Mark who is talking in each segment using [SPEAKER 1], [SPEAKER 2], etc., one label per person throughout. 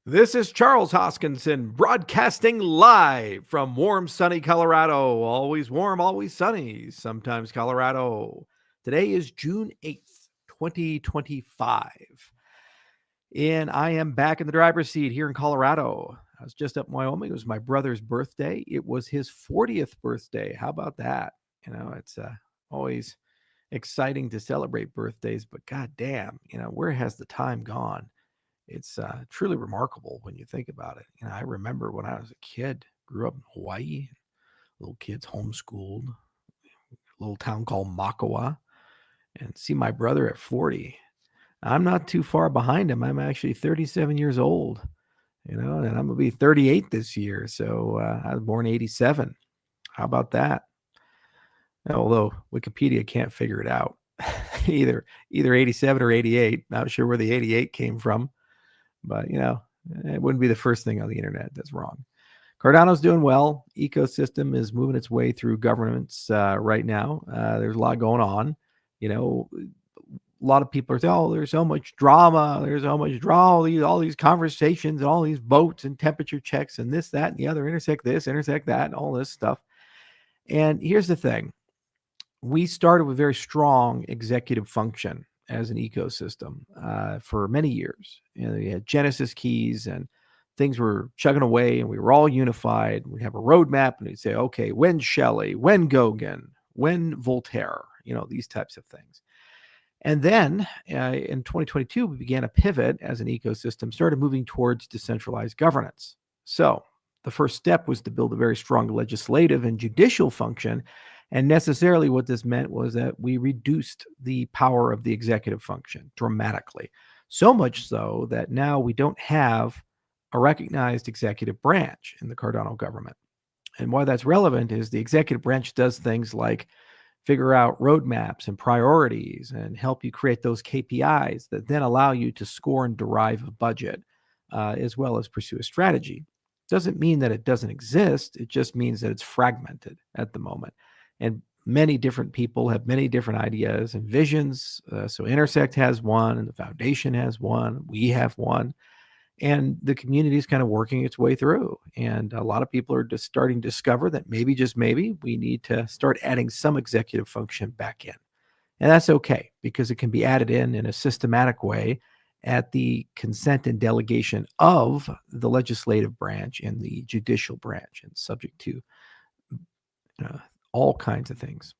[SPEAKER 1] This is Charles Hoskinson broadcasting live from warm, sunny Colorado. Always warm, always sunny, sometimes Colorado. Today is June 8th, 2025. And I am back in the driver's seat here in Colorado. I was just up in Wyoming. It was my brother's birthday. It was his 40th birthday. How about that? It's always exciting to celebrate birthdays, but goddamn, where has the time gone? It's truly remarkable when you think about it. I remember when I was a kid, grew up in Hawaii, little kids homeschooled, little town called Makawa, and see my brother at 40. I'm not too far behind him. I'm actually 37 years old, and I'm going to be 38 this year. So I was born 87. How about that? Although Wikipedia can't figure it out. either 87 or 88. Not sure where the 88 came from. But, it wouldn't be the first thing on the internet that's wrong. Cardano's doing well. Ecosystem is moving its way through governments right now. There's a lot going on. A lot of people are saying, oh, there's so much drama. There's so much drama, all these conversations and all these votes and temperature checks and this, that, and the other, intersect this, intersect that, and all this stuff. And here's the thing. We started with very strong executive function as an ecosystem for many years. We had Genesis keys and things were chugging away and we were all unified. We'd have a roadmap and we'd say, okay, when Shelley, when Gauguin, when Voltaire, these types of things. And then in 2022, we began a pivot as an ecosystem, started moving towards decentralized governance. So the first step was to build a very strong legislative and judicial function. And necessarily what this meant was that we reduced the power of the executive function dramatically. So much so that now we don't have a recognized executive branch in the Cardano government. And why that's relevant is the executive branch does things like figure out roadmaps and priorities and help you create those KPIs that then allow you to score and derive a budget as well as pursue a strategy. Doesn't mean that it doesn't exist. It just means that it's fragmented at the moment. And many different people have many different ideas and visions. So Intersect has one and the foundation has one. We have one. And the community is kind of working its way through. And a lot of people are just starting to discover that maybe, just maybe, we need to start adding some executive function back in. And that's okay because it can be added in a systematic way at the consent and delegation of the legislative branch and the judicial branch and subject to all kinds of things.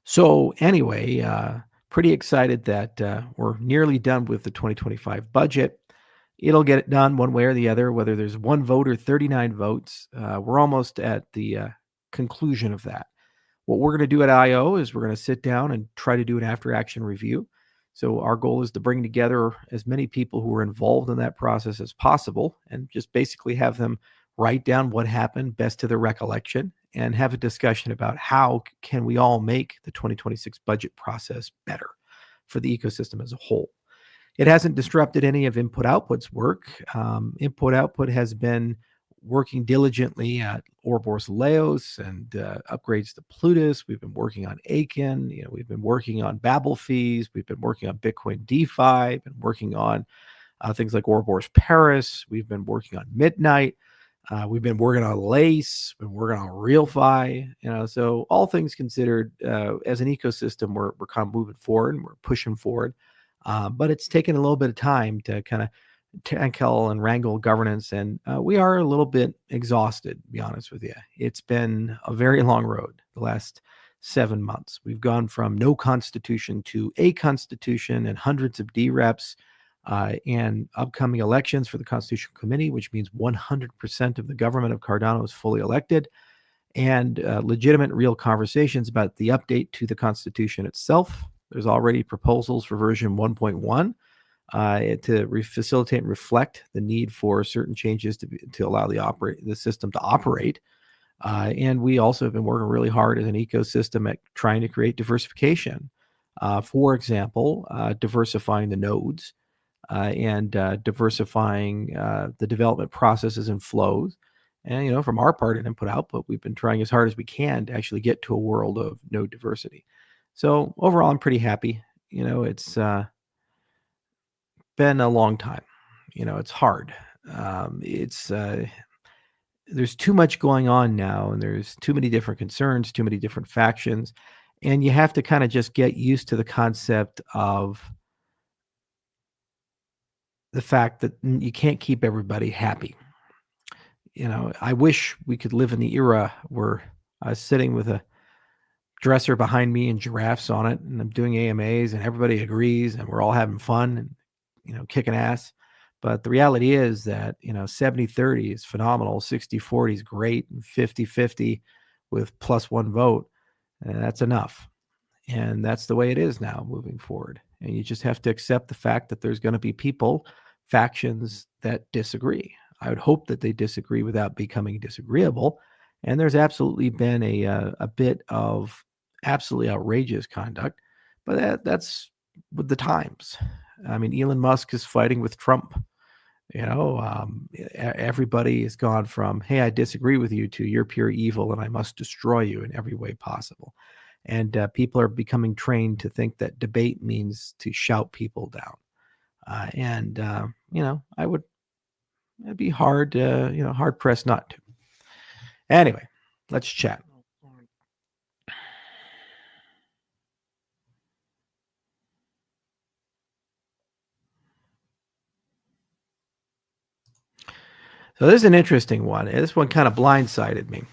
[SPEAKER 1] So anyway, pretty excited that we're nearly done with the 2025 budget. It'll get it done one way or the other, whether there's one vote or 39 votes. We're almost at the conclusion of that. What we're going to do at I.O. is we're going to sit down and try to do an after-action review. So our goal is to bring together as many people who are involved in that process as possible and just basically have them write down what happened best to their recollection and have a discussion about how can we all make the 2026 budget process better for the ecosystem as a whole. It hasn't disrupted any of input-output's work. Input-output has been working diligently at Ouroboros Laos and upgrades to Plutus. We've been working on Aiken. We've been working on Babel fees. We've been working on Bitcoin DeFi. Been working on things like Ouroboros Paris. We've been working on Midnight. We've been working on Lace. Been working on RealFi. So all things considered, as an ecosystem, we're kind of moving forward and we're pushing forward. But it's taken a little bit of time to kind of tackle and wrangle governance. And we are a little bit exhausted, to be honest with you. It's been a very long road the last 7 months. We've gone from no constitution to a constitution and hundreds of DREPs and upcoming elections for the Constitutional Committee, which means 100% of the government of Cardano is fully elected, and legitimate, real conversations about the update to the Constitution itself. There's already proposals for version 1.1 to facilitate and reflect the need for certain changes to allow the system to operate. And we also have been working really hard as an ecosystem at trying to create diversification. For example, diversifying the nodes and diversifying the development processes and flows. And, from our part in input-output, we've been trying as hard as we can to actually get to a world of node diversity. So overall, I'm pretty happy. It's been a long time. It's hard. It's There's too much going on now, and there's too many different concerns, too many different factions, and you have to kind of just get used to the concept of the fact that you can't keep everybody happy. I wish we could live in the era where I was sitting with a dresser behind me and giraffes on it, and I'm doing AMAs, and everybody agrees, and we're all having fun and kicking ass. But the reality is that 70-30 is phenomenal, 60-40 is great, and 50-50 with plus one vote, that's enough. And that's the way it is now moving forward. And you just have to accept the fact that there's going to be people, factions that disagree. I would hope that they disagree without becoming disagreeable. And there's absolutely been a bit of absolutely outrageous conduct, but that's with the times. I mean, Elon Musk is fighting with Trump. Everybody has gone from, hey, I disagree with you, to you're pure evil and I must destroy you in every way possible. And people are becoming trained to think that debate means to shout people down. It'd be hard, hard pressed not to. Anyway, let's chat. So this is an interesting one. This one kind of blindsided me.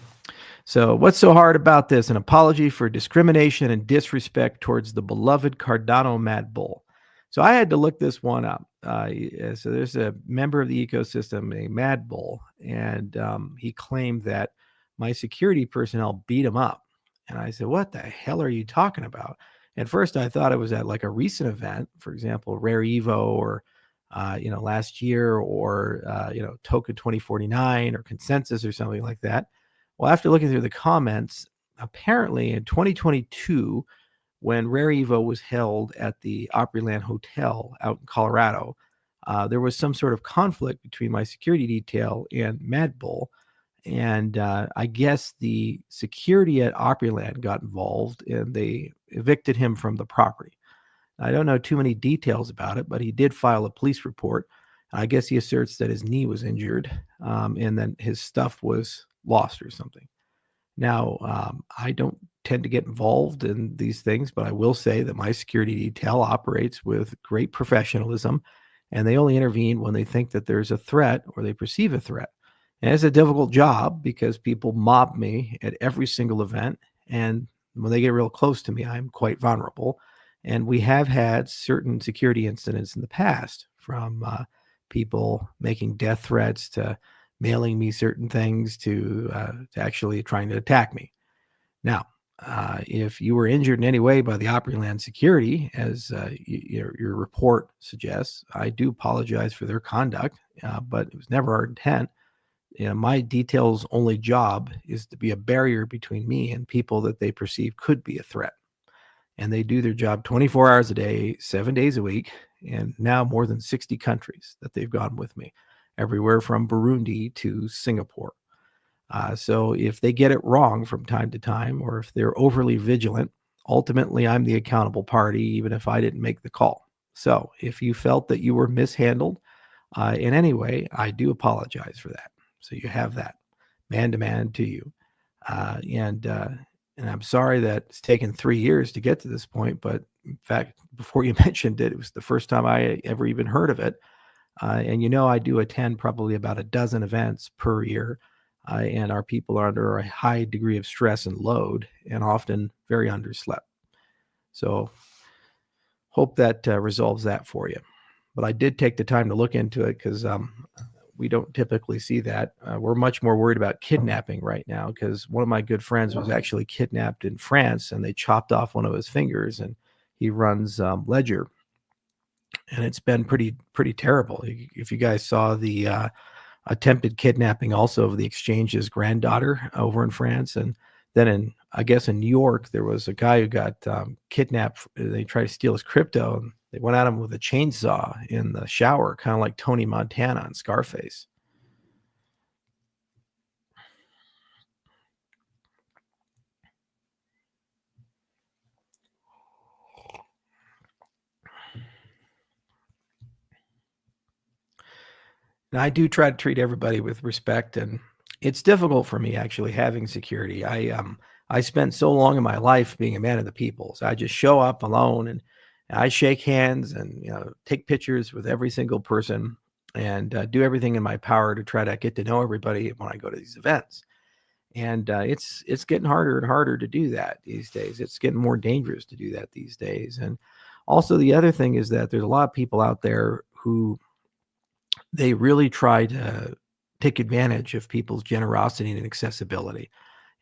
[SPEAKER 1] So what's so hard about this? An apology for discrimination and disrespect towards the beloved Cardano Mad Bull. So I had to look this one up. So there's a member of the ecosystem, a Mad Bull, and he claimed that my security personnel beat him up. And I said, what the hell are you talking about? At first, I thought it was at like a recent event, for example, Rare Evo or last year, or Token 2049 or Consensus or something like that. Well, after looking through the comments, apparently in 2022, when Rare Evo was held at the Opryland Hotel out in Colorado, there was some sort of conflict between my security detail and Mad Bull. And I guess the security at Opryland got involved and they evicted him from the property. I don't know too many details about it, but he did file a police report. I guess he asserts that his knee was injured, and then his stuff was lost or something. Now, I don't tend to get involved in these things, but I will say that my security detail operates with great professionalism, and they only intervene when they think that there's a threat or they perceive a threat. And it's a difficult job because people mob me at every single event, and when they get real close to me, I'm quite vulnerable. And we have had certain security incidents in the past, from people making death threats to mailing me certain things to actually trying to attack me. Now, if you were injured in any way by the Opryland security, as your report suggests, I do apologize for their conduct, but it was never our intent. My detail's only job is to be a barrier between me and people that they perceive could be a threat. And they do their job 24 hours a day, 7 days a week, and now more than 60 countries that they've gone with me, everywhere from Burundi to Singapore. So if they get it wrong from time to time, or if they're overly vigilant, ultimately I'm the accountable party, even if I didn't make the call. So if you felt that you were mishandled in any way, I do apologize for that. So you have that, man to man to you. And I'm sorry that it's taken 3 years to get to this point, but in fact, before you mentioned it, it was the first time I ever even heard of it. And I do attend probably about a dozen events per year, and our people are under a high degree of stress and load, and often very underslept. So hope that resolves that for you. But I did take the time to look into it because we don't typically see that. We're much more worried about kidnapping right now, because one of my good friends was actually kidnapped in France, and they chopped off one of his fingers, and he runs Ledger, and it's been pretty terrible. If you guys saw the attempted kidnapping also of the exchange's granddaughter over in France, and then I guess in New York, there was a guy who got kidnapped. They tried to steal his crypto, and they went at him with a chainsaw in the shower, kind of like Tony Montana and Scarface. And I do try to treat everybody with respect, and it's difficult for me actually having security. I spent so long in my life being a man of the people, so I just show up alone and I shake hands and take pictures with every single person and do everything in my power to try to get to know everybody when I go to these events. And it's getting harder and harder to do that these days. It's getting more dangerous to do that these days. And also the other thing is that there's a lot of people out there who they really try to take advantage of people's generosity and accessibility.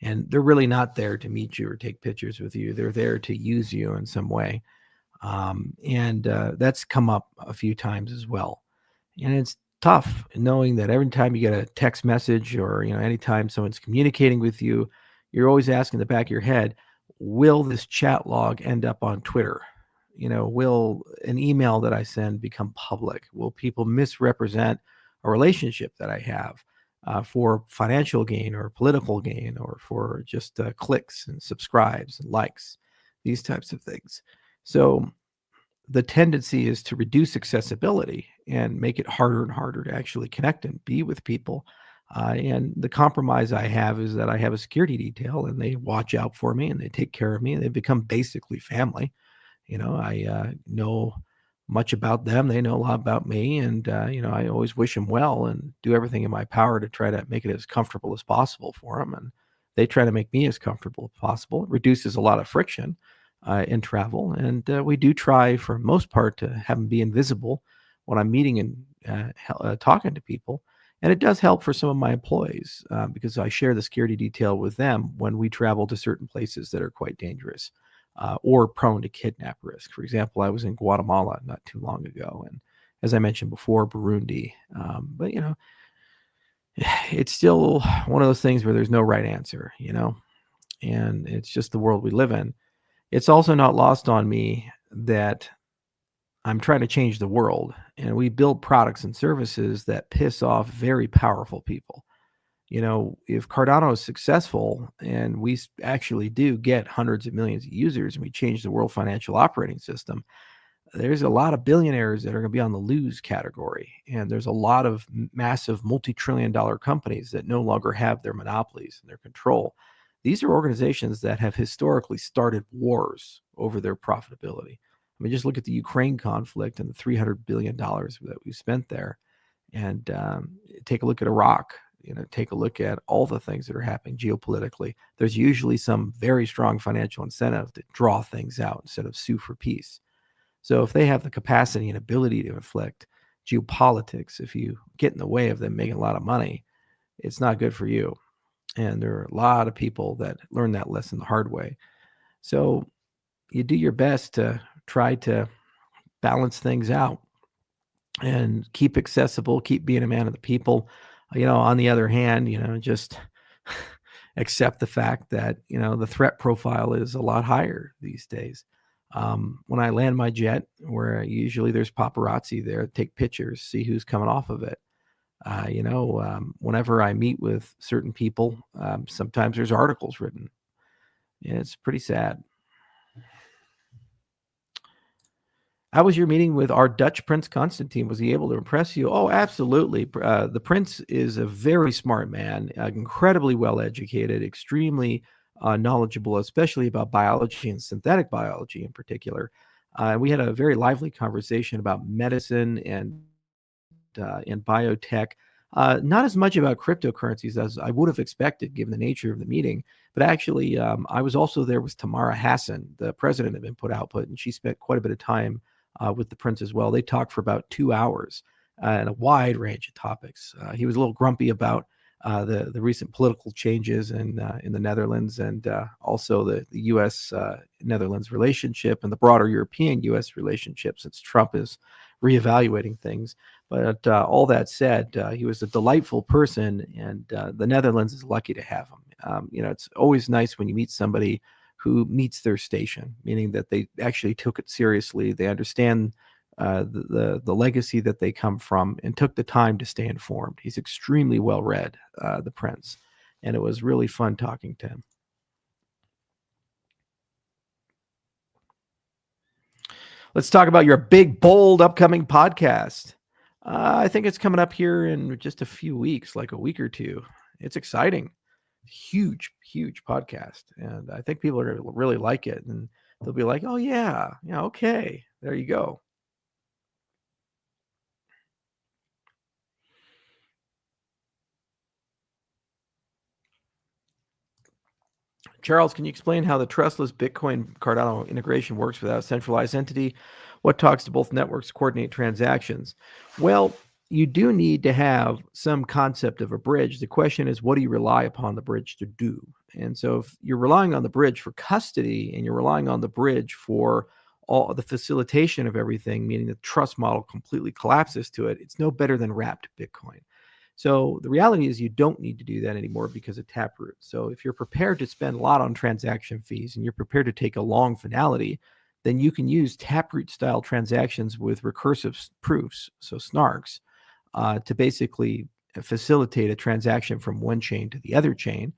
[SPEAKER 1] And they're really not there to meet you or take pictures with you. They're there to use you in some way. And that's come up a few times as well. And it's tough knowing that every time you get a text message or, anytime someone's communicating with you, you're always asking in the back of your head, will this chat log end up on Twitter? Will an email that I send become public? Will people misrepresent a relationship that I have for financial gain or political gain or for just clicks and subscribes and likes, these types of things? So the tendency is to reduce accessibility and make it harder and harder to actually connect and be with people. And the compromise I have is that I have a security detail and they watch out for me and they take care of me and they become basically family. I know much about them. They know a lot about me. And, I always wish them well and do everything in my power to try to make it as comfortable as possible for them. And they try to make me as comfortable as possible. It reduces a lot of friction in travel. And we do try, for the most part, to have them be invisible when I'm meeting and talking to people. And it does help for some of my employees because I share the security detail with them when we travel to certain places that are quite dangerous. Or prone to kidnap risk. For example, I was in Guatemala not too long ago, and as I mentioned before, Burundi. But it's still one of those things where there's no right answer, and it's just the world we live in. It's also not lost on me that I'm trying to change the world, and we build products and services that piss off very powerful people. If Cardano is successful and we actually do get hundreds of millions of users and we change the world financial operating system, there's a lot of billionaires that are going to be on the lose category. And there's a lot of massive multi-trillion-dollar companies that no longer have their monopolies and their control. These are organizations that have historically started wars over their profitability. I mean, just look at the Ukraine conflict and the $300 billion that we've spent there. And take a look at Iraq. Take a look at all the things that are happening geopolitically. There's usually some very strong financial incentive to draw things out instead of sue for peace. So if they have the capacity and ability to inflict geopolitics, if you get in the way of them making a lot of money, it's not good for you. And there are a lot of people that learn that lesson the hard way. So you do your best to try to balance things out and keep accessible, keep being a man of the people. On the other hand, just accept the fact that, the threat profile is a lot higher these days. When I land my jet, where usually there's paparazzi there, take pictures, see who's coming off of it. Whenever I meet with certain people, sometimes there's articles written. It's pretty sad. How was your meeting with our Dutch Prince Constantijn? Was he able to impress you? Oh, absolutely. The Prince is a very smart man, incredibly well educated, extremely knowledgeable, especially about biology and synthetic biology in particular. We had a very lively conversation about medicine and biotech. Not as much about cryptocurrencies as I would have expected, given the nature of the meeting. But actually, I was also there with Tamara Hassan, the president of Input Output, and she spent quite a bit of time with the Prince as well. They talked for about 2 hours and a wide range of topics. He was a little grumpy about the recent political changes in the Netherlands and also the U.S. Netherlands relationship and the broader European-U.S. relationship, since Trump is reevaluating things. But all that said, he was a delightful person, and the Netherlands is lucky to have him. It's always nice when you meet somebody who meets their station, meaning that they actually took it seriously. They understand the legacy that they come from and took the time to stay informed. He's extremely well read, the Prince, and it was really fun talking to him. Let's talk about your big, bold, upcoming podcast. I think it's coming up here in just a few weeks, like a week or two. It's exciting. Huge, huge podcast, and I think people are gonna really like it, and they'll be like, "Oh yeah, yeah, okay, there you go." Charles, can you explain how the trustless Bitcoin Cardano integration works without a centralized entity? What talks to both networks to coordinate transactions? Well, you do need to have some concept of a bridge. The question is, what do you rely upon the bridge to do? And so, if you're relying on the bridge for custody and you're relying on the bridge for all the facilitation of everything, meaning the trust model completely collapses to it, it's no better than wrapped Bitcoin. So the reality is you don't need to do that anymore because of Taproot. So if you're prepared to spend a lot on transaction fees and you're prepared to take a long finality, then you can use Taproot style transactions with recursive proofs, so snarks, to basically facilitate a transaction from one chain to the other chain.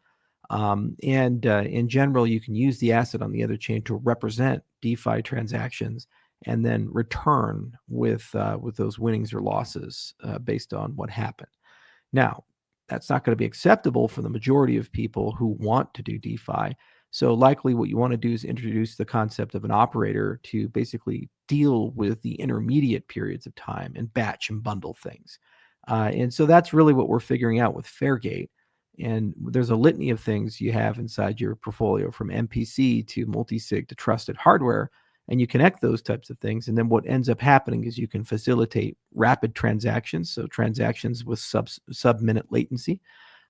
[SPEAKER 1] And in general, you can use the asset on the other chain to represent DeFi transactions and then return with those winnings or losses based on what happened. Now, that's not going to be acceptable for the majority of people who want to do DeFi. So, likely, what you want to do is introduce the concept of an operator to basically deal with the intermediate periods of time and batch and bundle things. And so, that's really what we're figuring out with Fairgate. And there's a litany of things you have inside your portfolio from MPC to multisig to trusted hardware, and you connect those types of things. And then what ends up happening is you can facilitate rapid transactions, so transactions with sub-minute latency,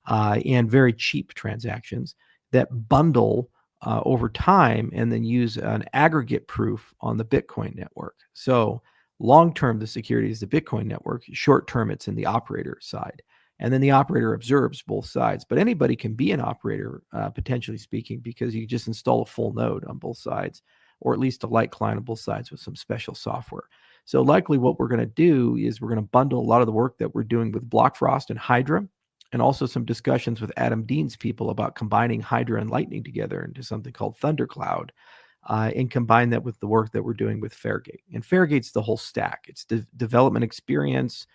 [SPEAKER 1] and very cheap transactions that bundle over time and then use an aggregate proof on the Bitcoin network. So long term, the security is the Bitcoin network. Short term, it's in the operator side. And then the operator observes both sides. But anybody can be an operator, potentially speaking, because you just install a full node on both sides, or at least a light client on both sides with some special software. So likely what we're going to do is we're going to bundle a lot of the work that we're doing with Blockfrost and Hydra, and also some discussions with Adam Dean's people about combining Hydra and Lightning together into something called Thundercloud, and combine that with the work that we're doing with Fairgate. And Fairgate's the whole stack. It's the development experience.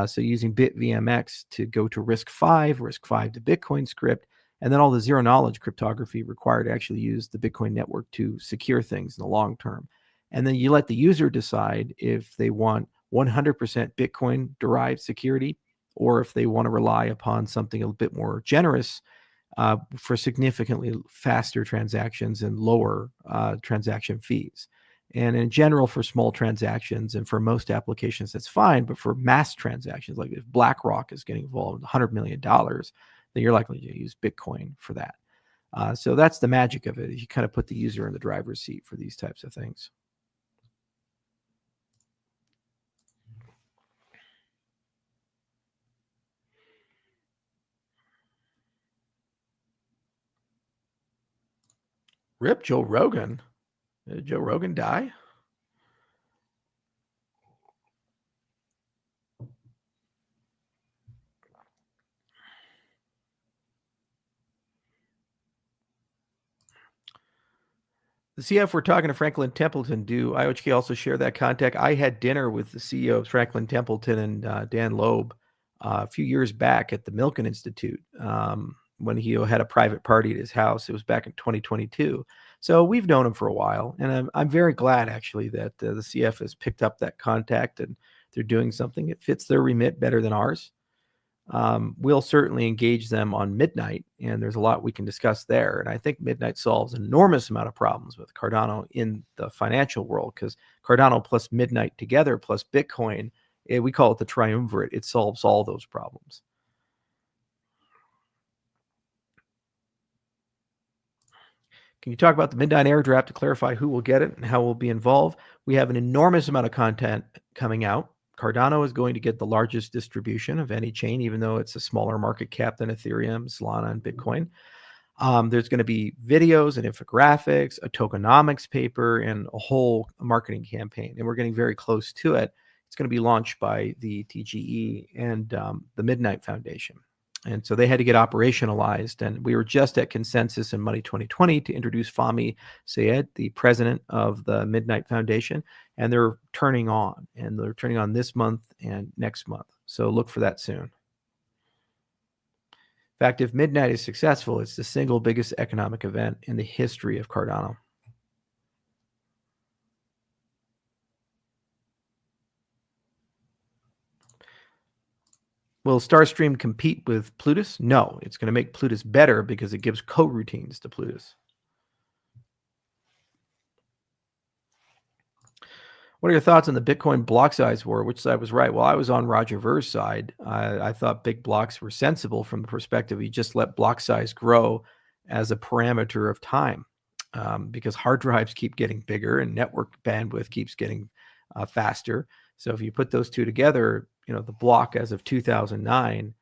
[SPEAKER 1] So using BitVMX to go to RISC-V to Bitcoin script, and then all the zero knowledge cryptography required to actually use the Bitcoin network to secure things in the long term. And then you let the user decide if they want 100% Bitcoin derived security, or if they want to rely upon something a bit more generous for significantly faster transactions and lower transaction fees. And in general, for small transactions and for most applications, that's fine. But for mass transactions, like if BlackRock is getting involved in $100 million, then you're likely to use Bitcoin for that. So that's the magic of it. You kind of put the user in the driver's seat for these types of things. Rip Joe Rogan. Did Joe Rogan die? See if we're talking to Franklin Templeton. Do IOHK also share that contact? I had dinner with the CEO of Franklin Templeton and Dan Loeb a few years back at the Milken Institute when he had a private party at his house. It was back in 2022. So we've known him for a while, and I'm very glad actually that the CF has picked up that contact and they're doing something. It fits their remit better than ours. We'll certainly engage them on Midnight, and there's a lot we can discuss there. And I think Midnight solves an enormous amount of problems with Cardano in the financial world, because Cardano plus Midnight together plus Bitcoin, we call it the triumvirate. It solves all those problems. Can you talk about the Midnight airdrop to clarify who will get it and how we'll be involved? We have an enormous amount of content coming out. Cardano is going to get the largest distribution of any chain, even though it's a smaller market cap than Ethereum, Solana, and Bitcoin. There's going to be videos and infographics, a tokenomics paper, and a whole marketing campaign. And we're getting very close to it. It's going to be launched by the TGE and the Midnight Foundation. And so they had to get operationalized. And we were just at consensus in Money 2020 to introduce Fahmy Syed, the president of the Midnight Foundation. And they're turning on. And they're turning on this month and next month. So look for that soon. In fact, if Midnight is successful, it's the single biggest economic event in the history of Cardano. Will Starstream compete with Plutus? No, it's going to make Plutus better because it gives coroutines to Plutus. What are your thoughts on the Bitcoin block size war? Which side was right? Well, I was on Roger Ver's side. I thought big blocks were sensible from the perspective you just let block size grow as a parameter of time, because hard drives keep getting bigger and network bandwidth keeps getting faster. So if you put those two together, the block as of 2009,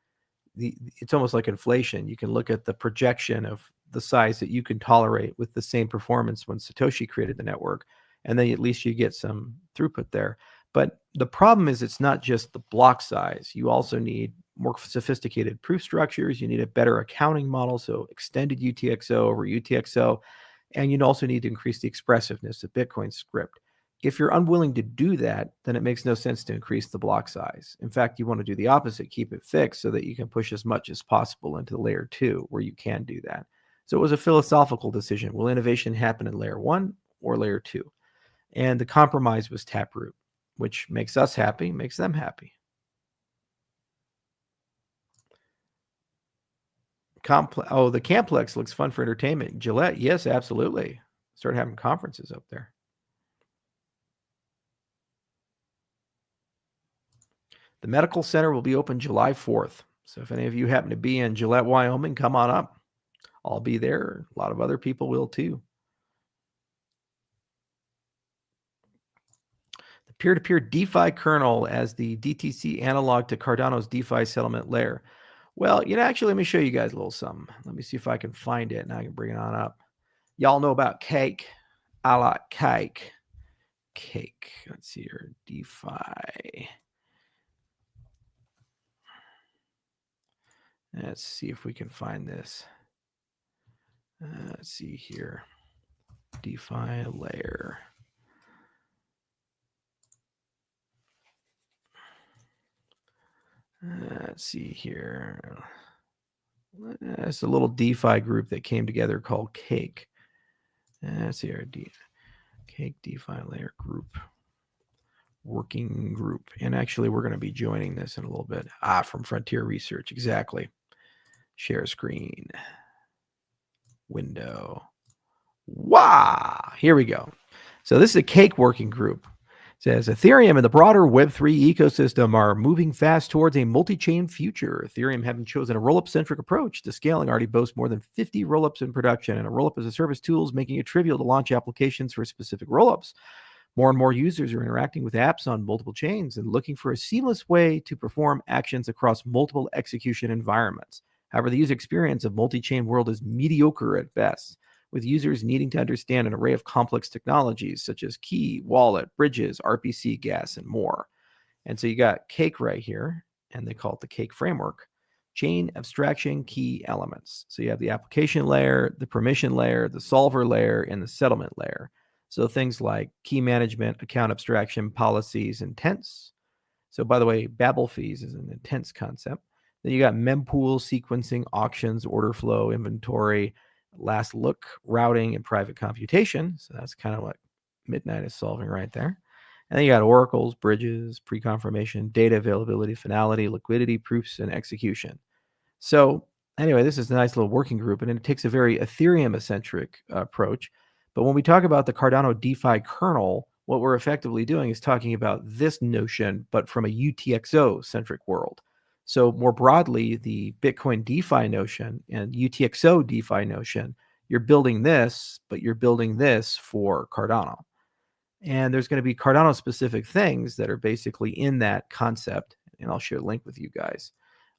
[SPEAKER 1] it's almost like inflation. You can look at the projection of the size that you can tolerate with the same performance when Satoshi created the network, and then at least you get some throughput there. But the problem is it's not just the block size. You also need more sophisticated proof structures. You need a better accounting model, so extended UTXO over UTXO, and you also need to increase the expressiveness of Bitcoin script. If you're unwilling to do that, then it makes no sense to increase the block size. In fact, you want to do the opposite, keep it fixed so that you can push as much as possible into layer 2 where you can do that. So it was a philosophical decision. Will innovation happen in layer 1 or layer 2? And the compromise was Taproot, which makes us happy, makes them happy. The Complex looks fun for entertainment. Gillette, yes, absolutely. Start having conferences up there. The medical center will be open July 4th. So if any of you happen to be in Gillette, Wyoming, come on up. I'll be there. A lot of other people will too. The peer-to-peer DeFi kernel as the DTC analog to Cardano's DeFi settlement layer. Well, actually, let me show you guys a little something. Let me see if I can find it and I can bring it on up. Y'all know about cake. I like cake. Cake. Let's see here. DeFi. Let's see if we can find this. Let's see here. DeFi layer. Let's see here. It's a little DeFi group that came together called Cake. Let's see our Cake DeFi layer group. Working group. And actually, we're going to be joining this in a little bit. From Frontier Research. Exactly. Share screen. Window. Wow. Here we go. So this is a Cake working group. It says Ethereum and the broader Web3 ecosystem are moving fast towards a multi-chain future. Ethereum, having chosen a roll-up centric approach to scaling, already boasts more than 50 roll-ups in production, and a roll-up as a service tools, making it trivial to launch applications for specific roll-ups. More and more users are interacting with apps on multiple chains and looking for a seamless way to perform actions across multiple execution environments. However, the user experience of multi-chain world is mediocre at best, with users needing to understand an array of complex technologies such as key, wallet, bridges, RPC, gas, and more. And so you got Cake right here, and they call it the Cake framework. Chain abstraction key elements. So you have the application layer, the permission layer, the solver layer, and the settlement layer. So things like key management, account abstraction, policies, intents. So by the way, Babel fees is an intents concept. Then you got mempool, sequencing, auctions, order flow, inventory, last look, routing, and private computation. So that's kind of what Midnight is solving right there. And then you got oracles, bridges, pre-confirmation, data availability, finality, liquidity, proofs, and execution. So anyway, this is a nice little working group, and it takes a very Ethereum-centric approach. But when we talk about the Cardano DeFi kernel, what we're effectively doing is talking about this notion, but from a UTXO-centric world. So more broadly, the Bitcoin DeFi notion and UTXO DeFi notion, you're building this, but you're building this for Cardano. And there's going to be Cardano-specific things that are basically in that concept, and I'll share a link with you guys.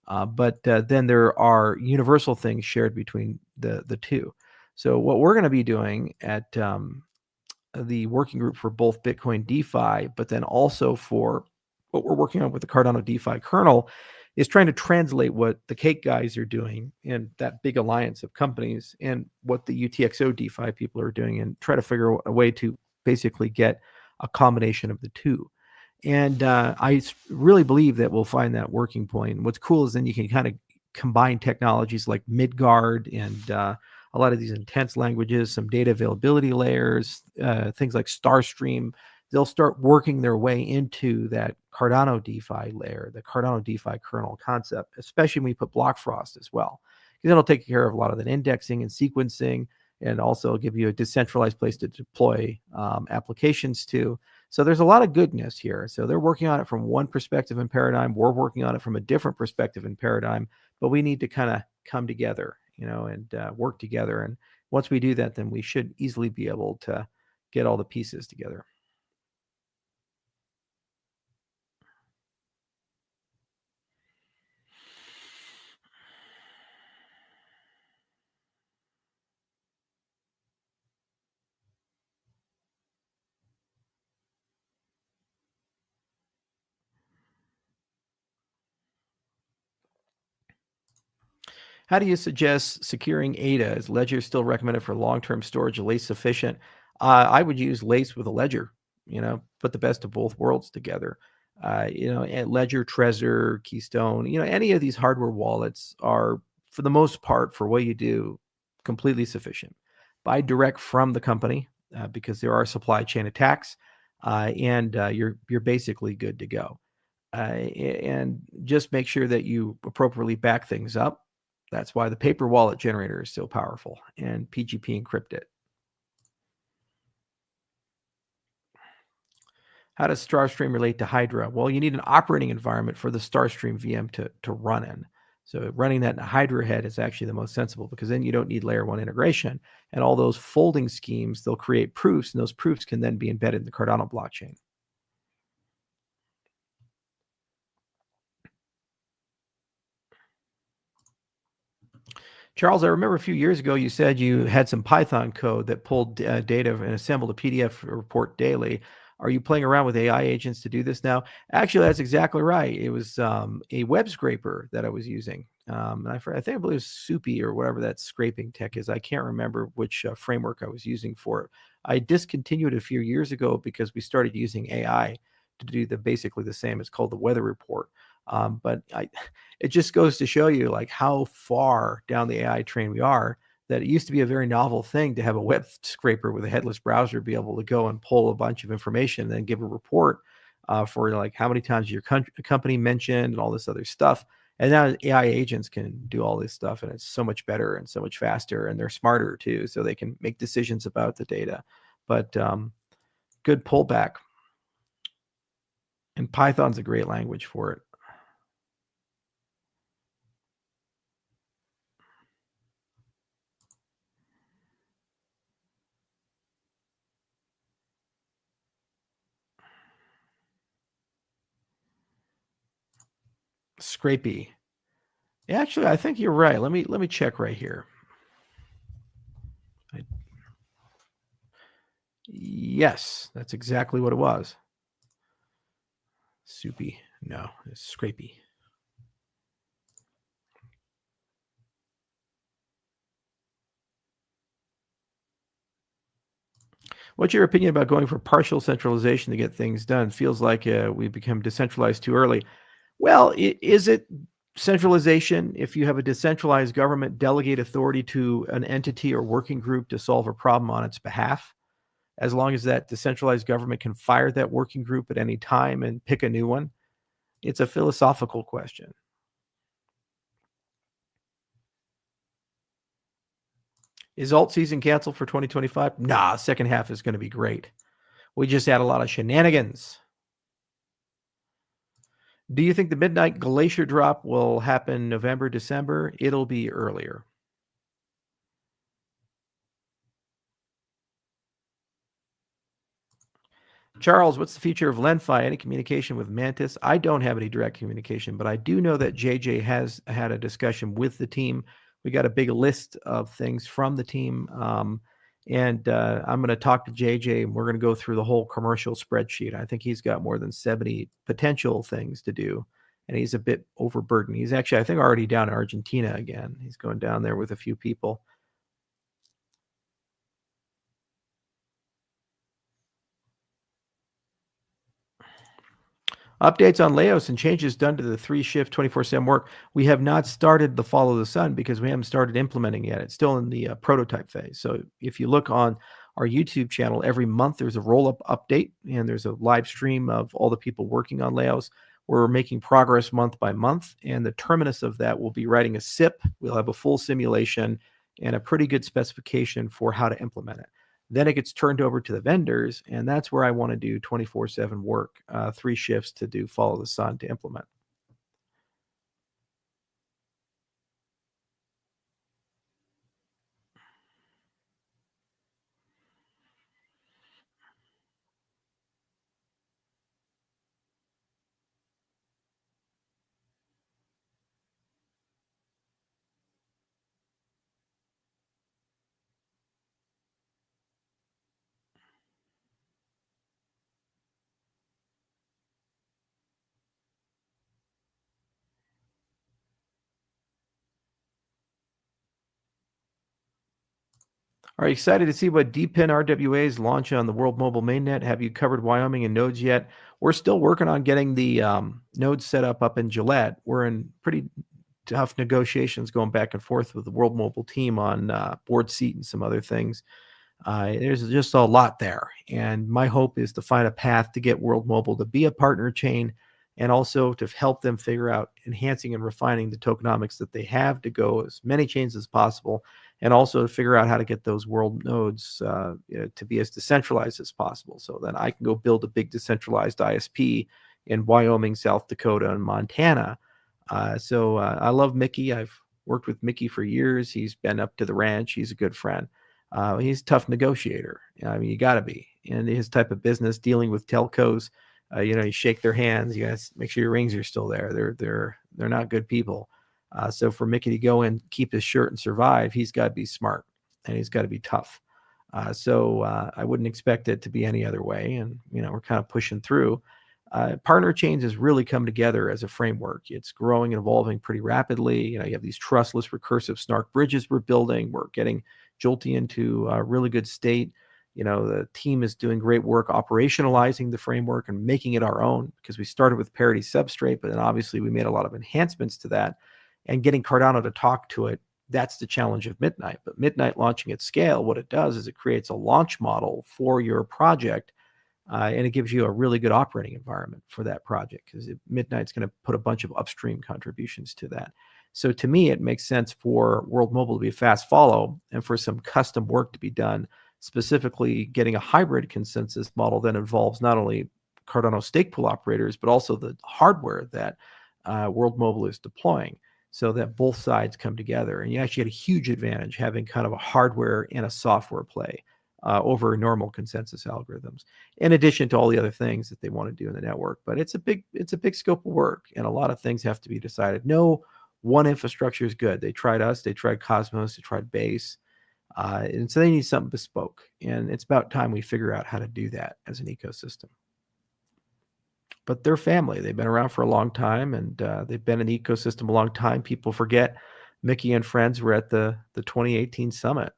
[SPEAKER 1] But then there are universal things shared between the two. So what we're going to be doing at the working group for both Bitcoin DeFi, but then also for what we're working on with the Cardano DeFi kernel, is trying to translate what the cake guys are doing and that big alliance of companies and what the UTXO DeFi people are doing, and try to figure out a way to basically get a combination of the two. And really believe that we'll find that working point. And what's cool is then you can kind of combine technologies like Midgard and a lot of these intense languages, some data availability layers, things like Starstream. They'll start working their way into that Cardano DeFi layer, the Cardano DeFi kernel concept, especially when we put Block Frost as well. Because it'll take care of a lot of that indexing and sequencing, and also give you a decentralized place to deploy applications to. So there's a lot of goodness here. So they're working on it from one perspective and paradigm. We're working on it from a different perspective and paradigm, but we need to kind of come together, and work together. And once we do that, then we should easily be able to get all the pieces together. How do you suggest securing ADA? Is Ledger still recommended for long-term storage? Lace sufficient? I would use Lace with a Ledger. Put the best of both worlds together. And Ledger, Trezor, Keystone. Any of these hardware wallets are, for the most part, for what you do, completely sufficient. Buy direct from the company because there are supply chain attacks, and you're basically good to go. And just make sure that you appropriately back things up. That's why the paper wallet generator is so powerful, and PGP encrypted. How does Starstream relate to Hydra? Well, you need an operating environment for the Starstream VM to run in. So running that in a Hydra head is actually the most sensible, because then you don't need layer one integration. And all those folding schemes, they'll create proofs, and those proofs can then be embedded in the Cardano blockchain. Charles, I remember a few years ago you said you had some Python code that pulled data and assembled a PDF report daily. Are you playing around with AI agents to do this now? Actually, that's exactly right. It was a web scraper that I was using. And I think I believe it was Soupy or whatever that scraping tech is. I can't remember which framework I was using for it. I discontinued it a few years ago because we started using AI to do basically the same. It's called the weather report. But it just goes to show you like how far down the AI train we are, that it used to be a very novel thing to have a web scraper with a headless browser be able to go and pull a bunch of information and then give a report for like how many times your company mentioned and all this other stuff. And now AI agents can do all this stuff, and it's so much better and so much faster, and they're smarter too, so they can make decisions about the data. But good pullback. And Python's a great language for it. Scrapey. Actually, I think you're right. Let me check right here. Yes, that's exactly what it was. Soupy. No, it's scrapey. What's your opinion about going for partial centralization to get things done? Feels like we become decentralized too early. Well, is it centralization if you have a decentralized government delegate authority to an entity or working group to solve a problem on its behalf? As long as that decentralized government can fire that working group at any time and pick a new one? It's a philosophical question. Is alt season canceled for 2025? Nah, second half is going to be great. We just had a lot of shenanigans. Do you think the midnight glacier drop will happen November, December? It'll be earlier. Charles, what's the future of LenFi? Any communication with Mantis? I don't have any direct communication, but I do know that JJ has had a discussion with the team. We got a big list of things from the team. And I'm going to talk to JJ, and we're going to go through the whole commercial spreadsheet. I think he's got more than 70 potential things to do. and he's a bit overburdened. He's actually, I think, already down in Argentina again. He's going down there with a few people. Updates on Laos and changes done to the 3-shift 24/7 work. We have not started the follow the sun because we haven't started implementing yet. It's still in the prototype phase. So if you look on our YouTube channel, every month there's a roll-up update and there's a live stream of all the people working on Laos. We're making progress month by month, and the terminus of that will be writing a SIP. We'll have a full simulation and a pretty good specification for how to implement it. Then it gets turned over to the vendors, and that's where I want to do 24/7 work, 3 shifts to do follow the sun to implement. Are you excited to see what DePIN RWAs launch on the World Mobile Mainnet? Have you covered Wyoming and nodes yet? We're still working on getting the nodes set up in Gillette. We're in pretty tough negotiations going back and forth with the World Mobile team on board seat and some other things. There's just a lot there. And my hope is to find a path to get World Mobile to be a partner chain and also to help them figure out enhancing and refining the tokenomics that they have to go as many chains as possible, and also to figure out how to get those world nodes to be as decentralized as possible. So then I can go build a big decentralized ISP in Wyoming, South Dakota, and Montana. I love Mickey. I've worked with Mickey for years. He's been up to the ranch. He's a good friend. He's a tough negotiator. I mean, you got to be. And his type of business, dealing with telcos, you shake their hands. You guys make sure your rings are still there. They're not good people. So for Mickey to go and keep his shirt and survive, he's got to be smart and he's got to be tough. I wouldn't expect it to be any other way. And we're kind of pushing through. Partner chains has really come together as a framework. It's growing and evolving pretty rapidly. You have these trustless recursive snark bridges we're building. We're getting Jolty into a really good state. The team is doing great work operationalizing the framework and making it our own, because we started with parity substrate, but then obviously we made a lot of enhancements to that, and getting Cardano to talk to it. That's the challenge of Midnight. But Midnight launching at scale, what it does is it creates a launch model for your project. And it gives you a really good operating environment for that project, because Midnight's going to put a bunch of upstream contributions to that. So to me, it makes sense for World Mobile to be a fast follow and for some custom work to be done, specifically getting a hybrid consensus model that involves not only Cardano stake pool operators, but also the hardware that World Mobile is deploying, so that both sides come together. And you actually get a huge advantage having kind of a hardware and a software play over normal consensus algorithms, in addition to all the other things that they want to do in the network. But it's a big scope of work, and a lot of things have to be decided. No one infrastructure is good. They tried us, they tried Cosmos, they tried Base, and so they need something bespoke. And it's about time we figure out how to do that as an ecosystem. But they're family. They've been around for a long time, and they've been an ecosystem a long time. People forget Mickey and friends were at the 2018 summit.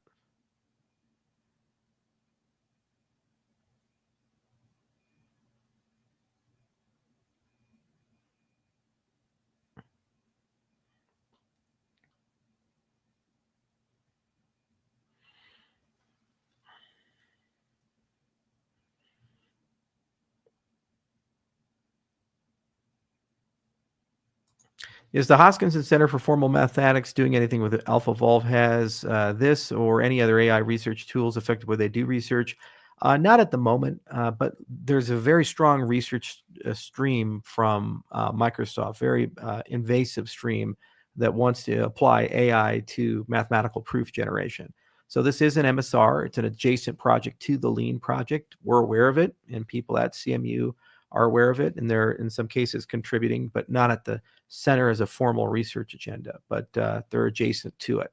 [SPEAKER 1] Is the Hoskinson Center for Formal Mathematics doing anything with it? AlphaVolve has this or any other AI research tools affected where they do research? Not at the moment, but there's a very strong research stream from Microsoft, very invasive stream that wants to apply AI to mathematical proof generation. So this is an MSR. It's an adjacent project to the Lean project. We're aware of it, and people at CMU are aware of it, and they're in some cases contributing, but not at the center as a formal research agenda, but they're adjacent to it.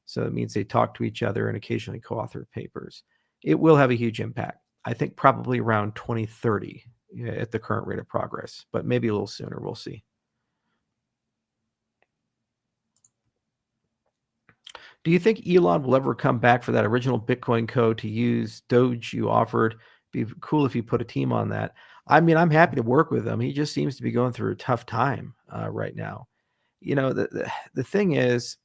[SPEAKER 1] So it means they talk to each other and occasionally co-author papers. It will have a huge impact. I think probably around 2030 at the current rate of progress, but maybe a little sooner. We'll see. Do you think Elon will ever come back for that original Bitcoin code to use Doge you offered? Be cool if you put a team on that. I mean, I'm happy to work with him. He just seems to be going through a tough time right now. The thing is,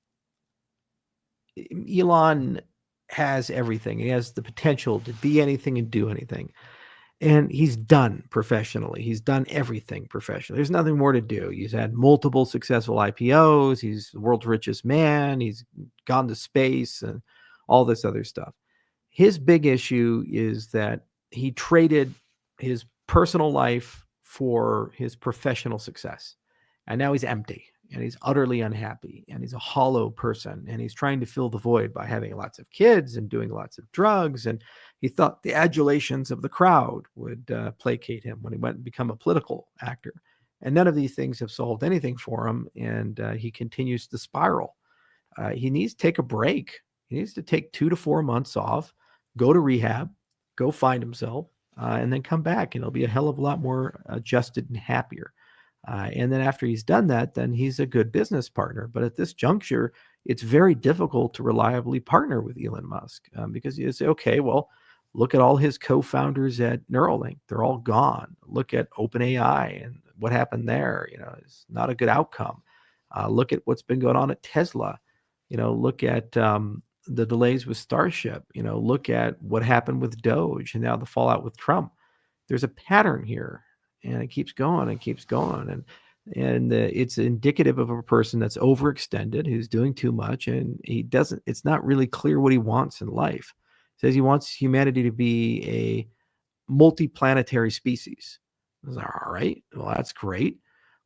[SPEAKER 1] Elon has everything. He has the potential to be anything and do anything. And he's done professionally. He's done everything professionally. There's nothing more to do. He's had multiple successful IPOs. He's the world's richest man. He's gone to space and all this other stuff. His big issue is that he traded his personal life for his professional success. And now he's empty and he's utterly unhappy and he's a hollow person and he's trying to fill the void by having lots of kids and doing lots of drugs. And he thought the adulations of the crowd would placate him when he went and become a political actor. And none of these things have solved anything for him. And he continues to spiral. He needs to take a break. He needs to take 2 to 4 months off, go to rehab, go find himself, and then come back. And he'll be a hell of a lot more adjusted and happier. And then after he's done that, then he's a good business partner. But at this juncture, it's very difficult to reliably partner with Elon Musk because you say, okay, well, look at all his co-founders at Neuralink. They're all gone. Look at OpenAI and what happened there. It's not a good outcome. Look at what's been going on at Tesla. Look at the delays with Starship. Look at what happened with Doge and now the fallout with Trump. There's a pattern here. And it keeps going and keeps going. And it's indicative of a person that's overextended, who's doing too much. And it's not really clear what he wants in life. He says he wants humanity to be a multiplanetary species. I was like, all right, well, that's great.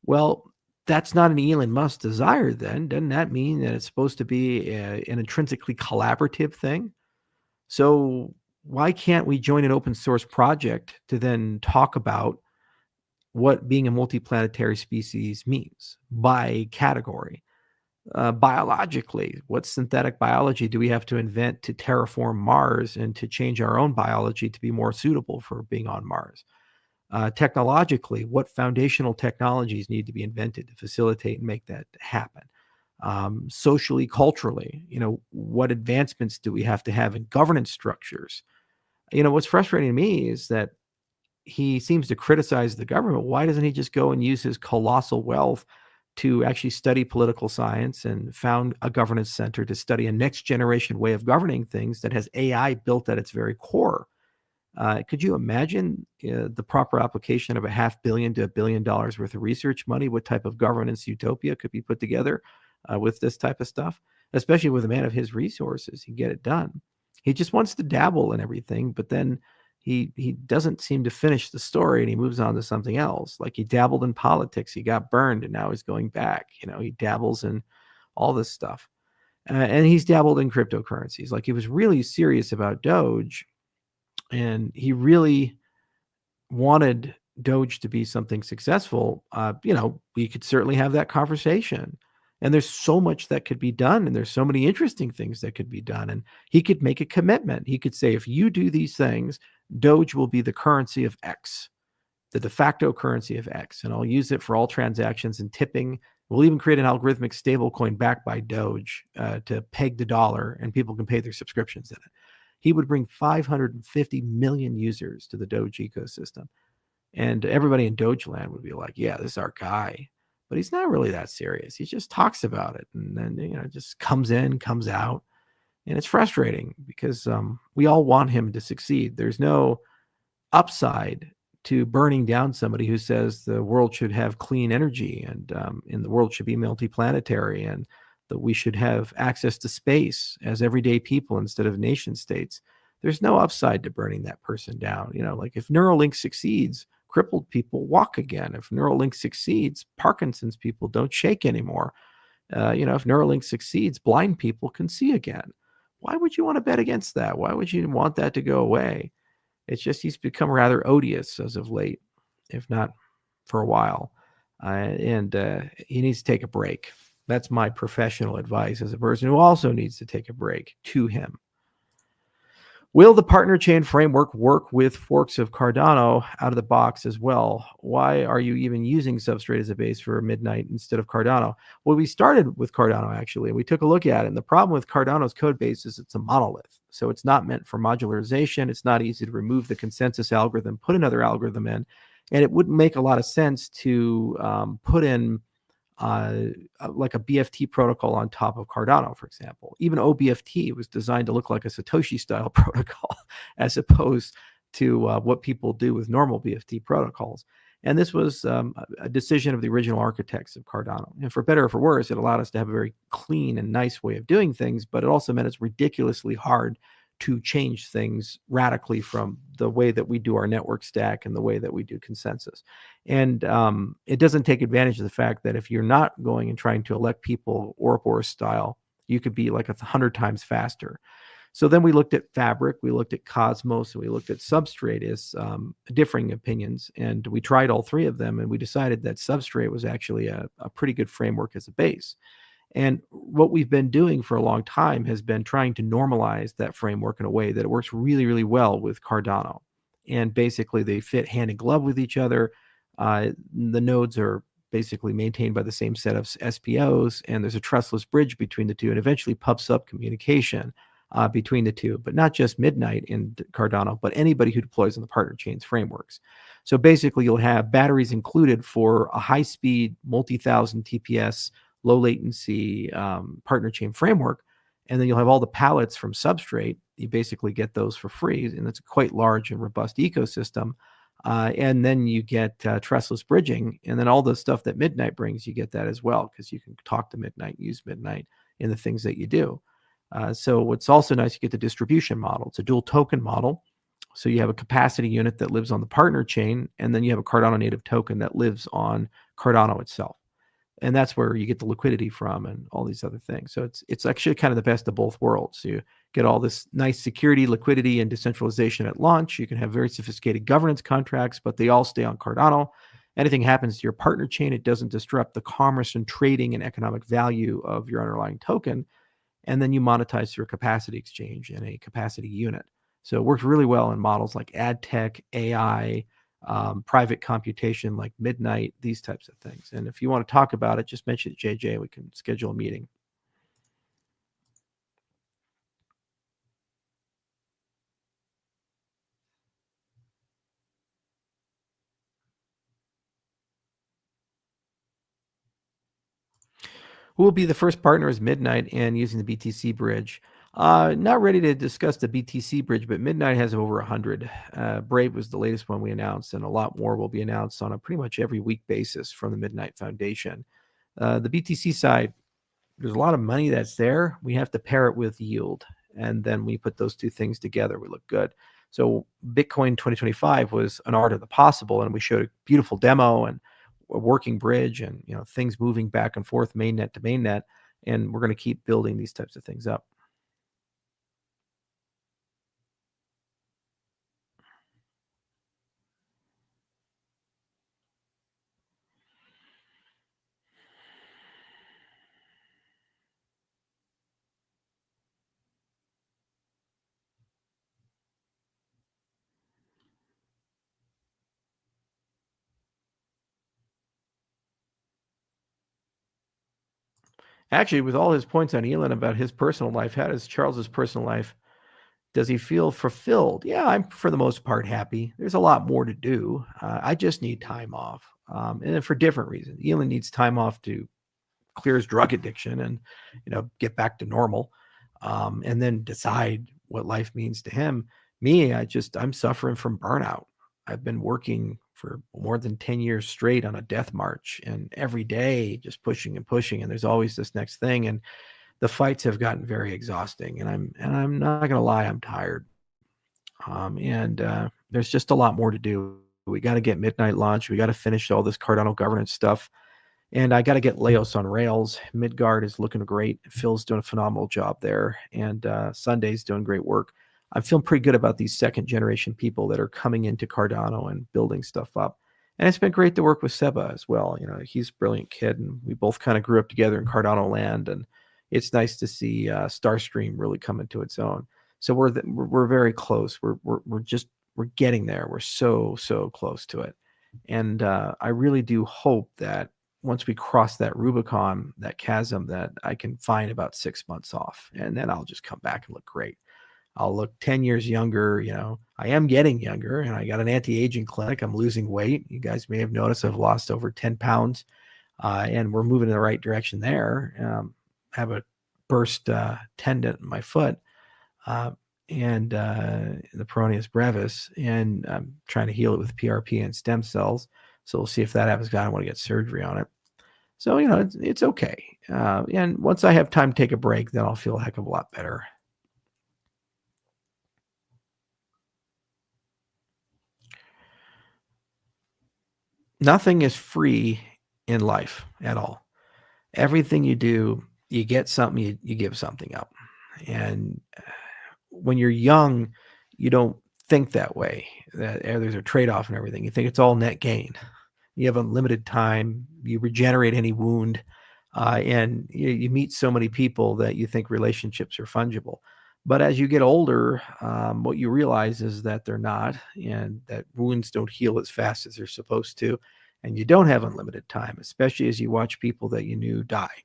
[SPEAKER 1] Well, that's not an Elon Musk desire then. Doesn't that mean that it's supposed to be an intrinsically collaborative thing? So why can't we join an open source project to then talk about what being a multiplanetary species means by category? Biologically, what synthetic biology do we have to invent to terraform Mars and to change our own biology to be more suitable for being on Mars? Technologically, what foundational technologies need to be invented to facilitate and make that happen? Socially, culturally, what advancements do we have to have in governance structures? What's frustrating to me is that he seems to criticize the government. Why doesn't he just go and use his colossal wealth to actually study political science and found a governance center to study a next generation way of governing things that has AI built at its very core? Could you imagine the proper application of $500 million to $1 billion worth of research money? What type of governance utopia could be put together with this type of stuff? Especially with a man of his resources, he can get it done. He just wants to dabble in everything, but then he doesn't seem to finish the story and he moves on to something else. Like he dabbled in politics, he got burned, and now he's going back. He dabbles in all this stuff. And he's dabbled in cryptocurrencies. Like he was really serious about Doge, and he really wanted Doge to be something successful. We could certainly have that conversation. And there's so much that could be done, and there's so many interesting things that could be done. And he could make a commitment. He could say, if you do these things, Doge will be the currency of X, the de facto currency of X. And I'll use it for all transactions and tipping. We'll even create an algorithmic stable coin backed by Doge to peg the dollar, and people can pay their subscriptions in it. He would bring 550 million users to the Doge ecosystem. And everybody in Doge land would be like, yeah, this is our guy. But he's not really that serious. He just talks about it and then, just comes in, comes out. And it's frustrating because we all want him to succeed. There's no upside to burning down somebody who says the world should have clean energy and the world should be multiplanetary and that we should have access to space as everyday people instead of nation states. There's no upside to burning that person down. Like if Neuralink succeeds, crippled people walk again. If Neuralink succeeds, Parkinson's people don't shake anymore. If Neuralink succeeds, blind people can see again. Why would you want to bet against that? Why would you want that to go away? It's just he's become rather odious as of late, if not for a while. And he needs to take a break. That's my professional advice as a person who also needs to take a break to him. Will the partner chain framework work with forks of Cardano out of the box as well? Why are you even using Substrate as a base for Midnight instead of Cardano? Well, we started with Cardano actually, and we took a look at it. And the problem with Cardano's code base is it's a monolith. So it's not meant for modularization. It's not easy to remove the consensus algorithm, put another algorithm in. And it wouldn't make a lot of sense to put in like a BFT protocol on top of Cardano, for example. Even OBFT was designed to look like a Satoshi style protocol as opposed to what people do with normal BFT protocols. And this was a decision of the original architects of Cardano. And for better or for worse, it allowed us to have a very clean and nice way of doing things, but it also meant it's ridiculously hard to change things radically from the way that we do our network stack and the way that we do consensus. And it doesn't take advantage of the fact that if you're not going and trying to elect people Ouroboros style, you could be like 100 times faster. So then we looked at Fabric, we looked at Cosmos, and we looked at Substrate as differing opinions. And we tried all three of them, and we decided that Substrate was actually a pretty good framework as a base. And what we've been doing for a long time has been trying to normalize that framework in a way that it works really, really well with Cardano. And basically, they fit hand in glove with each other. The nodes are basically maintained by the same set of SPOs, and there's a trustless bridge between the two, and eventually pubs up communication between the two, but not just Midnight in Cardano, but anybody who deploys on the partner chains frameworks. So basically, you'll have batteries included for a high-speed, multi-thousand TPS low latency partner chain framework. And then you'll have all the pallets from Substrate. You basically get those for free. And it's a quite large and robust ecosystem. And then you get trustless bridging. And then all the stuff that Midnight brings, you get that as well, because you can talk to Midnight, use Midnight in the things that you do. So what's also nice, you get the distribution model. It's a dual token model. So you have a capacity unit that lives on the partner chain, and then you have a Cardano native token that lives on Cardano itself. And that's where you get the liquidity from and all these other things. So it's actually kind of the best of both worlds. So you get all this nice security, liquidity, and decentralization at launch. You can have very sophisticated governance contracts, but they all stay on Cardano. Anything happens to your partner chain, it doesn't disrupt the commerce and trading and economic value of your underlying token. And then you monetize through a capacity exchange and a capacity unit. So it works really well in models like ad tech, AI, private computation like Midnight, these types of things. And if you want to talk about it, just mention it, JJ. We can schedule a meeting. Who will be the first partner is Midnight and using the BTC bridge. Not ready to discuss the BTC bridge, but Midnight has over 100. Brave was the latest one we announced, and a lot more will be announced on a pretty much every week basis from the Midnight Foundation. The BTC side, there's a lot of money that's there. We have to pair it with yield. And then we put those two things together, we look good. So Bitcoin 2025 was an art of the possible, and we showed a beautiful demo and a working bridge and things moving back and forth mainnet to mainnet. And we're going to keep building these types of things up. Actually, with all his points on Elon about his personal life, how does Charles's personal life? Does he feel fulfilled? Yeah, I'm for the most part happy. There's a lot more to do. I just need time off, and for different reasons. Elon needs time off to clear his drug addiction and get back to normal, and then decide what life means to him. Me, I'm suffering from burnout. I've been working for more than 10 years straight on a death march, and every day just pushing and pushing, and there's always this next thing, and the fights have gotten very exhausting, and I'm not going to lie, I'm tired. And there's just a lot more to do. We got to get Midnight launched. We got to finish all this Cardano governance stuff. And I got to get Laos on rails. Midgard is looking great. Phil's doing a phenomenal job there. And Sunday's doing great work. I'm feeling pretty good about these second generation people that are coming into Cardano and building stuff up. And it's been great to work with Seba as well. He's a brilliant kid, and we both kind of grew up together in Cardano land. And it's nice to see Starstream really come into its own. So we're very close. We're getting there. We're so close to it. And I really do hope that once we cross that Rubicon, that chasm, that I can find about 6 months off, and then I'll just come back and look great. I'll look 10 years younger. I am getting younger, and I got an anti-aging clinic. I'm losing weight. You guys may have noticed I've lost over 10 pounds, and we're moving in the right direction there. Have a burst tendon in my foot, and the peroneus brevis, and I'm trying to heal it with PRP and stem cells. So we'll see if that happens. I don't want to get surgery on it. So, it's okay. And once I have time to take a break, then I'll feel a heck of a lot better. Nothing is free in life at all. Everything you do, you get something, you give something up. And when you're young, you don't think that way. That there's a trade-off and everything. You think it's all net gain. You have unlimited time. You regenerate any wound, and you meet so many people that you think relationships are fungible. But as you get older, what you realize is that they're not, and that wounds don't heal as fast as they're supposed to, and you don't have unlimited time, especially as you watch people that you knew die.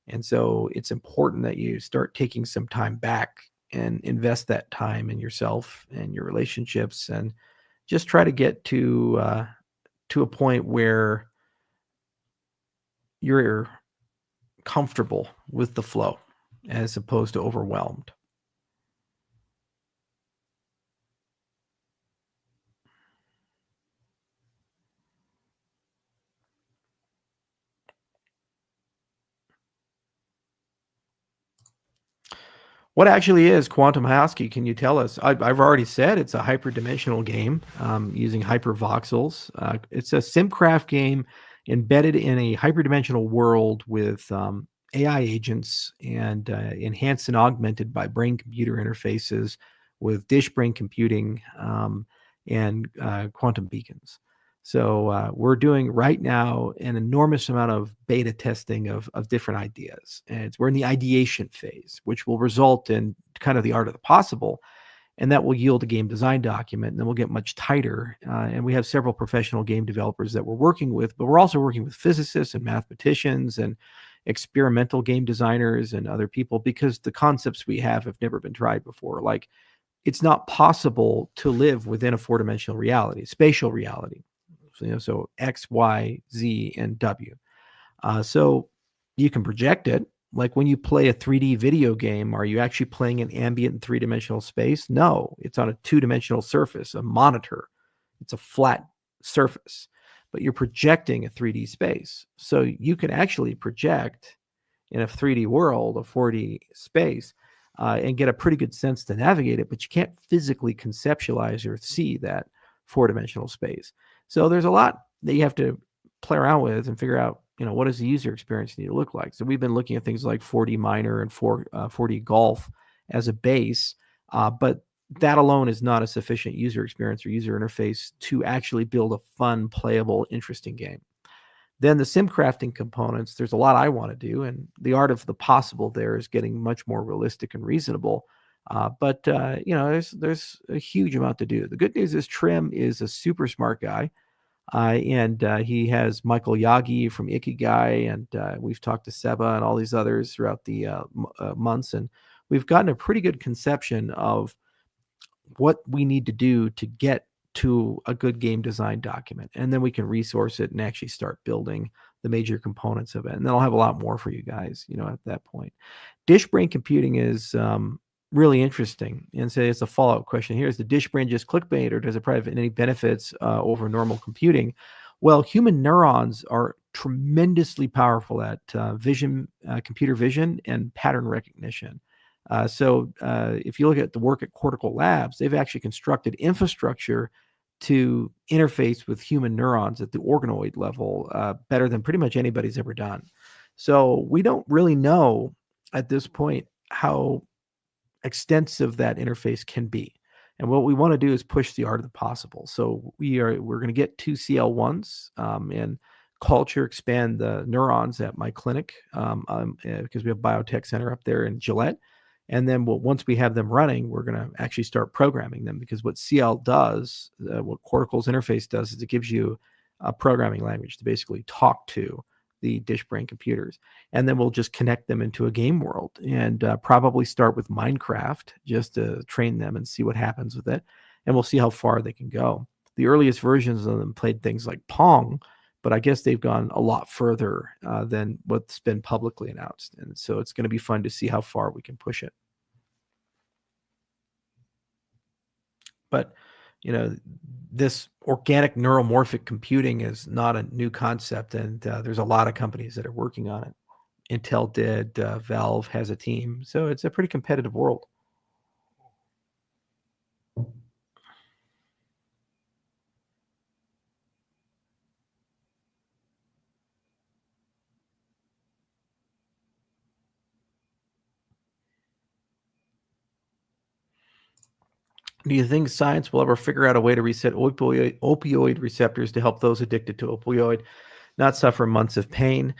[SPEAKER 1] And so it's important that you start taking some time back and invest that time in yourself and your relationships, and just try to get to a point where you're comfortable with the flow as opposed to overwhelmed. What actually is quantum Husky? Can you tell us? I've already said it's a hyperdimensional game using hypervoxels. It's a SimCraft game embedded in a hyperdimensional world with AI agents, and enhanced and augmented by brain-computer interfaces with dish brain computing, and quantum beacons. So we're doing right now an enormous amount of beta testing of different ideas. And we're in the ideation phase, which will result in kind of the art of the possible. And that will yield a game design document, and then we'll get much tighter. And we have several professional game developers that we're working with, but we're also working with physicists and mathematicians and experimental game designers and other people, because the concepts we have never been tried before. Like, it's not possible to live within a four-dimensional reality, spatial reality. So X, Y, Z, and W. So you can project it. Like when you play a 3D video game, are you actually playing an ambient three-dimensional space? No, it's on a two-dimensional surface, a monitor. It's a flat surface, but you're projecting a 3D space. So you can actually project in a 3D world, a 4D space, and get a pretty good sense to navigate it, but you can't physically conceptualize or see that four-dimensional space. So there's a lot that you have to play around with and figure out, what does the user experience need to look like? So we've been looking at things like 4D Miner and 4D Golf as a base, but that alone is not a sufficient user experience or user interface to actually build a fun, playable, interesting game. Then the sim crafting components, there's a lot I want to do, and the art of the possible there is getting much more realistic and reasonable. But there's a huge amount to do. The good news is Trim is a super smart guy, and he has Michael Yagi from Ikigai, and we've talked to Seba and all these others throughout the months, and we've gotten a pretty good conception of what we need to do to get to a good game design document, and then we can resource it and actually start building the major components of it. And then I'll have a lot more for you guys, at that point. Dish brain computing is really interesting. And so it's a follow-up question here. Is the dish brain just clickbait, or does it provide any benefits over normal computing? Well, human neurons are tremendously powerful at computer vision and pattern recognition. So if you look at the work at Cortical Labs, they've actually constructed infrastructure to interface with human neurons at the organoid level better than pretty much anybody's ever done. So we don't really know at this point how extensive that interface can be. And what we want to do is push the art of the possible. So we're going to get 2 CL1s and culture expand the neurons at my clinic because we have biotech center up there in Gillette. And then once we have them running, we're going to actually start programming them, because what CL does, what Cortical's interface does, is it gives you a programming language to basically talk to the dish brain computers. And then we'll just connect them into a game world, and probably start with Minecraft just to train them and see what happens with it. And we'll see how far they can go. The earliest versions of them played things like Pong, but I guess they've gone a lot further than what's been publicly announced. And so it's going to be fun to see how far we can push it. But, this organic neuromorphic computing is not a new concept, and there's a lot of companies that are working on it. Intel did, Valve has a team, so it's a pretty competitive world. Do you think science will ever figure out a way to reset opioid receptors to help those addicted to opioid not suffer months of pain?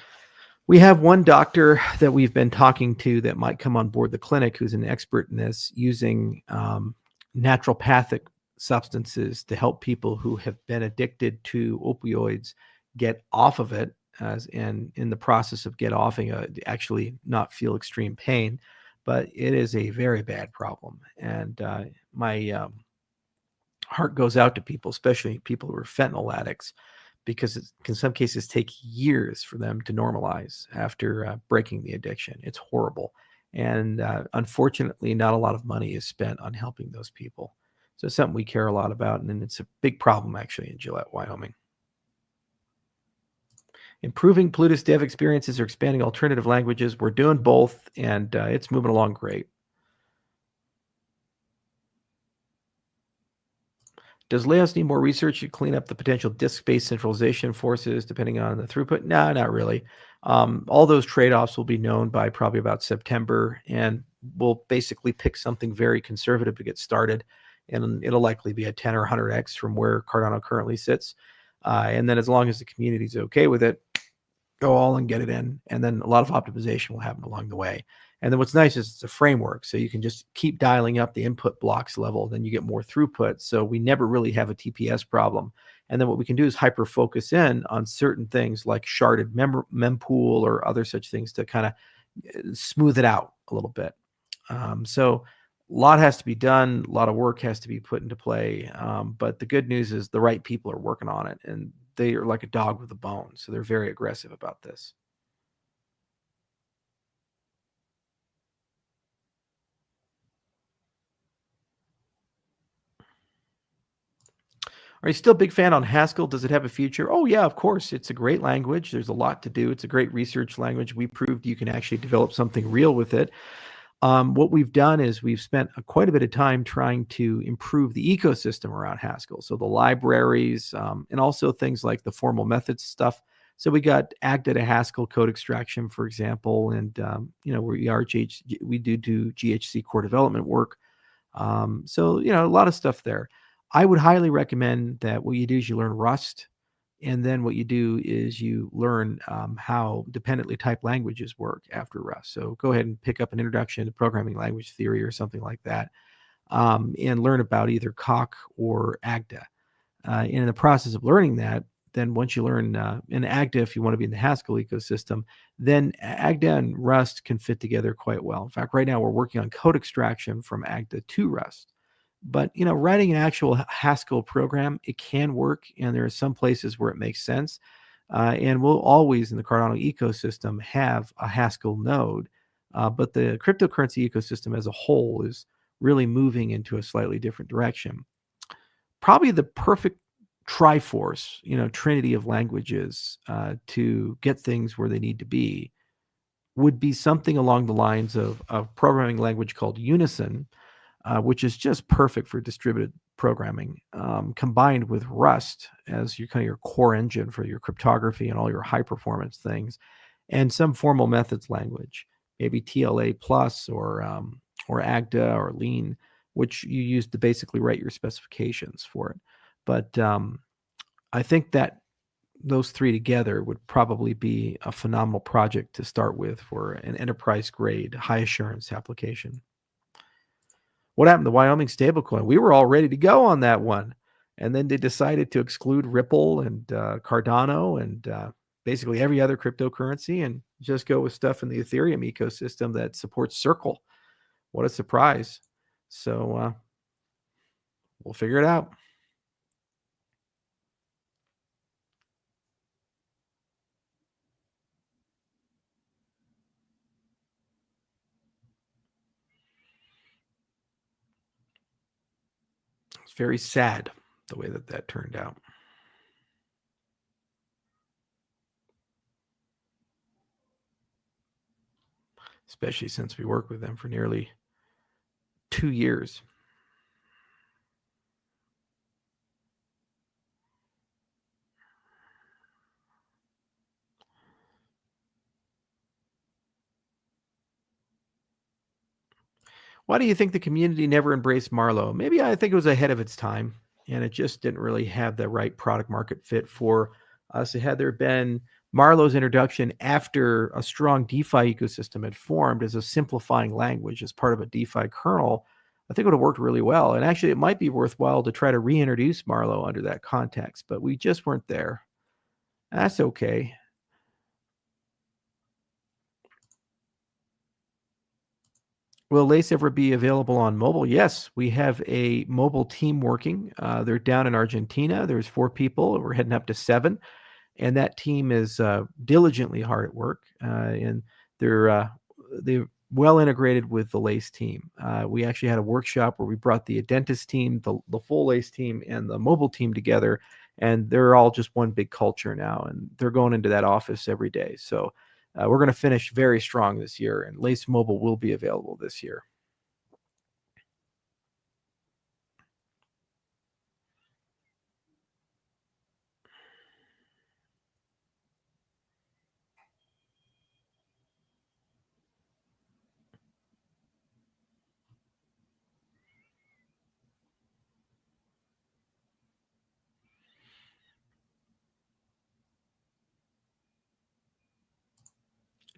[SPEAKER 1] We have one doctor that we've been talking to that might come on board the clinic, who's an expert in this, using naturopathic substances to help people who have been addicted to opioids get off of it, and in the process of get offing actually not feel extreme pain. But it is a very bad problem, and my heart goes out to people, especially people who are fentanyl addicts, because it can, in some cases, take years for them to normalize after breaking the addiction. It's horrible. And unfortunately, not a lot of money is spent on helping those people. So it's something we care a lot about, and it's a big problem, actually, in Gillette, Wyoming. Improving Plutus dev experiences or expanding alternative languages. We're doing both, and it's moving along great. Does Laos need more research to clean up the potential disk-based centralization forces depending on the throughput? No, not really. All those trade-offs will be known by probably about September, and we'll basically pick something very conservative to get started, and it'll likely be a 10 or 100x from where Cardano currently sits. And then as long as the community is okay with it, go all and get it in, and then a lot of optimization will happen along the way. And then what's nice is it's a framework, so you can just keep dialing up the input blocks level, then you get more throughput. So we never really have a TPS problem. And then what we can do is hyper focus in on certain things like sharded mempool or other such things to kind of smooth it out a little bit. So a lot has to be done, a lot of work has to be put into play. But the good news is the right people are working on it, and they are like a dog with a bone. So they're very aggressive about this. Are you still a big fan on Haskell? Does it have a future? Oh, yeah, of course. It's a great language. There's a lot to do. It's a great research language. We proved you can actually develop something real with it. What we've done is we've spent quite a bit of time trying to improve the ecosystem around Haskell. So the libraries, and also things like the formal methods stuff. So we got AGDA to Haskell code extraction, for example, and we do GHC core development work. So a lot of stuff there. I would highly recommend that what you do is you learn Rust, and then what you do is you learn how dependently typed languages work after Rust. So go ahead and pick up an introduction to programming language theory or something like that, and learn about either Coq or AGDA. And in the process of learning that, then once you learn in AGDA, if you want to be in the Haskell ecosystem, then AGDA and Rust can fit together quite well. In fact, right now we're working on code extraction from AGDA to Rust. But writing an actual Haskell program, it can work, and there are some places where it makes sense. And we'll always in the Cardano ecosystem have a Haskell node, but the cryptocurrency ecosystem as a whole is really moving into a slightly different direction. Probably the perfect triforce, trinity of languages to get things where they need to be would be something along the lines of a programming language called Unison, which is just perfect for distributed programming, combined with Rust as your kind of your core engine for your cryptography and all your high performance things, and some formal methods language, maybe TLA plus or AGDA or Lean, which you use to basically write your specifications for it. But I think that those three together would probably be a phenomenal project to start with for an enterprise grade, high assurance application. What happened to Wyoming stablecoin? We were all ready to go on that one. And then they decided to exclude Ripple and Cardano and basically every other cryptocurrency and just go with stuff in the Ethereum ecosystem that supports Circle. What a surprise. So we'll figure it out. It's very sad the way that turned out. Especially since we worked with them for nearly 2 years. Why do you think the community never embraced Marlowe? Maybe I think it was ahead of its time, and it just didn't really have the right product market fit for us. Had there been Marlowe's introduction after a strong DeFi ecosystem had formed as a simplifying language as part of a DeFi kernel, I think it would have worked really well. And actually, it might be worthwhile to try to reintroduce Marlowe under that context, but we just weren't there. That's okay. Will Lace ever be available on mobile? Yes, we have a mobile team working. They're down in Argentina. There's 4 people. We're heading up to 7, and that team is diligently hard at work. And they're well integrated with the Lace team. We actually had a workshop where we brought the dentist team, the full Lace team, and the mobile team together, and they're all just one big culture now. And they're going into that office every day. So we're going to finish very strong this year, and Lace Mobile will be available this year.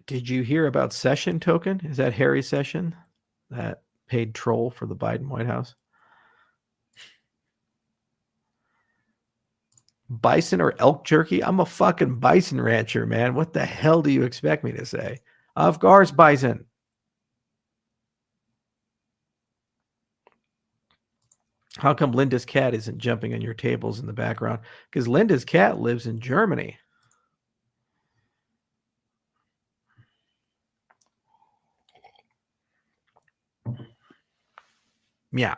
[SPEAKER 1] Did you hear about Session Token? Is that Harry Session, that paid troll for the Biden White House? Bison or elk jerky? I'm a fucking bison rancher, man. What the hell do you expect me to say? Of course, bison. How come Linda's cat isn't jumping on your tables in the background? Because Linda's cat lives in Germany. Yeah.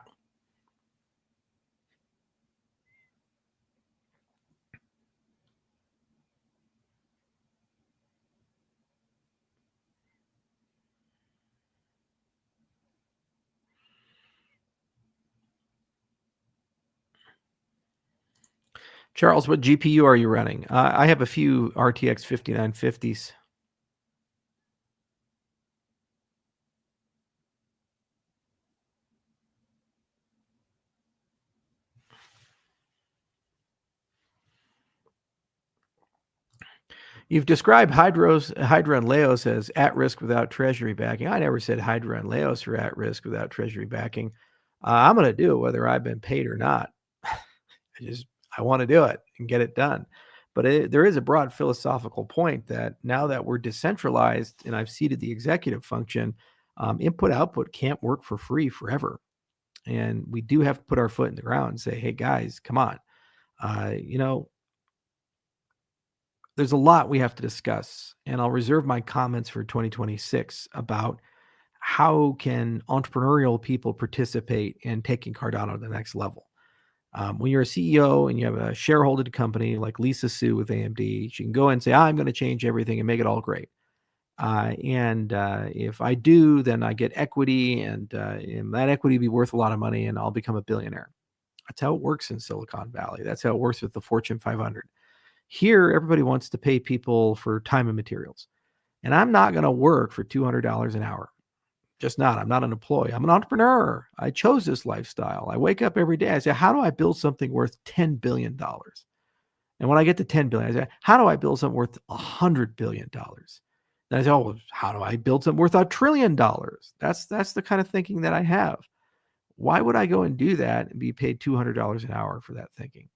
[SPEAKER 1] Charles, what GPU are you running? I have a few RTX 5950s. You've described Hydra and Laos as at risk without treasury backing. I never said Hydra and Laos are at risk without treasury backing. I'm going to do it whether I've been paid or not. I want to do it and get it done. But there is a broad philosophical point that now that we're decentralized and I've ceded the executive function, input output can't work for free forever. And we do have to put our foot in the ground and say, hey, guys, come on. There's a lot we have to discuss, and I'll reserve my comments for 2026 about how can entrepreneurial people participate in taking Cardano to the next level. When you're a CEO and you have a shareholder company like Lisa Su with AMD, she can go and say, I'm going to change everything and make it all great. And if I do, then I get equity, and that equity will be worth a lot of money, and I'll become a billionaire. That's how it works in Silicon Valley. That's how it works with the Fortune 500. Here, everybody wants to pay people for time and materials. And I'm not going to work for $200 an hour. Just not. I'm not an employee. I'm an entrepreneur. I chose this lifestyle. I wake up every day. I say, how do I build something worth $10 billion? And when I get to 10 billion, I say, how do I build something worth $100 billion? Then I say, oh, how do I build something worth $1 trillion? That's the kind of thinking that I have. why would I go and do that and be paid $200 an hour for that thinking?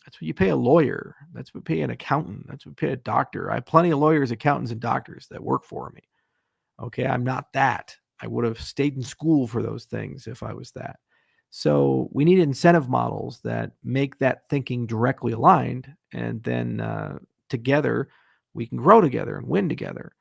[SPEAKER 1] That's what you pay a lawyer. That's what you pay an accountant. That's what you pay a doctor. I have plenty of lawyers, accountants, and doctors that work for me. Okay, I'm not that. I would have stayed in school for those things if I was that. So we need incentive models that make that thinking directly aligned, and then together we can grow together and win together.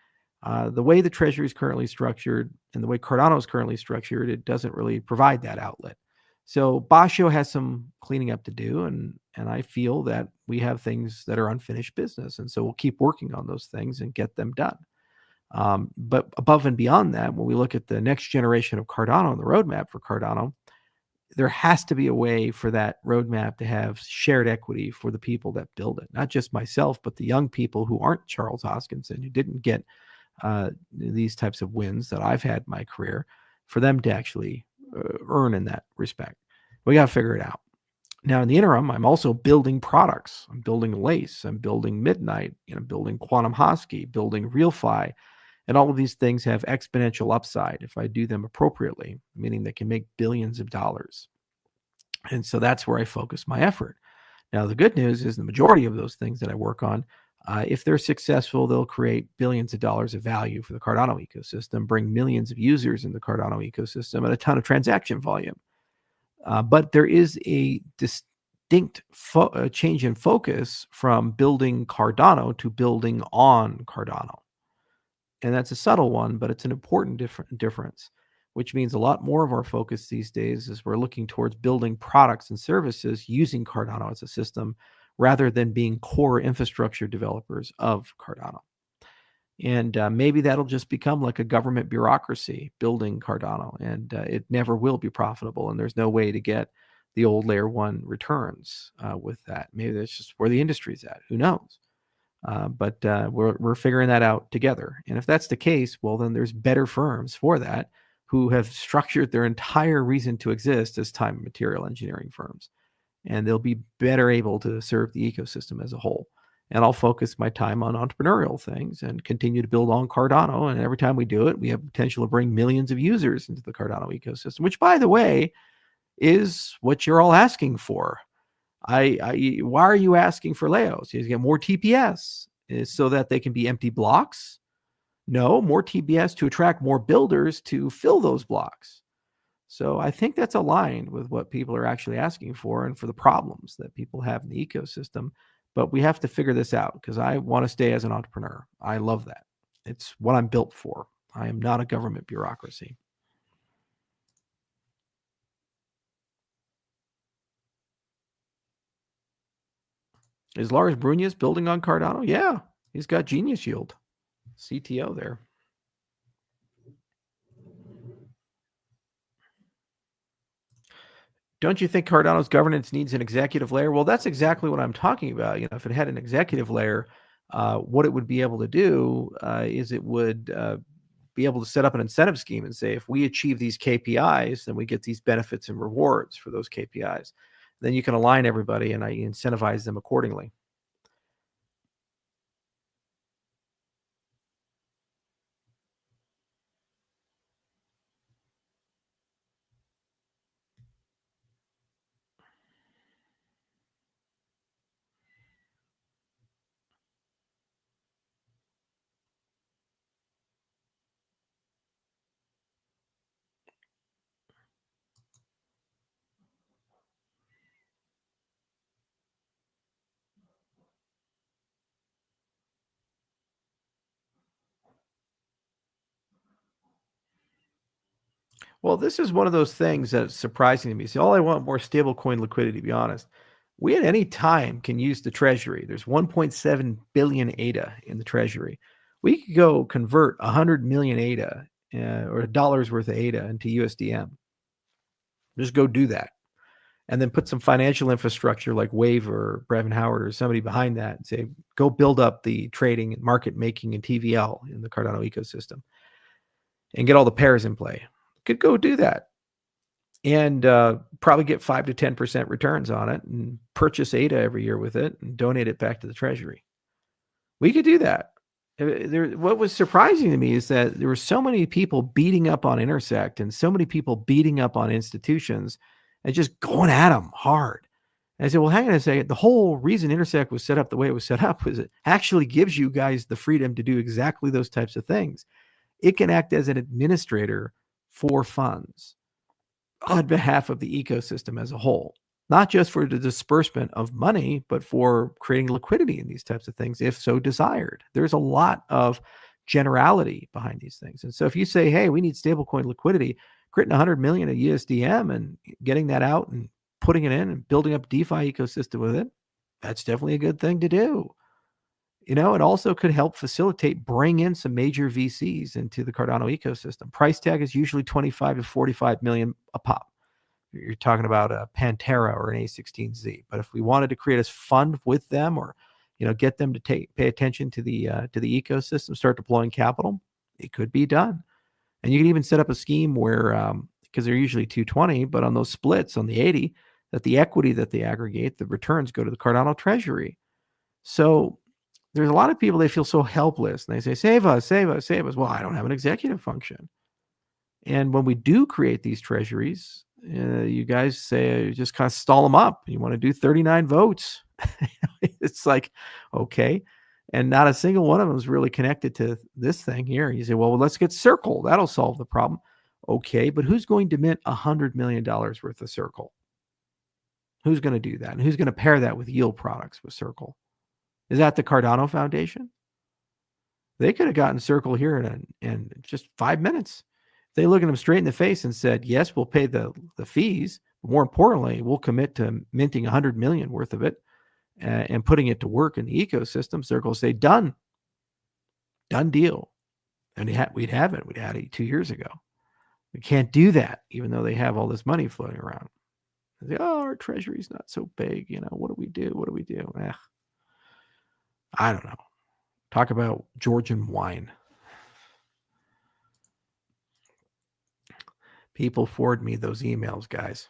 [SPEAKER 1] The way the Treasury is currently structured and the way Cardano is currently structured, it doesn't really provide that outlet. So Basho has some cleaning up to do, and I feel that we have things that are unfinished business, and so we'll keep working on those things and get them done. But above and beyond that, when we look at the next generation of Cardano and the roadmap for Cardano, there has to be a way for that roadmap to have shared equity for the people that build it, not just myself, but the young people who aren't Charles Hoskinson, who didn't get these types of wins that I've had in my career, for them to actually earn in that respect. We got to figure it out. Now, in the interim, I'm also building products. I'm building Lace. I'm building Midnight. Building Quantum Hosky, building RealFi. And all of these things have exponential upside if I do them appropriately, meaning they can make billions of dollars. And so that's where I focus my effort. Now, the good news is the majority of those things that I work on, if they're successful, they'll create billions of dollars of value for the Cardano ecosystem, bring millions of users in the Cardano ecosystem, and a ton of transaction volume. But there is a distinct change in focus from building Cardano to building on Cardano. And that's a subtle one, but it's an important difference, which means a lot more of our focus these days is we're looking towards building products and services using Cardano as a system rather than being core infrastructure developers of Cardano. And maybe that'll just become like a government bureaucracy building Cardano, and it never will be profitable. And there's no way to get the old layer one returns with that. Maybe that's just where the industry's at. Who knows? But we're figuring that out together. And if that's the case, well, then there's better firms for that who have structured their entire reason to exist as time and material engineering firms. And they'll be better able to serve the ecosystem as a whole. And I'll focus my time on entrepreneurial things and continue to build on Cardano. And every time we do it, we have potential to bring millions of users into the Cardano ecosystem, which, by the way, is what you're all asking for. Why are you asking for Leos? You get more TPS so that they can be empty blocks? No, more TPS to attract more builders to fill those blocks. So I think that's aligned with what people are actually asking for and for the problems that people have in the ecosystem. But we have to figure this out because I want to stay as an entrepreneur. I love that. It's what I'm built for. I am not a government bureaucracy. Is Lars Brunjes building on Cardano? Yeah, he's got Genius Yield, CTO there. Don't you think Cardano's governance needs an executive layer? Well, that's exactly what I'm talking about. If it had an executive layer, what it would be able to do is it would be able to set up an incentive scheme and say, if we achieve these KPIs, then we get these benefits and rewards for those KPIs. Then you can align everybody and I incentivize them accordingly. Well, this is one of those things that's surprising to me. See, all I want more stablecoin liquidity, to be honest. We at any time can use the treasury. There's 1.7 billion ADA in the treasury. We could go convert 100 million ADA or $1 worth of ADA into USDM. Just go do that. And then put some financial infrastructure like Wave or Brevin Howard or somebody behind that and say, go build up the trading and market making and TVL in the Cardano ecosystem and get all the pairs in play. Could go do that and probably get 5 to 10% returns on it and purchase ADA every year with it and donate it back to the treasury. We could do that. What was surprising to me is that there were so many people beating up on Intersect and so many people beating up on institutions and just going at them hard. And I said, well, hang on a second. The whole reason Intersect was set up the way it was set up was it actually gives you guys the freedom to do exactly those types of things. It can act as an administrator for funds on behalf of the ecosystem as a whole, not just for the disbursement of money, but for creating liquidity in these types of things, if so desired. There's a lot of generality behind these things. And so if you say, hey, we need stablecoin liquidity, creating 100 million of USDM and getting that out and putting it in and building up DeFi ecosystem with it, that's definitely a good thing to do. It also could help facilitate, bring in some major VCs into the Cardano ecosystem. Price tag is usually 25 to 45 million a pop. You're talking about a Pantera or an A16Z. But if we wanted to create a fund with them, or get them to pay attention to the ecosystem, start deploying capital, it could be done. And you can even set up a scheme where, because they're usually 220, but on those splits on the 80, that the equity that they aggregate, the returns go to the Cardano treasury. So there's a lot of people, they feel so helpless and they say, save us, save us, save us. Well, I don't have an executive function. And when we do create these treasuries, you guys say, just kind of stall them up. You want to do 39 votes. It's like, okay. And not a single one of them is really connected to this thing here. You say, well, let's get Circle. That'll solve the problem. Okay, but who's going to mint $100 million worth of Circle? Who's going to do that? And who's going to pair that with yield products with Circle? Is that the Cardano Foundation? They could have gotten Circle here in just 5 minutes. They looked at them straight in the face and said, yes, we'll pay the fees. But more importantly, we'll commit to minting 100 million worth of it and putting it to work in the ecosystem. Circle will say, done deal. And we'd have it. We'd had it 2 years ago. We can't do that, even though they have all this money floating around. They say, oh, our treasury's not so big. What do we do? What do we do? I don't know. Talk about Georgian wine. People forward me those emails, guys.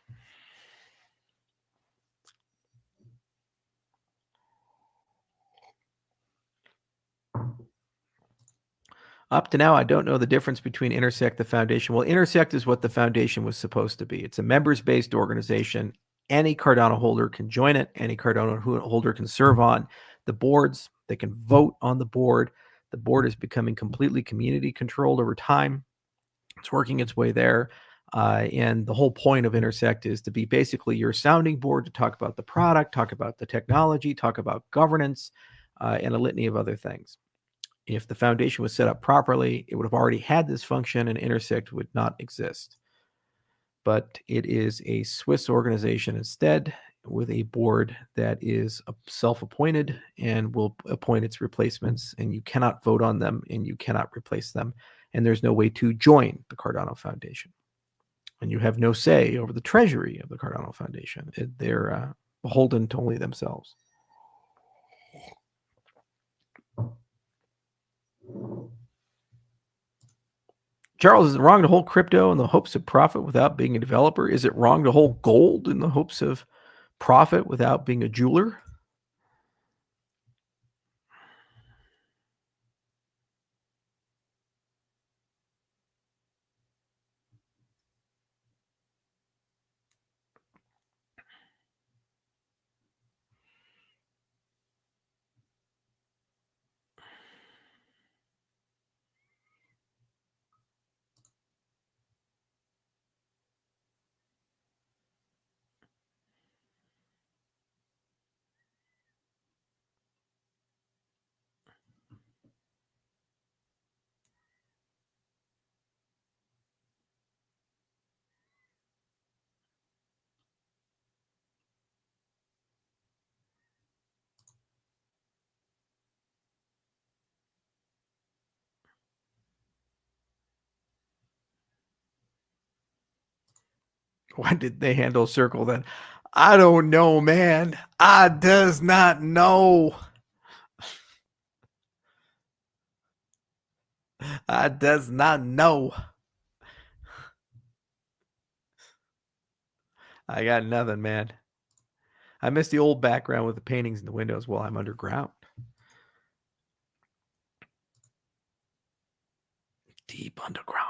[SPEAKER 1] Up to now, I don't know the difference between Intersect, the foundation. Well, Intersect is what the foundation was supposed to be. It's a members-based organization. Any Cardano holder can join it. Any Cardano holder can serve on the boards. They can vote on the board. The board is becoming completely community controlled over time. It's working its way there. And the whole point of Intersect is to be basically your sounding board to talk about the product, talk about the technology, talk about governance, and a litany of other things. If the foundation was set up properly, it would have already had this function and Intersect would not exist. But it is a Swiss organization instead, with a board that is self-appointed and will appoint its replacements, and you cannot vote on them and you cannot replace them. And there's no way to join the Cardano Foundation. And you have no say over the treasury of the Cardano Foundation. They're beholden to only themselves. Charles, is it wrong to hold crypto in the hopes of profit without being a developer? Is it wrong to hold gold in the hopes of profit without being a jeweler? Why did they handle Circle then? I don't know, man. I does not know. I does not know. I got nothing, man. I miss the old background with the paintings in the windows while I'm underground. deep underground.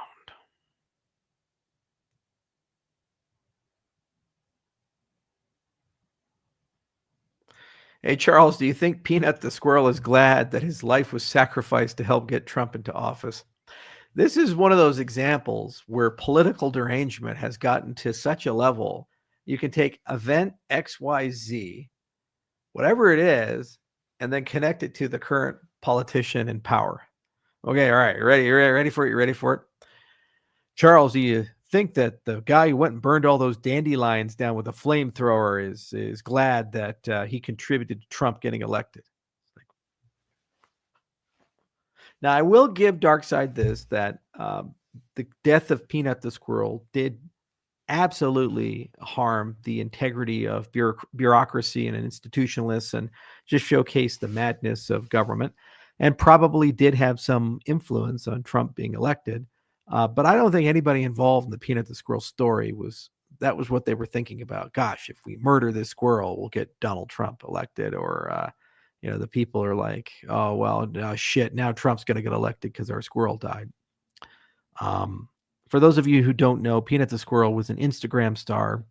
[SPEAKER 1] Hey, Charles, do you think Peanut the squirrel is glad that his life was sacrificed to help get Trump into office? This is one of those examples where political derangement has gotten to such a level. You can take event XYZ, whatever it is, and then connect it to the current politician in power. Okay, all right, ready? You ready for it? You ready for it? Charles, do you think that the guy who went and burned all those dandelions down with a flamethrower is glad that he contributed to Trump getting elected? Now, I will give Darkseid this, that the death of Peanut the squirrel did absolutely harm the integrity of bureaucracy and institutionalists, and just showcase the madness of government, and probably did have some influence on Trump being elected. But I don't think anybody involved in the Peanut the squirrel story was what they were thinking about. Gosh, if we murder this squirrel, we'll get Donald Trump elected. Or the people are like, oh well, shit, now Trump's going to get elected because our squirrel died. For those of you who don't know, Peanut the squirrel was an Instagram star.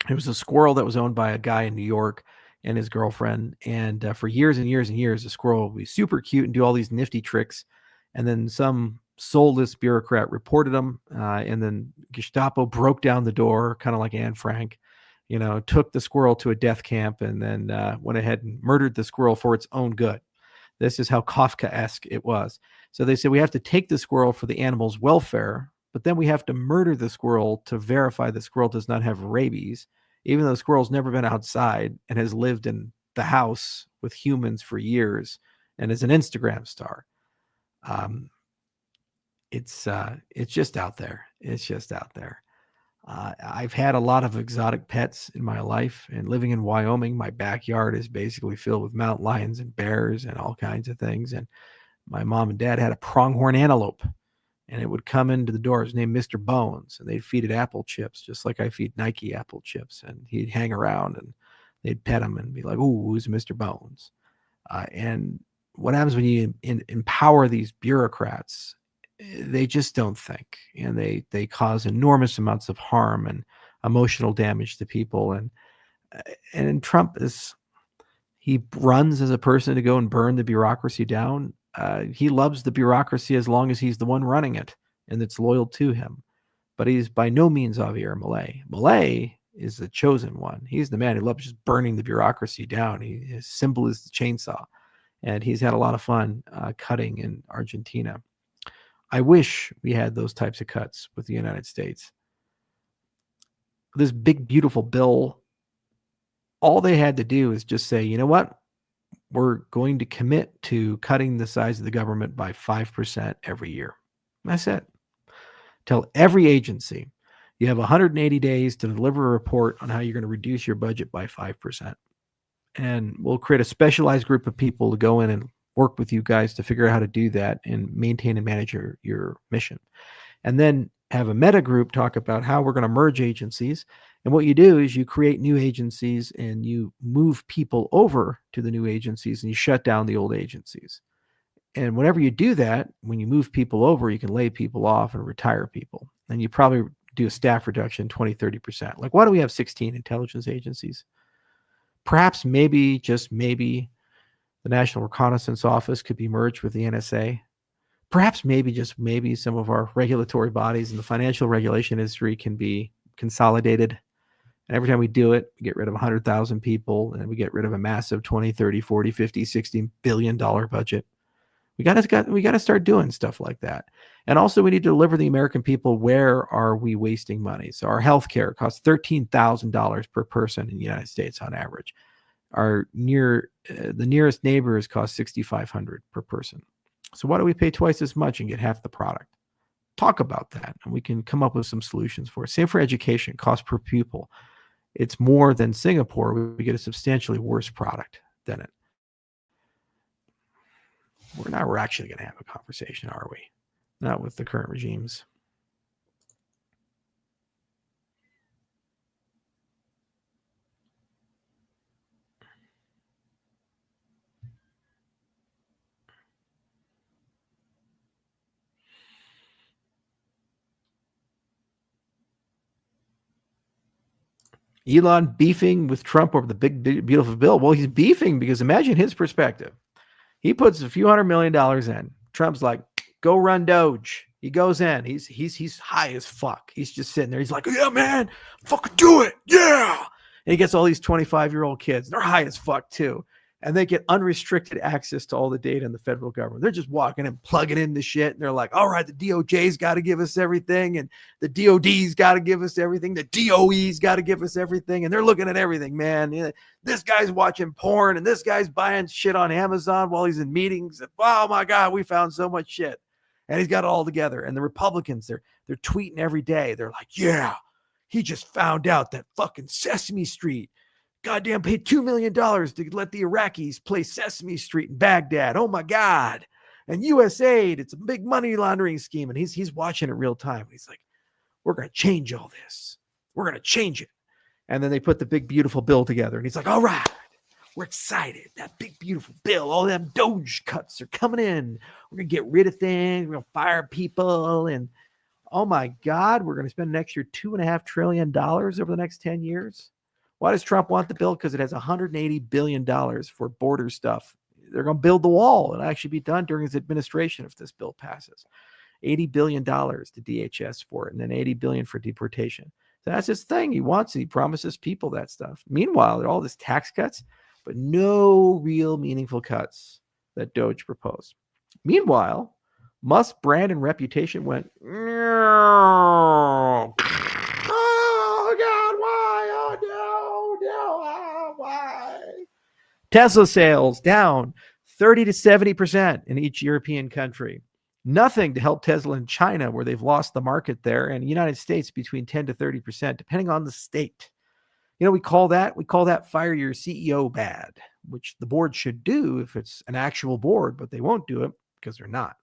[SPEAKER 1] It was a squirrel that was owned by a guy in New York and his girlfriend. And for years and years and years, the squirrel would be super cute and do all these nifty tricks. And then some soulless bureaucrat reported him. And then Gestapo broke down the door, kind of like Anne Frank, took the squirrel to a death camp, and then went ahead and murdered the squirrel for its own good. This is how Kafka-esque it was. So they said, we have to take the squirrel for the animal's welfare, but then we have to murder the squirrel to verify the squirrel does not have rabies, even though the squirrel's never been outside and has lived in the house with humans for years and is an Instagram star. It's just out there. It's just out there. I've had a lot of exotic pets in my life, and living in Wyoming, my backyard is basically filled with mountain lions and bears and all kinds of things. And my mom and dad had a pronghorn antelope, and it would come into the door. His name Mr. Bones, and they'd feed it apple chips, just like I feed Nike apple chips. And he'd hang around, and they'd pet him and be like, "Ooh, who's Mr. Bones?" And what happens when you empower these bureaucrats? They just don't think, and they cause enormous amounts of harm and emotional damage to people. And Trump he runs as a person to go and burn the bureaucracy down. He loves the bureaucracy as long as he's the one running it and it's loyal to him. But he's by no means Javier Milei. Milei is the chosen one. He's the man who loves just burning the bureaucracy down. His symbol is the chainsaw, and he's had a lot of fun cutting in Argentina. I wish we had those types of cuts with the United States. This big, beautiful bill, all they had to do is just say, you know what? We're going to commit to cutting the size of the government by 5% every year. That's it. Tell every agency you have 180 days to deliver a report on how you're going to reduce your budget by 5%. And we'll create a specialized group of people to go in and work with you guys to figure out how to do that and maintain and manage your mission. And then have a meta group talk about how we're going to merge agencies. And what you do is you create new agencies and you move people over to the new agencies, and you shut down the old agencies. And whenever you do that, when you move people over, you can lay people off and retire people. And you probably do a staff reduction 20, 30%. Like, why do we have 16 intelligence agencies? Perhaps, maybe, just maybe, the National Reconnaissance Office could be merged with the NSA. Perhaps, maybe, just maybe, some of our regulatory bodies in the financial regulation industry can be consolidated. And every time we do it, we get rid of 100,000 people, and we get rid of a massive 20, 30, 40, 50, $60 billion budget. We got to start doing stuff like that. And also, we need to deliver the American people, where are we wasting money? So our healthcare costs $13,000 per person in the United States on average. The nearest neighbors cost $6,500 per person. So why do we pay twice as much and get half the product? Talk about that, and we can come up with some solutions for it. Same for education, cost per pupil. It's more than Singapore. We get a substantially worse product than it. We're actually going to have a conversation, are we? Not with the current regimes. Elon beefing with Trump over the big, beautiful bill. Well, he's beefing because imagine his perspective. He puts a few $100 million in. Trump's like, go run Doge. He goes in. He's high as fuck. He's just sitting there. He's like, yeah, man, fucking do it. Yeah. And he gets all these 25-year-old kids. They're high as fuck too. And they get unrestricted access to all the data in the federal government. They're just walking and plugging in the shit. And they're like, all right, the DOJ's got to give us everything. And the DOD's got to give us everything. The DOE's got to give us everything. And they're looking at everything, man. This guy's watching porn and this guy's buying shit on Amazon while he's in meetings. Oh my God, we found so much shit. And he's got it all together. And the Republicans, they're tweeting every day. They're like, yeah, he just found out that fucking Sesame Street goddamn paid $2 million to let the Iraqis play Sesame Street in Baghdad. Oh my God. And USAID, it's a big money laundering scheme. And he's watching it real time. He's like, we're going to change all this. We're going to change it. And then they put the big, beautiful bill together. And he's like, all right, we're excited. That big, beautiful bill, all them Doge cuts are coming in. We're going to get rid of things. We're going to fire people. And oh my God, we're going to spend next year $2.5 trillion over the next 10 years. Why does Trump want the bill? Because it has $180 billion for border stuff. They're going to build the wall. It'll actually be done during his administration if this bill passes. $80 billion to DHS for it, and then $80 billion for deportation. So that's his thing. He wants it. He promises people that stuff. Meanwhile, there are all these tax cuts, but no real meaningful cuts that Doge proposed. Meanwhile, Musk's brand and reputation went, oh God, why? Oh no, why? Tesla sales down 30 to 70% in each European country. Nothing to help Tesla in China, where they've lost the market there, and the United States between 10 to 30%, depending on the state. You know, we call that fire your CEO bad, which the board should do if it's an actual board, but they won't do it because they're not.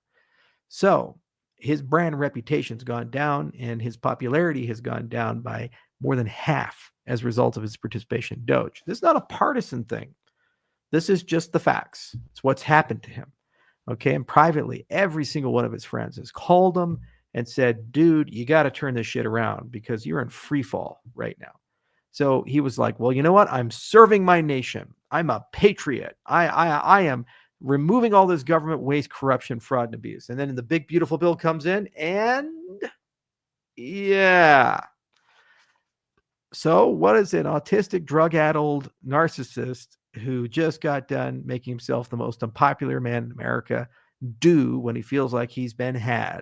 [SPEAKER 1] So his brand reputation's gone down, and his popularity has gone down by more than half as a result of his participation in Doge. This is not a partisan thing. This is just the facts. It's what's happened to him. Okay. And privately, every single one of his friends has called him and said, dude, you got to turn this shit around because you're in free fall right now. So he was like, well, you know what? I'm serving my nation. I'm a patriot. I am removing all this government waste, corruption, fraud, and abuse. And then the big, beautiful bill comes in and yeah. So what is an autistic, drug-addled narcissist who just got done making himself the most unpopular man in America do when he feels like he's been had?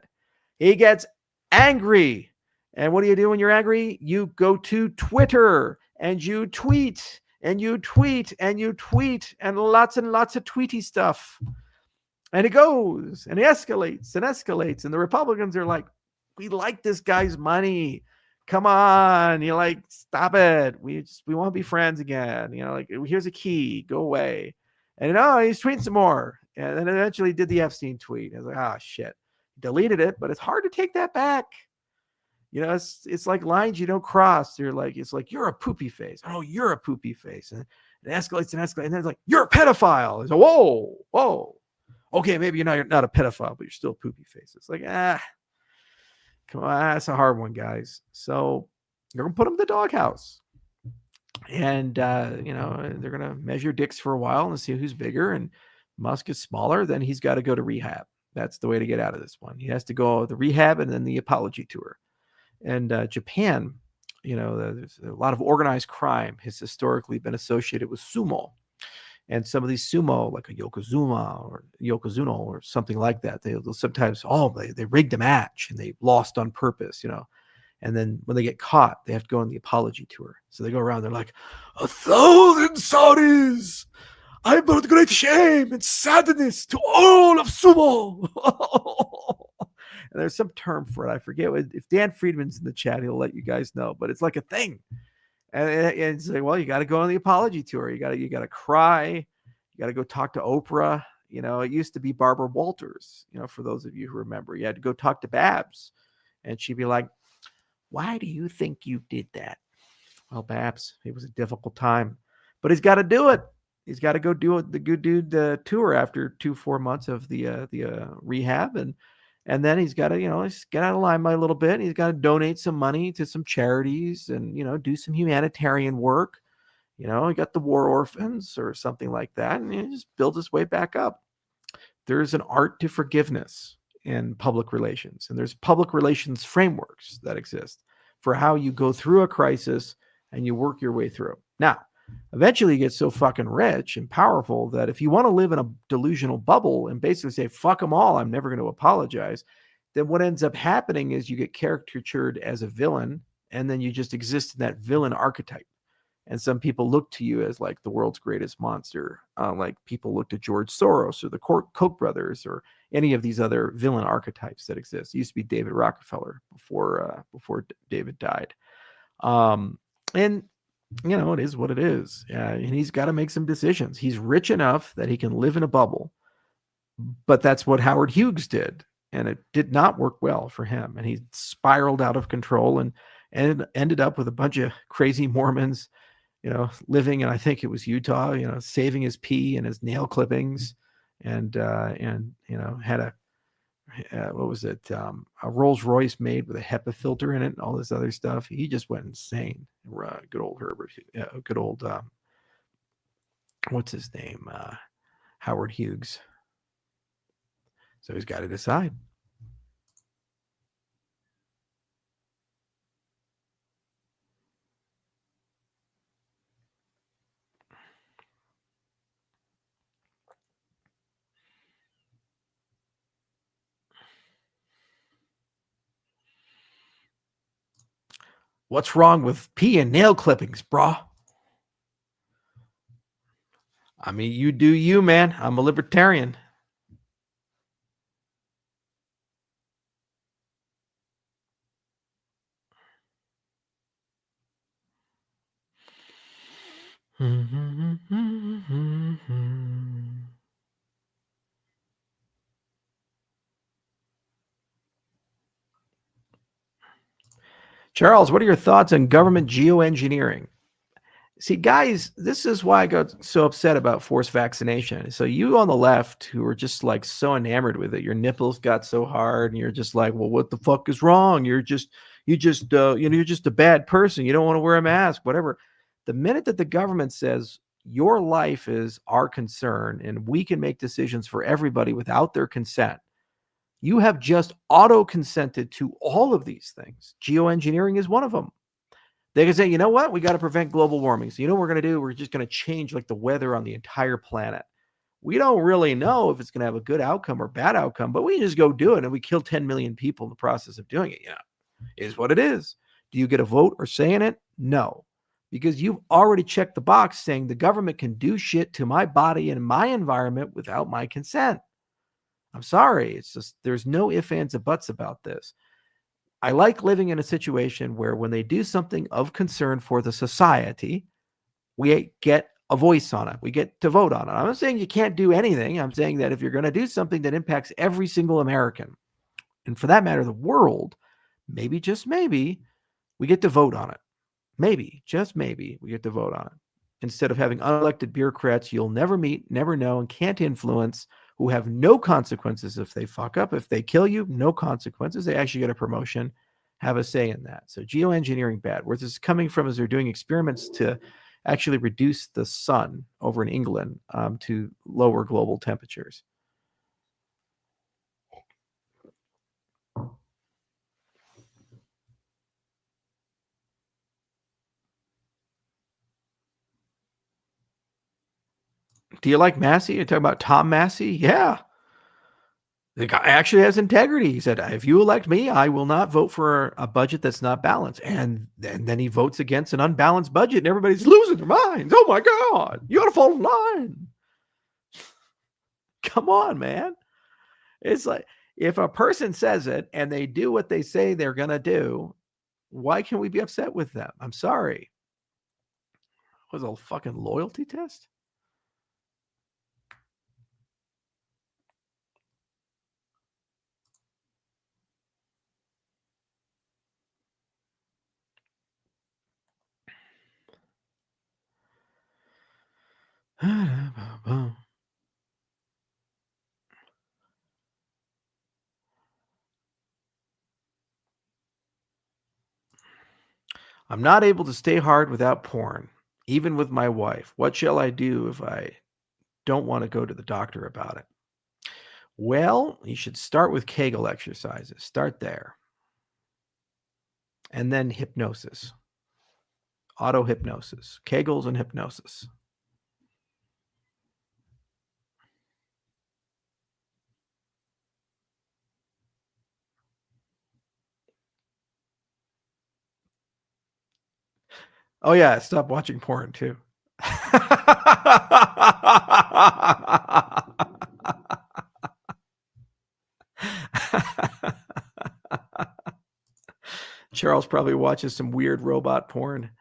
[SPEAKER 1] He gets angry. And what do you do when you're angry? You go to Twitter and you tweet and you tweet and you tweet and lots of tweety stuff. And it goes and it escalates and escalates. And the Republicans are like, we like this guy's money. Come on, you're like, stop it. We want to be friends again. You know, like, here's a key, go away. And he's tweeting some more. And then eventually did the Epstein tweet. I was like, oh shit. Deleted it, but it's hard to take that back. You know, it's like lines you don't cross. It's like, you're a poopy face. Oh, you're a poopy face. And it escalates and escalates. And then it's like, you're a pedophile. It's like, whoa. Okay, maybe you're not a pedophile, but you're still a poopy face. It's like, come on, that's a hard one, guys. So they're going to put him in the doghouse. And, they're going to measure dicks for a while and see who's bigger. And Musk is smaller, then he's got to go to rehab. That's the way to get out of this one. He has to go the rehab and then the apology tour. And Japan, there's a lot of organized crime has historically been associated with sumo. And some of these sumo, like a Yokozuna or something like that, they'll sometimes, they rigged a match and they lost on purpose, And then when they get caught, they have to go on the apology tour. So they go around, they're like, 1,000 Saudis, I brought great shame and sadness to all of sumo. And there's some term for it. I forget. If Dan Friedman's in the chat, he'll let you guys know. But it's like a thing. And it's like, well, you got to go on the apology tour. You got to cry. You got to go talk to Oprah. It used to be Barbara Walters, for those of you who remember. You had to go talk to Babs. And she'd be like, why do you think you did that? Well, Babs, it was a difficult time. But he's got to do it. He's got to go do the tour after 4 months of the rehab. And And then he's got to, just get out of limelight a little bit. He's got to donate some money to some charities and, do some humanitarian work. He got the war orphans or something like that, and he just builds his way back up. There's an art to forgiveness in public relations, and there's public relations frameworks that exist for how you go through a crisis and you work your way through. Now, eventually you get so fucking rich and powerful that if you want to live in a delusional bubble and basically say, fuck them all, I'm never going to apologize, then what ends up happening is you get caricatured as a villain, and then you just exist in that villain archetype. And some people look to you as like the world's greatest monster, like people looked at George Soros or the Koch brothers or any of these other villain archetypes that exist. It used to be David Rockefeller before David died. And it is what it is. And he's got to make some decisions. He's rich enough that he can live in a bubble, but that's what Howard Hughes did, and it did not work well for him. And he spiraled out of control and ended up with a bunch of crazy Mormons, living in, I think it was Utah, saving his pee and his nail clippings, and had a what was it, a Rolls Royce made with a HEPA filter in it and all this other stuff. He just went insane. Good old Herbert, good old what's his name, Howard Hughes. So he's got to decide. What's wrong with pee and nail clippings, brah? I mean, you do you, man. I'm a libertarian. Charles, what are your thoughts on government geoengineering? See, guys, this is why I got so upset about forced vaccination. So you on the left who are just like so enamored with it, your nipples got so hard and you're just like, well, what the fuck is wrong? You're just a bad person. You don't want to wear a mask, whatever. The minute that the government says your life is our concern and we can make decisions for everybody without their consent, you have just auto consented to all of these things. Geoengineering is one of them. They can say, you know what? We got to prevent global warming. So you know what we're going to do? We're just going to change like the weather on the entire planet. We don't really know if it's going to have a good outcome or bad outcome, but we just go do it and we kill 10 million people in the process of doing it. Is what it is. Do you get a vote or say in it? No, because you've already checked the box saying the government can do shit to my body and my environment without my consent. I'm sorry. It's just, there's no ifs, ands, or buts about this. I like living in a situation where when they do something of concern for the society, we get a voice on it. We get to vote on it. I'm not saying you can't do anything. I'm saying that if you're going to do something that impacts every single American, and for that matter, the world, maybe, just maybe, we get to vote on it. Maybe, just maybe, we get to vote on it. Instead of having unelected bureaucrats you'll never meet, never know, and can't influence, who have no consequences if they fuck up. If they kill you, no consequences. They actually get a promotion, have a say in that. So geoengineering, bad. Where this is coming from is they're doing experiments to actually reduce the sun over in England to lower global temperatures. Do you like Massey? You're talking about Tom Massey? Yeah. The guy actually has integrity. He said, if you elect me, I will not vote for a budget that's not balanced. And then he votes against an unbalanced budget, and everybody's losing their minds. Oh, my God. You got to fall in line. Come on, man. It's like, if a person says it and they do what they say they're going to do, why can we be upset with them? I'm sorry. Was it a fucking loyalty test? I'm not able to stay hard without porn, even with my wife. What shall I do if I don't want to go to the doctor about it? Well, you should start with Kegel exercises. Start there. And then hypnosis, auto hypnosis, Kegels and hypnosis. Oh, yeah. Stop watching porn too. Charles probably watches some weird robot porn.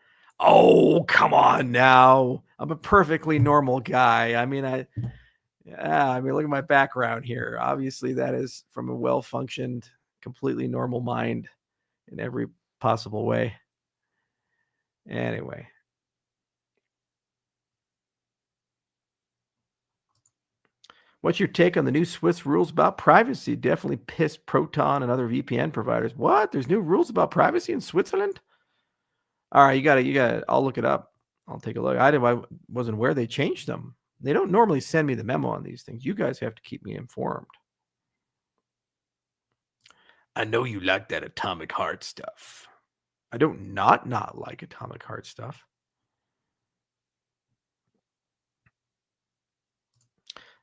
[SPEAKER 1] Oh, come on now. I'm a perfectly normal guy. Look at my background here. Obviously, that is from a well-functioned, completely normal mind in every possible way. Anyway. What's your take on the new Swiss rules about privacy? Definitely pissed Proton and other VPN providers. What? There's new rules about privacy in Switzerland? All right, you got it. I'll look it up. I'll take a look. I wasn't aware they changed them. They don't normally send me the memo on these things. You guys have to keep me informed. I know you like that atomic heart stuff. I don't not like atomic heart stuff.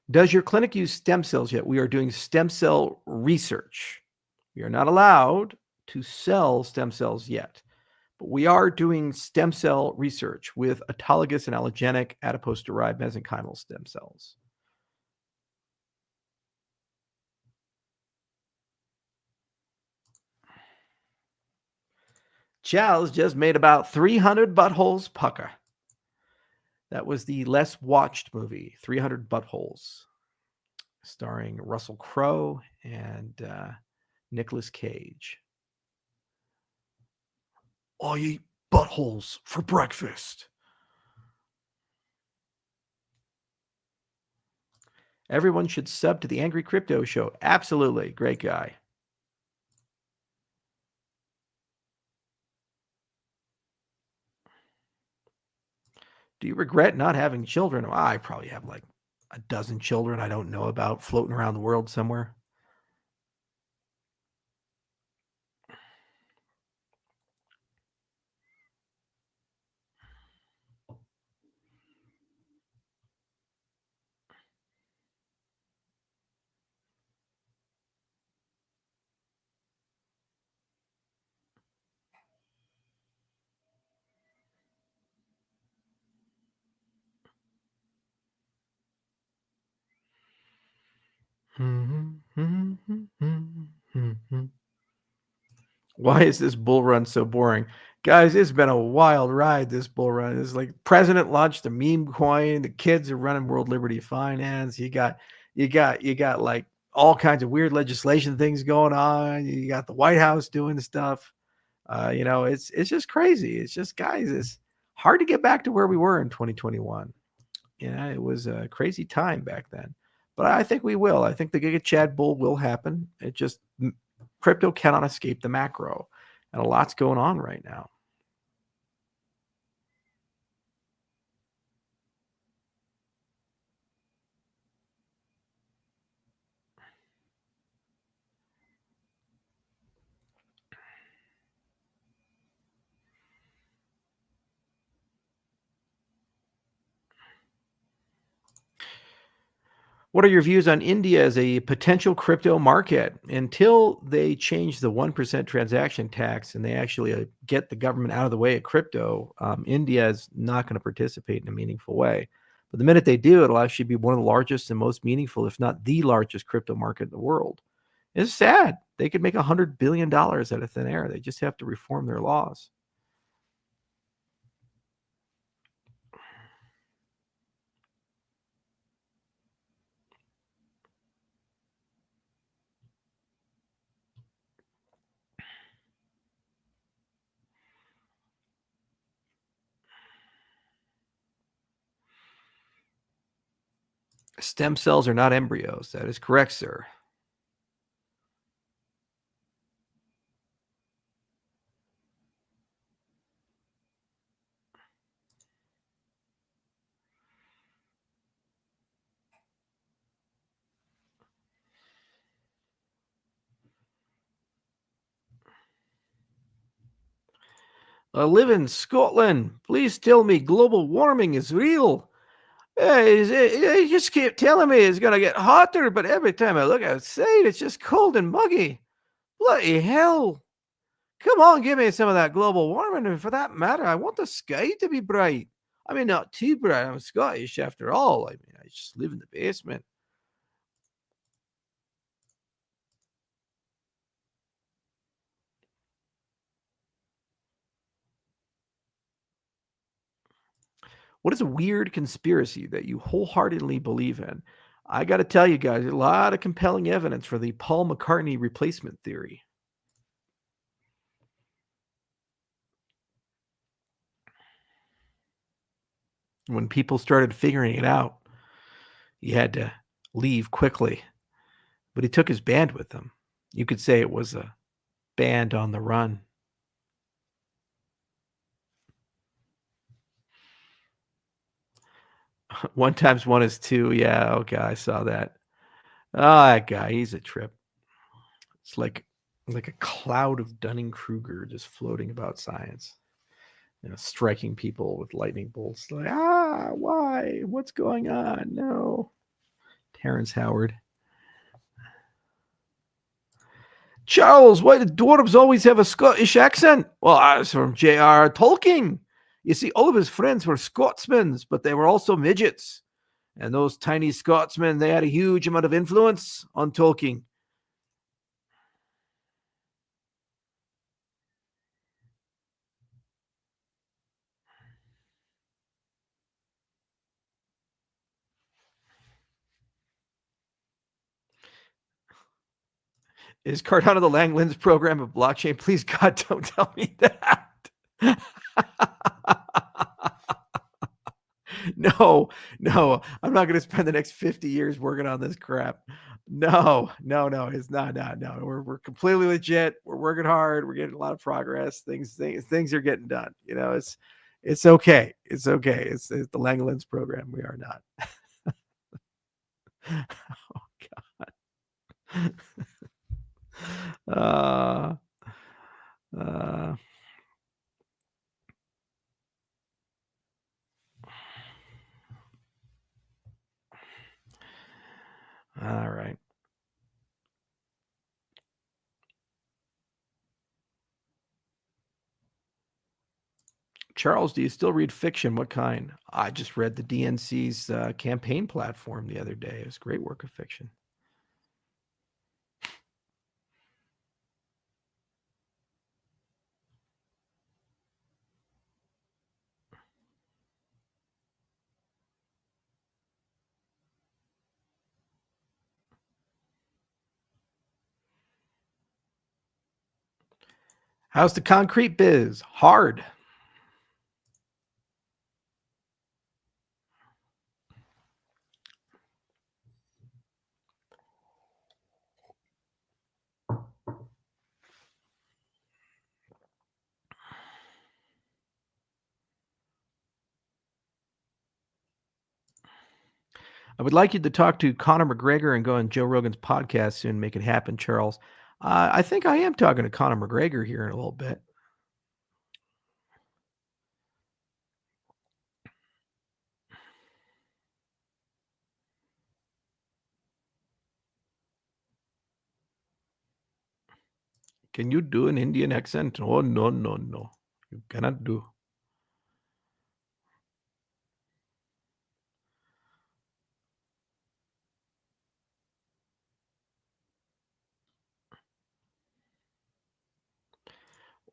[SPEAKER 1] Does your clinic use stem cells yet? We are doing stem cell research. We are not allowed to sell stem cells yet, but we are doing stem cell research with autologous and allogenic adipose-derived mesenchymal stem cells. Charles just made about 300 buttholes pucker. That was the less watched movie, 300 Buttholes, starring Russell Crowe and Nicolas Cage. I eat buttholes for breakfast. Everyone should sub to the Angry Crypto Show. Absolutely. Great guy. Do you regret not having children? Well, I probably have like a dozen children I don't know about floating around the world somewhere. Why is this bull run so boring? Guys, it's been a wild ride, this bull run. It's like president launched a meme coin. The kids are running World Liberty Finance. You got like all kinds of weird legislation things going on. You got the White House doing stuff. It's just crazy. It's just, guys, it's hard to get back to where we were in 2021. It was a crazy time back then. But I think we will. I think the Giga Chad bull will happen. It just crypto cannot escape the macro, and a lot's going on right now. What are your views on India as a potential crypto market? Until they change the 1% transaction tax and they actually get the government out of the way of crypto, India is not going to participate in a meaningful way. But the minute they do, it'll actually be one of the largest and most meaningful, if not the largest crypto market in the world. It's sad. They could make $100 billion out of thin air. They just have to reform their laws. Stem cells are not embryos. That is correct, sir. I live in Scotland. Please tell me global warming is real. They just keep telling me it's going to get hotter, but every time I look outside, it's just cold and muggy. Bloody hell. Come on, give me some of that global warming. And for that matter, I want the sky to be bright. I mean, not too bright. I'm Scottish after all. I mean, I just live in the basement. What is a weird conspiracy that you wholeheartedly believe in? I got to tell you guys, a lot of compelling evidence for the Paul McCartney replacement theory. When people started figuring it out, he had to leave quickly, but he took his band with him. You could say it was a band on the run. One times one is two. Yeah, okay, I saw that. Oh, that guy, he's a trip. It's like a cloud of Dunning-Kruger just floating about science. Striking people with lightning bolts. Like, why? What's going on? No. Terrence Howard. Charles, why do dwarves always have a Scottish accent? Well, it's from J.R. Tolkien. You see, all of his friends were Scotsmen, but they were also midgets. And those tiny Scotsmen, they had a huge amount of influence on Tolkien. Is Cardano the Langlands program of blockchain? Please, God, don't tell me that. No, I'm not going to spend the next 50 years working on this crap. No, it's not. No, we're completely legit. We're working hard. We're getting a lot of progress. Things are getting done. It's okay. It's okay. It's the Langlands program. We are not. Oh God. All right. Charles, do you still read fiction? What kind? I just read the DNC's campaign platform the other day. It was great work of fiction. How's the concrete biz? Hard. I would like you to talk to Conor McGregor and go on Joe Rogan's podcast soon. Make it happen, Charles. I think I am talking to Conor McGregor here in a little bit. Can you do an Indian accent? Oh, no. You cannot do.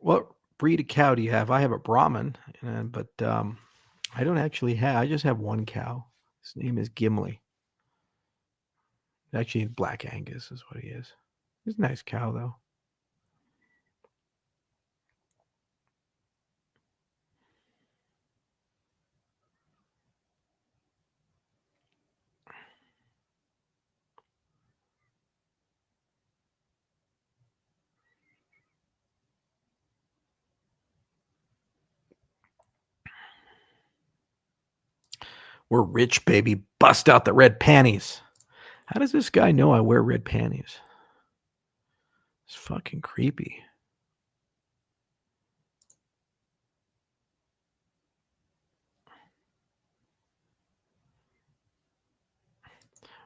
[SPEAKER 1] What breed of cow do you have? I have a Brahmin, but I don't actually have. I just have one cow. His name is Gimli. Actually, Black Angus is what he is. He's a nice cow, though. We're rich, baby. Bust out the red panties. How does this guy know I wear red panties? It's fucking creepy.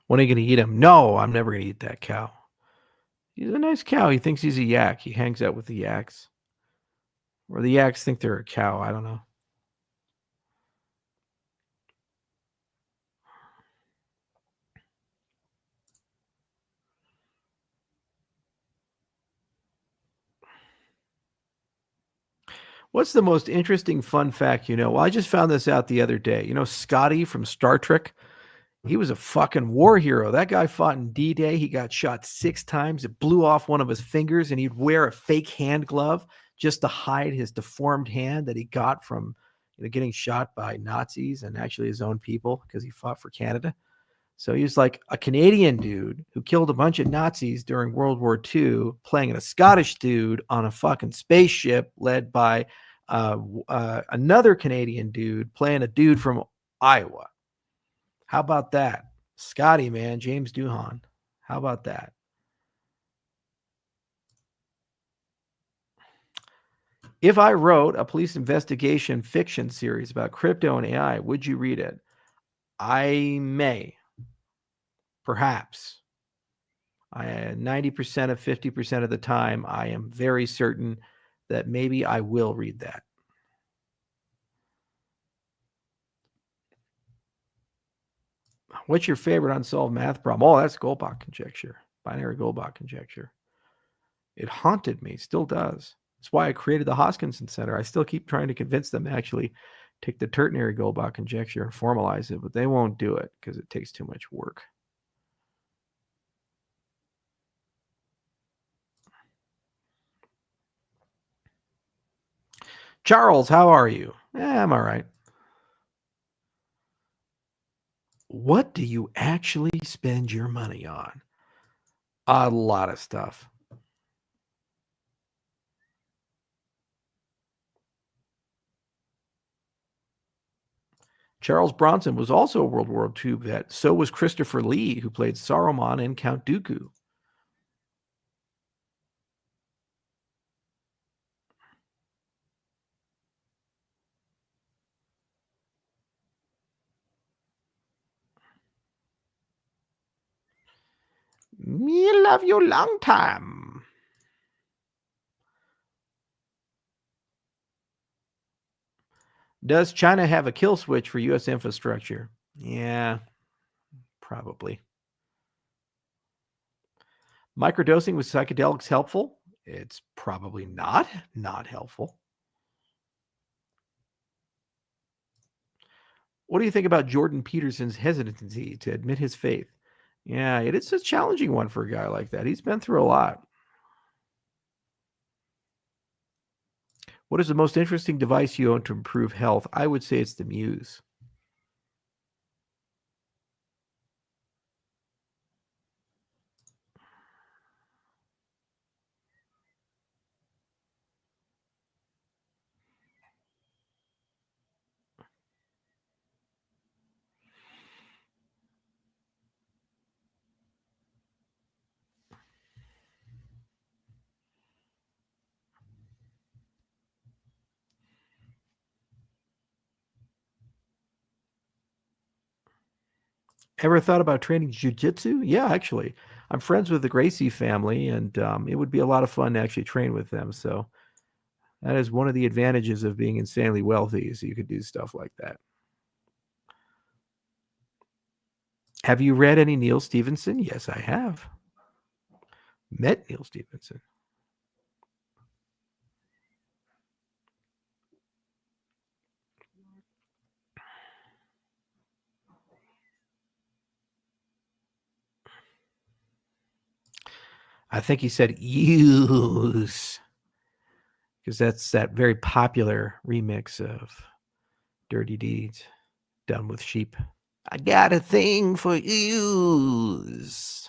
[SPEAKER 1] When are you going to eat him? No, I'm never going to eat that cow. He's a nice cow. He thinks he's a yak. He hangs out with the yaks. Or the yaks think they're a cow. I don't know. What's the most interesting fun fact you know? Well, I just found this out the other day. You know, Scotty from Star Trek? He was a fucking war hero. That guy fought in D-Day. He got shot 6 times. It blew off one of his fingers, and he'd wear a fake hand glove just to hide his deformed hand that he got from getting shot by Nazis and actually his own people because he fought for Canada. So he was like a Canadian dude who killed a bunch of Nazis during World War II, playing a Scottish dude on a fucking spaceship led by another Canadian dude playing a dude from Iowa. How about that? Scotty, man, James Doohan. How about that? If I wrote a police investigation fiction series about crypto and AI, would you read it? I may. Perhaps. 90% of 50% of the time, I am very certain that maybe I will read that. What's your favorite unsolved math problem? Oh, that's Goldbach conjecture, binary Goldbach conjecture. It haunted me, still does. That's why I created the Hoskinson Center. I still keep trying to convince them to actually take the ternary Goldbach conjecture and formalize it, but they won't do it because it takes too much work. Charles, how are you? I'm all right. What do you actually spend your money on? A lot of stuff. Charles Bronson was also a World War II vet. So was Christopher Lee, who played Saruman in Count Dooku. Me love you long time. Does China have a kill switch for U.S. infrastructure? Yeah, probably. Microdosing with psychedelics helpful? It's probably not helpful. What do you think about Jordan Peterson's hesitancy to admit his faith? Yeah, it is a challenging one for a guy like that. He's been through a lot. What is the most interesting device you own to improve health? I would say it's the Muse. Ever thought about training jiu-jitsu? Yeah, actually. I'm friends with the Gracie family, and it would be a lot of fun to actually train with them. So that is one of the advantages of being insanely wealthy, is you could do stuff like that. Have you read any Neil Stephenson? Yes, I have. Met Neil Stephenson. I think he said use, because that's that very popular remix of Dirty Deeds done with sheep. I got a thing for use.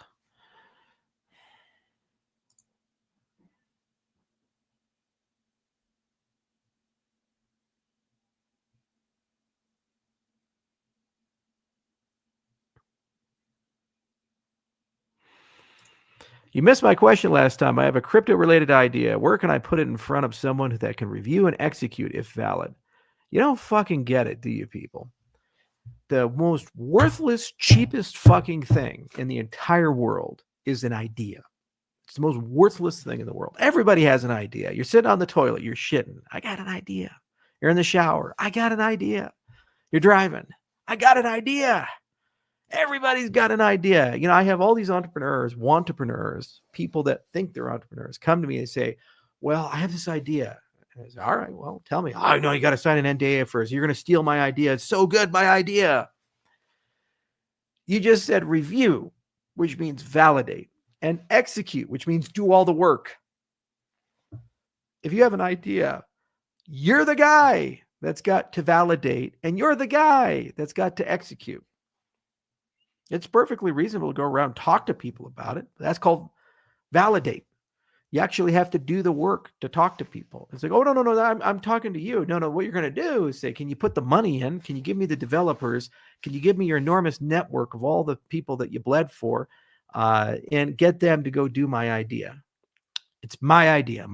[SPEAKER 1] You missed my question last time. I have a crypto-related idea. Where can I put it in front of someone that can review and execute if valid? You don't fucking get it, do you, people? The most worthless, cheapest fucking thing in the entire world is an idea. It's the most worthless thing in the world. Everybody has an idea. You're sitting on the toilet, you're shitting. I got an idea. You're in the shower. I got an idea. You're driving. I got an idea. Everybody's got an idea. You know, I have all these entrepreneurs, wantrepreneurs, people that think they're entrepreneurs come to me and say, well, I have this idea. And I say, all right, well, tell me. Oh, no, you got to sign an NDA first. You're going to steal my idea. It's so good, my idea. You just said review, which means validate, and execute, which means do all the work. If you have an idea, you're the guy that's got to validate, and you're the guy that's got to execute. It's perfectly reasonable to go around and talk to people about it. That's called validate. You actually have to do the work to talk to people. It's like, oh, no, I'm talking to you. No, what you're going to do is say, can you put the money in? Can you give me the developers? Can you give me your enormous network of all the people that you bled for and get them to go do my idea? It's my idea.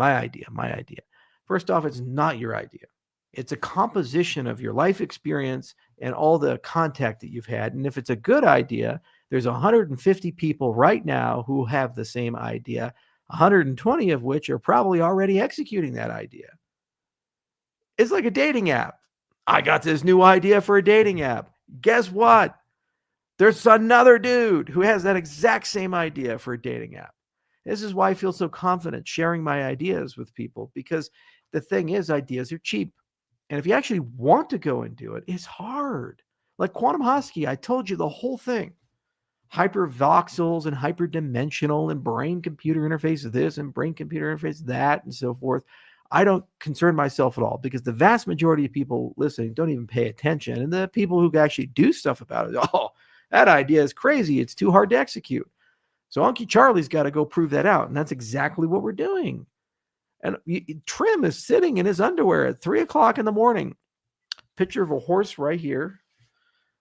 [SPEAKER 1] First off, it's not your idea. It's a composition of your life experience and all the contact that you've had. And if it's a good idea, there's 150 people right now who have the same idea, 120 of which are probably already executing that idea. It's like a dating app. I got this new idea for a dating app. Guess what? There's another dude who has that exact same idea for a dating app. This is why I feel so confident sharing my ideas with people, because the thing is, ideas are cheap. And if you actually want to go and do it, it's hard. Like quantum Hosky, I told you the whole thing. Hypervoxels and hyperdimensional and brain-computer interface this and brain-computer interface that and so forth. I don't concern myself at all because the vast majority of people listening don't even pay attention. And the people who actually do stuff about it, oh, that idea is crazy. It's too hard to execute. So Unky Charlie's got to go prove that out. And that's exactly what we're doing. And Trim is sitting in his underwear at 3 o'clock in the morning. Picture of a horse right here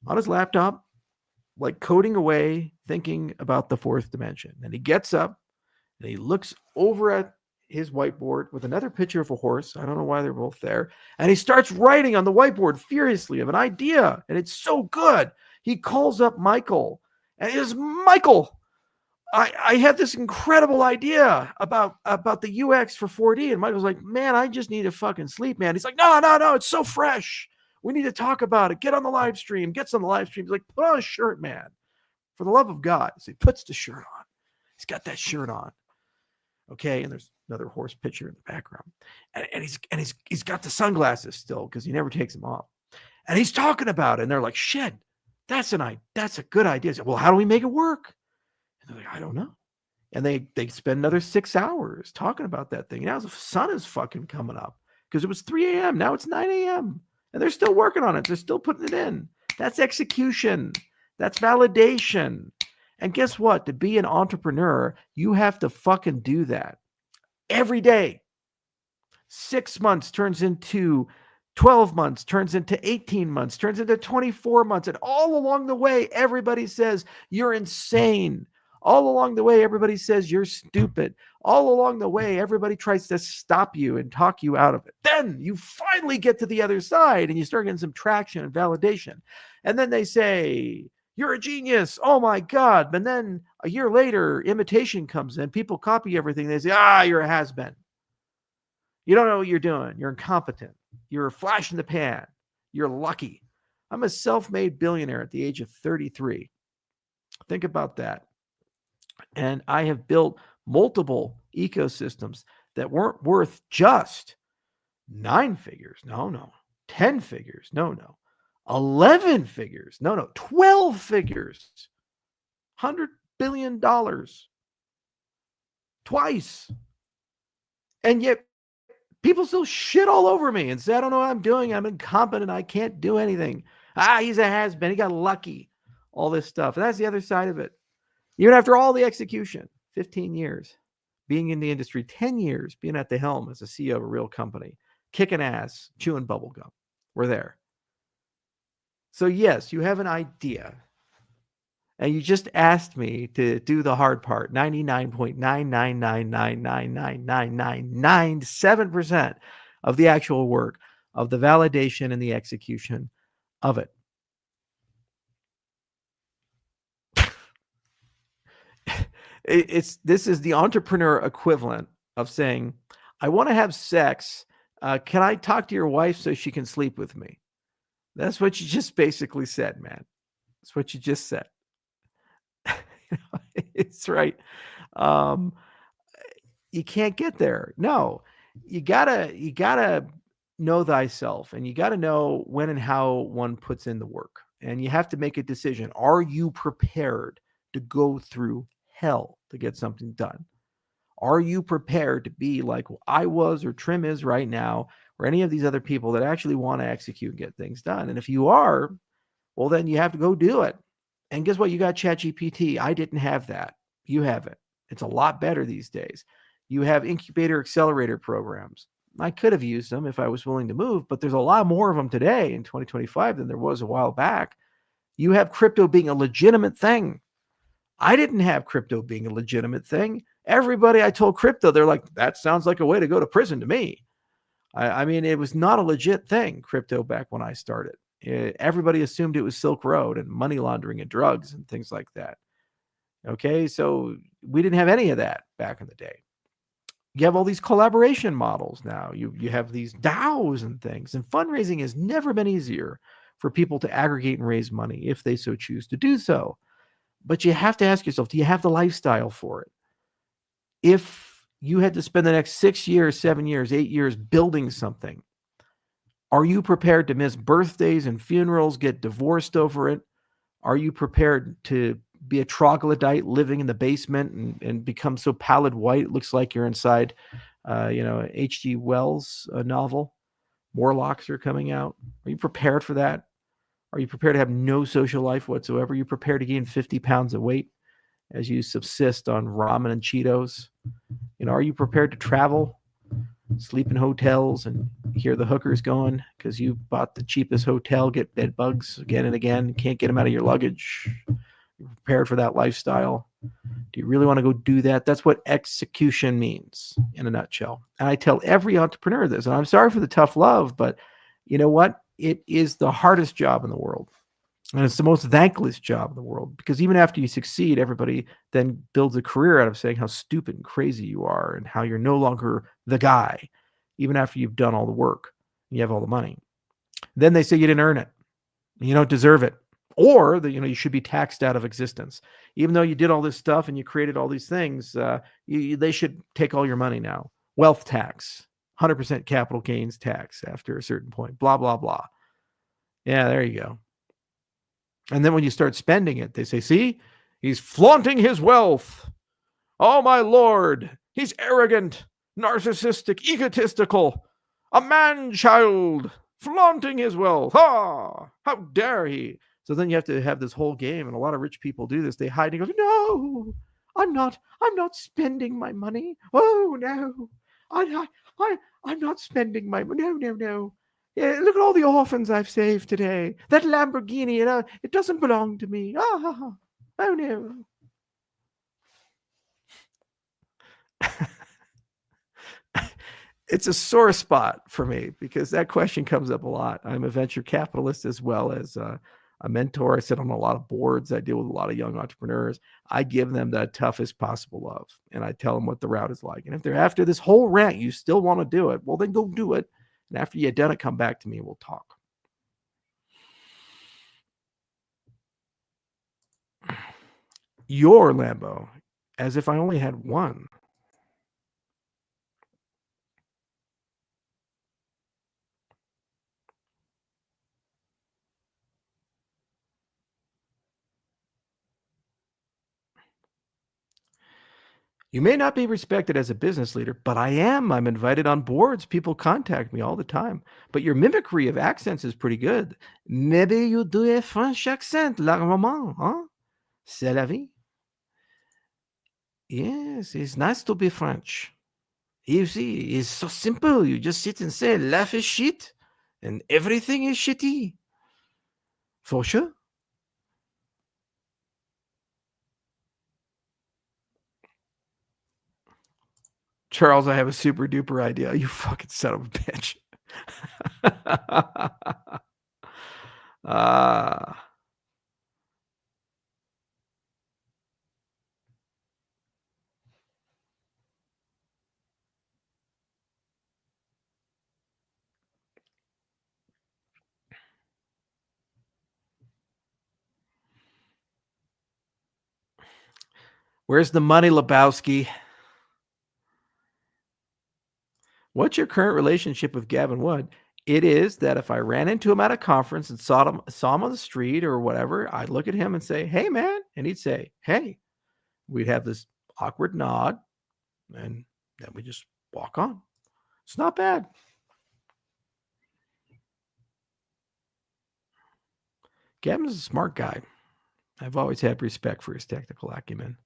[SPEAKER 1] on his laptop, like coding away, thinking about the fourth dimension. And he gets up and he looks over at his whiteboard with another picture of a horse. I don't know why they're both there. And he starts writing on the whiteboard furiously of an idea. And it's so good. He calls up Michael. And it is Michael. I had this incredible idea about the UX for 4D. And Michael's like, man, I just need to fucking sleep, man. He's like, no, it's so fresh. We need to talk about it. Get on the live stream. Gets on the live stream. He's like, put on a shirt, man. For the love of God. So he puts the shirt on. He's got that shirt on. Okay. And there's another horse picture in the background. And he's got the sunglasses still because he never takes them off. And he's talking about it. And they're like, shit, that's a good idea. Like, well, how do we make it work? And they're like, I don't know. And they spend another 6 hours talking about that thing. Now the sun is fucking coming up because it was 3 a.m. Now it's 9 a.m. And they're still working on it. They're still putting it in. That's execution. That's validation. And guess what? To be an entrepreneur, you have to fucking do that every day. 6 months turns into 12 months, turns into 18 months, turns into 24 months. And all along the way, everybody says you're insane. All along the way, everybody says you're stupid. All along the way, everybody tries to stop you and talk you out of it. Then you finally get to the other side and you start getting some traction and validation. And then they say, you're a genius. Oh my God. And then a year later, imitation comes in. People copy everything. They say, you're a has-been. You don't know what you're doing. You're incompetent. You're a flash in the pan. You're lucky. I'm a self-made billionaire at the age of 33. Think about that. And I have built multiple ecosystems that weren't worth just 9 figures. No. 10 figures. No. 11 figures. No. 12 figures. $100 billion. Twice. And yet people still shit all over me and say, I don't know what I'm doing. I'm incompetent. I can't do anything. He's a has-been. He got lucky. All this stuff. And that's the other side of it. Even after all the execution, 15 years, being in the industry, 10 years, being at the helm as a CEO of a real company, kicking ass, chewing bubble gum. We're there. So yes, you have an idea. And you just asked me to do the hard part, 99.999999997% of the actual work, of the validation and the execution of it. This is the entrepreneur equivalent of saying, I want to have sex. Can I talk to your wife so she can sleep with me? That's what you just basically said, man. That's what you just said. It's right. Um, you can't get there. No, you gotta know thyself, and you gotta know when and how one puts in the work. And you have to make a decision. Are you prepared to go through hell to get something done? Are you prepared to be like I was or Trim is right now, or any of these other people that actually want to execute and get things done? And if you are, well, then you have to go do it. And guess what? You got ChatGPT. I didn't have that. You have it. It's a lot better these days. You have incubator accelerator programs. I could have used them if I was willing to move, but there's a lot more of them today in 2025 than there was a while back. You have crypto being a legitimate thing. I didn't have crypto being a legitimate thing. Everybody I told crypto, they're like, that sounds like a way to go to prison to me. I mean, it was not a legit thing, crypto, back when I started. Everybody assumed it was Silk Road and money laundering and drugs and things like that. Okay, so we didn't have any of that back in the day. You have all these collaboration models now. You have these DAOs and things, and fundraising has never been easier for people to aggregate and raise money if they so choose to do so. But you have to ask yourself, do you have the lifestyle for it? If you had to spend the next 6 years, 7 years, 8 years building something, are you prepared to miss birthdays and funerals, get divorced over it? Are you prepared to be a troglodyte living in the basement and become so pallid white it looks like you're inside, H.G. Wells' novel? Morlocks are coming out. Are you prepared for that? Are you prepared to have no social life whatsoever? Are you prepared to gain 50 pounds of weight as you subsist on ramen and Cheetos? Are you prepared to travel, sleep in hotels, and hear the hookers going because you bought the cheapest hotel, get bed bugs again and again, can't get them out of your luggage? You're prepared for that lifestyle? Do you really want to go do that? That's what execution means in a nutshell. And I tell every entrepreneur this, and I'm sorry for the tough love, but you know what? It is the hardest job in the world. And it's the most thankless job in the world, because even after you succeed, everybody then builds a career out of saying how stupid and crazy you are and how you're no longer the guy, even after you've done all the work, you have all the money. Then they say you didn't earn it, you don't deserve it, or that you should be taxed out of existence. Even though you did all this stuff and you created all these things, they should take all your money now. Wealth tax, 100% capital gains tax after a certain point, blah, blah, blah. Yeah, there you go. And then when you start spending it, they say, see, he's flaunting his wealth. Oh, my Lord. He's arrogant, narcissistic, egotistical, a man-child, flaunting his wealth. Ah, how dare he? So then you have to have this whole game, and a lot of rich people do this. They hide and go, no, I'm not spending my money. Oh, no, I'm not spending my money. No. Yeah, look at all the orphans I've saved today. That Lamborghini, it doesn't belong to me. Oh no. It's a sore spot for me because that question comes up a lot. I'm a venture capitalist as well as a mentor. I sit on a lot of boards. I deal with a lot of young entrepreneurs. I give them the toughest possible love, and I tell them what the route is like. And if they're after this whole rant, you still want to do it, well, then go do it. And after you've done it, come back to me and we'll talk. Your Lambo, as if I only had one. You may not be respected as a business leader, but I am. I'm invited on boards. People contact me all the time. But your mimicry of accents is pretty good. Maybe you do a French accent, la maman, huh? C'est la vie. Yes, it's nice to be French. You see, it's so simple. You just sit and say, life is shit, and everything is shitty. For sure. Charles, I have a super duper idea. You fucking son of a bitch. Where's the money, Lebowski? What's your current relationship with Gavin Wood? It is that if I ran into him at a conference and saw him on the street or whatever, I'd look at him and say, "Hey, man," and he'd say, "Hey." We'd have this awkward nod, and then we just walk on. It's not bad. Gavin's a smart guy. I've always had respect for his technical acumen.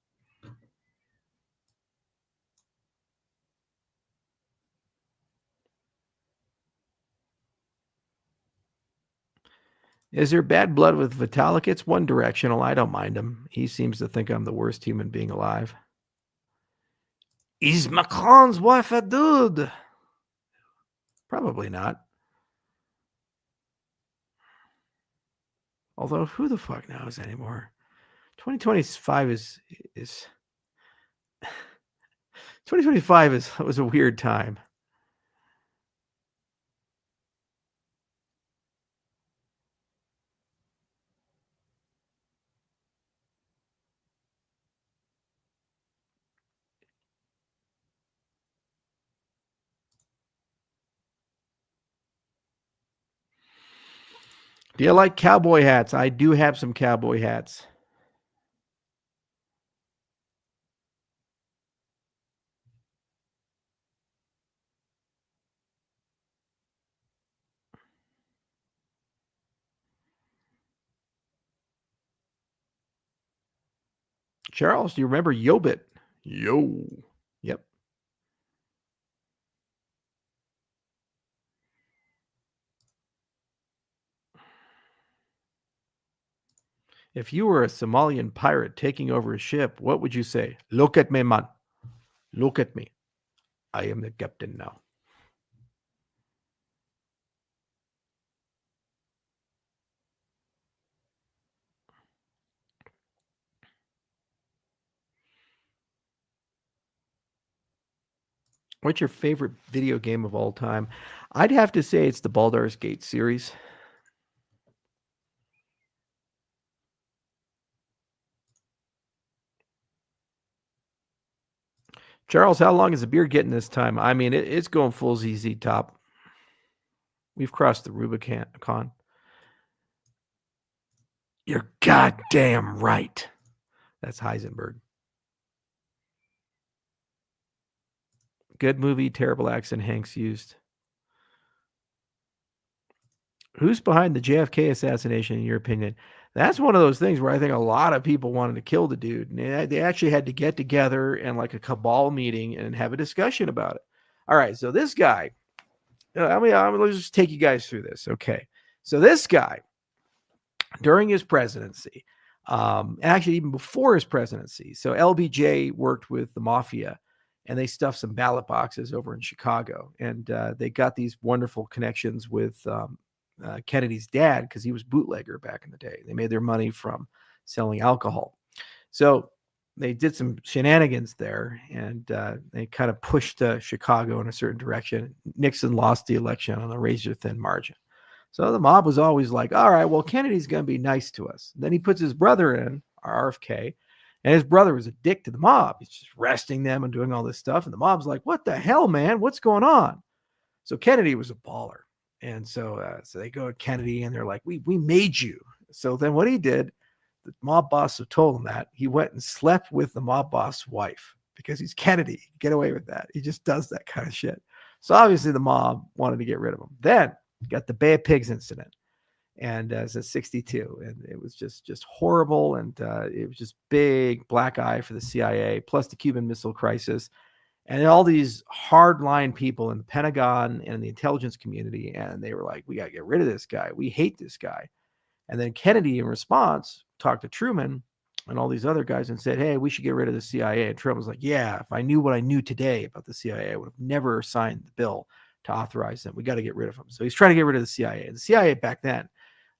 [SPEAKER 1] Is there bad blood with Vitalik? It's one directional. I don't mind him. He seems to think I'm the worst human being alive. Is Macron's wife a dude? Probably not. Although, who the fuck knows anymore? 2025 is 2025 was a weird time. Do you like cowboy hats? I do have some cowboy hats. Charles, do you remember Yobit? Yo. Yep. If you were a Somalian pirate taking over a ship, what would you say? Look at me, man. Look at me. I am the captain now. What's your favorite video game of all time? I'd have to say it's the Baldur's Gate series. Charles, how long is the beer getting this time? I mean, it's going full ZZ top. We've crossed the Rubicon. You're goddamn right. That's Heisenberg. Good movie, terrible accent Hanks used. Who's behind the JFK assassination, in your opinion? That's one of those things where I think a lot of people wanted to kill the dude. And they actually had to get together and like a cabal meeting and have a discussion about it. All right, so this guy, let's just take you guys through this. Okay, so this guy, during his presidency, actually even before his presidency, so LBJ worked with the mafia, and they stuffed some ballot boxes over in Chicago, and they got these wonderful connections with Kennedy's dad because he was bootlegger back in the day. They made their money from selling alcohol. So they did some shenanigans there, and they kind of pushed Chicago in a certain direction. Nixon lost the election on a razor-thin margin. So the mob was always like, all right, well, Kennedy's going to be nice to us. Then he puts his brother in, RFK, and his brother was a dick to the mob. He's just arresting them and doing all this stuff. And the mob's like, what the hell, man? What's going on? So Kennedy was a baller. And so they go to Kennedy and they're like, we made you. So then what he did, the mob boss told him that, he went and slept with the mob boss wife because he's Kennedy. Get away with that. He just does that kind of shit. So obviously the mob wanted to get rid of him. Then got the Bay of Pigs incident. And it's a 62. And it was just horrible. And it was just big black eye for the CIA, plus the Cuban Missile Crisis. And all these hardline people in the Pentagon and the intelligence community, and they were like, we got to get rid of this guy. We hate this guy. And then Kennedy, in response, talked to Truman and all these other guys and said, hey, we should get rid of the CIA. And Truman was like, yeah, if I knew what I knew today about the CIA, I would have never signed the bill to authorize them. We got to get rid of them. So he's trying to get rid of the CIA. And the CIA back then,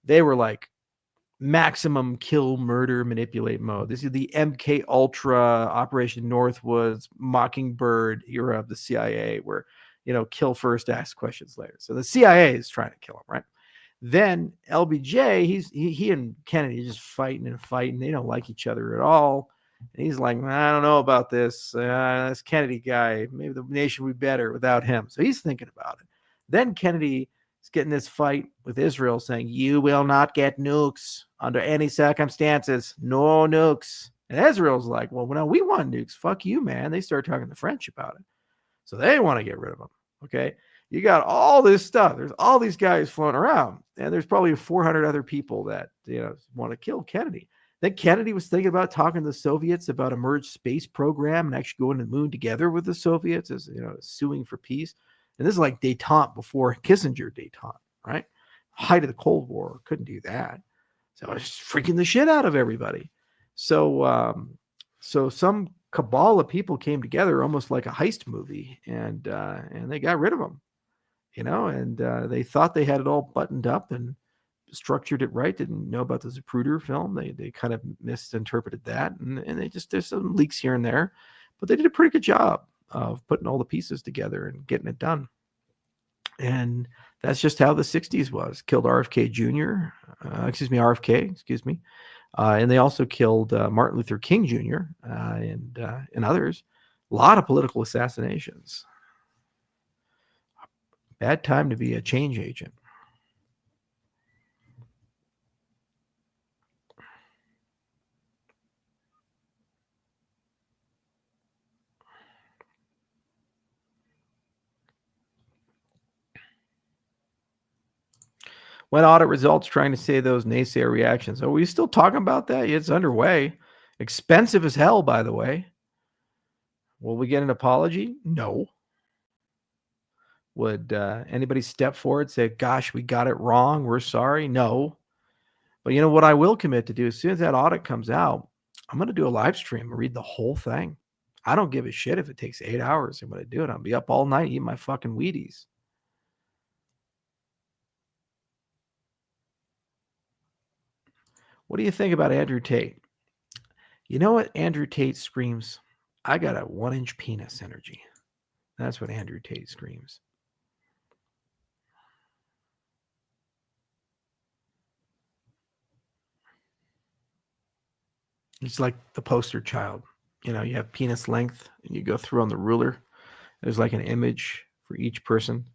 [SPEAKER 1] they were like maximum kill, murder, manipulate mode. This is the MK Ultra, Operation Northwoods, Mockingbird era of the CIA, where, kill first, ask questions later. So the CIA is trying to kill him, right? Then LBJ, he and Kennedy are just fighting and fighting. They don't like each other at all. And he's like, I don't know about this Kennedy guy. Maybe the nation would be better without him. So he's thinking about it. Then Kennedy is getting this fight with Israel saying, you will not get nukes under any circumstances. No nukes. And Israel's like, well, no, we want nukes. Fuck you, man. They start talking to French about it. So they want to get rid of them. Okay. You got all this stuff. There's all these guys floating around. And there's probably 400 other people that, want to kill Kennedy. Then Kennedy was thinking about talking to the Soviets about a merged space program and actually going to the moon together with the Soviets, as suing for peace. And this is like détente before Kissinger détente, right? Height of the Cold War, couldn't do that. So I was just freaking the shit out of everybody. So some cabal of people came together, almost like a heist movie, and they got rid of them, and they thought they had it all buttoned up and structured it right. Didn't know about the Zapruder film. They kind of misinterpreted that, and there's some leaks here and there, but they did a pretty good job of putting all the pieces together and getting it done. And that's just how the 60s was. Killed RFK Jr. RFK. And they also killed Martin Luther King Jr. And others. A lot of political assassinations. Bad time to be a change agent. When audit results trying to say those naysayer reactions. Are we still talking about that? It's underway. Expensive as hell, by the way. Will we get an apology? No. Would anybody step forward, say, gosh, we got it wrong, we're sorry? No. But what I will commit to do, as soon as that audit comes out, I'm going to do a live stream and read the whole thing. I don't give a shit if it takes 8 hours. I'm going to do it. I'll be up all night eating my fucking Wheaties. What do you think about Andrew Tate? You know what Andrew Tate screams? I got a 1-inch penis energy. That's what Andrew Tate screams. It's like the poster child. You have penis length and you go through on the ruler. There's like an image for each person.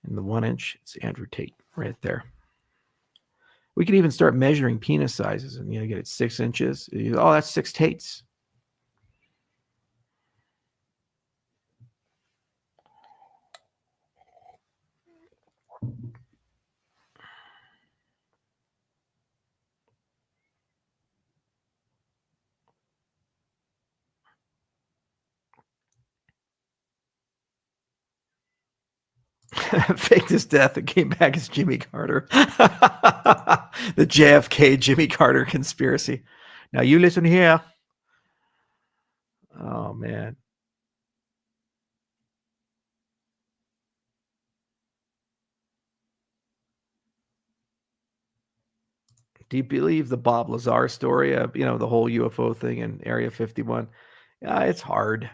[SPEAKER 1] And the 1 inch, it's Andrew Tate right there. We could even start measuring penis sizes and get it 6 inches. Oh, that's 6 Tates. Faked his death and came back as Jimmy Carter. The JFK Jimmy Carter conspiracy. Now you listen here. Oh, man. Do you believe the Bob Lazar story of, the whole UFO thing in Area 51? It's hard.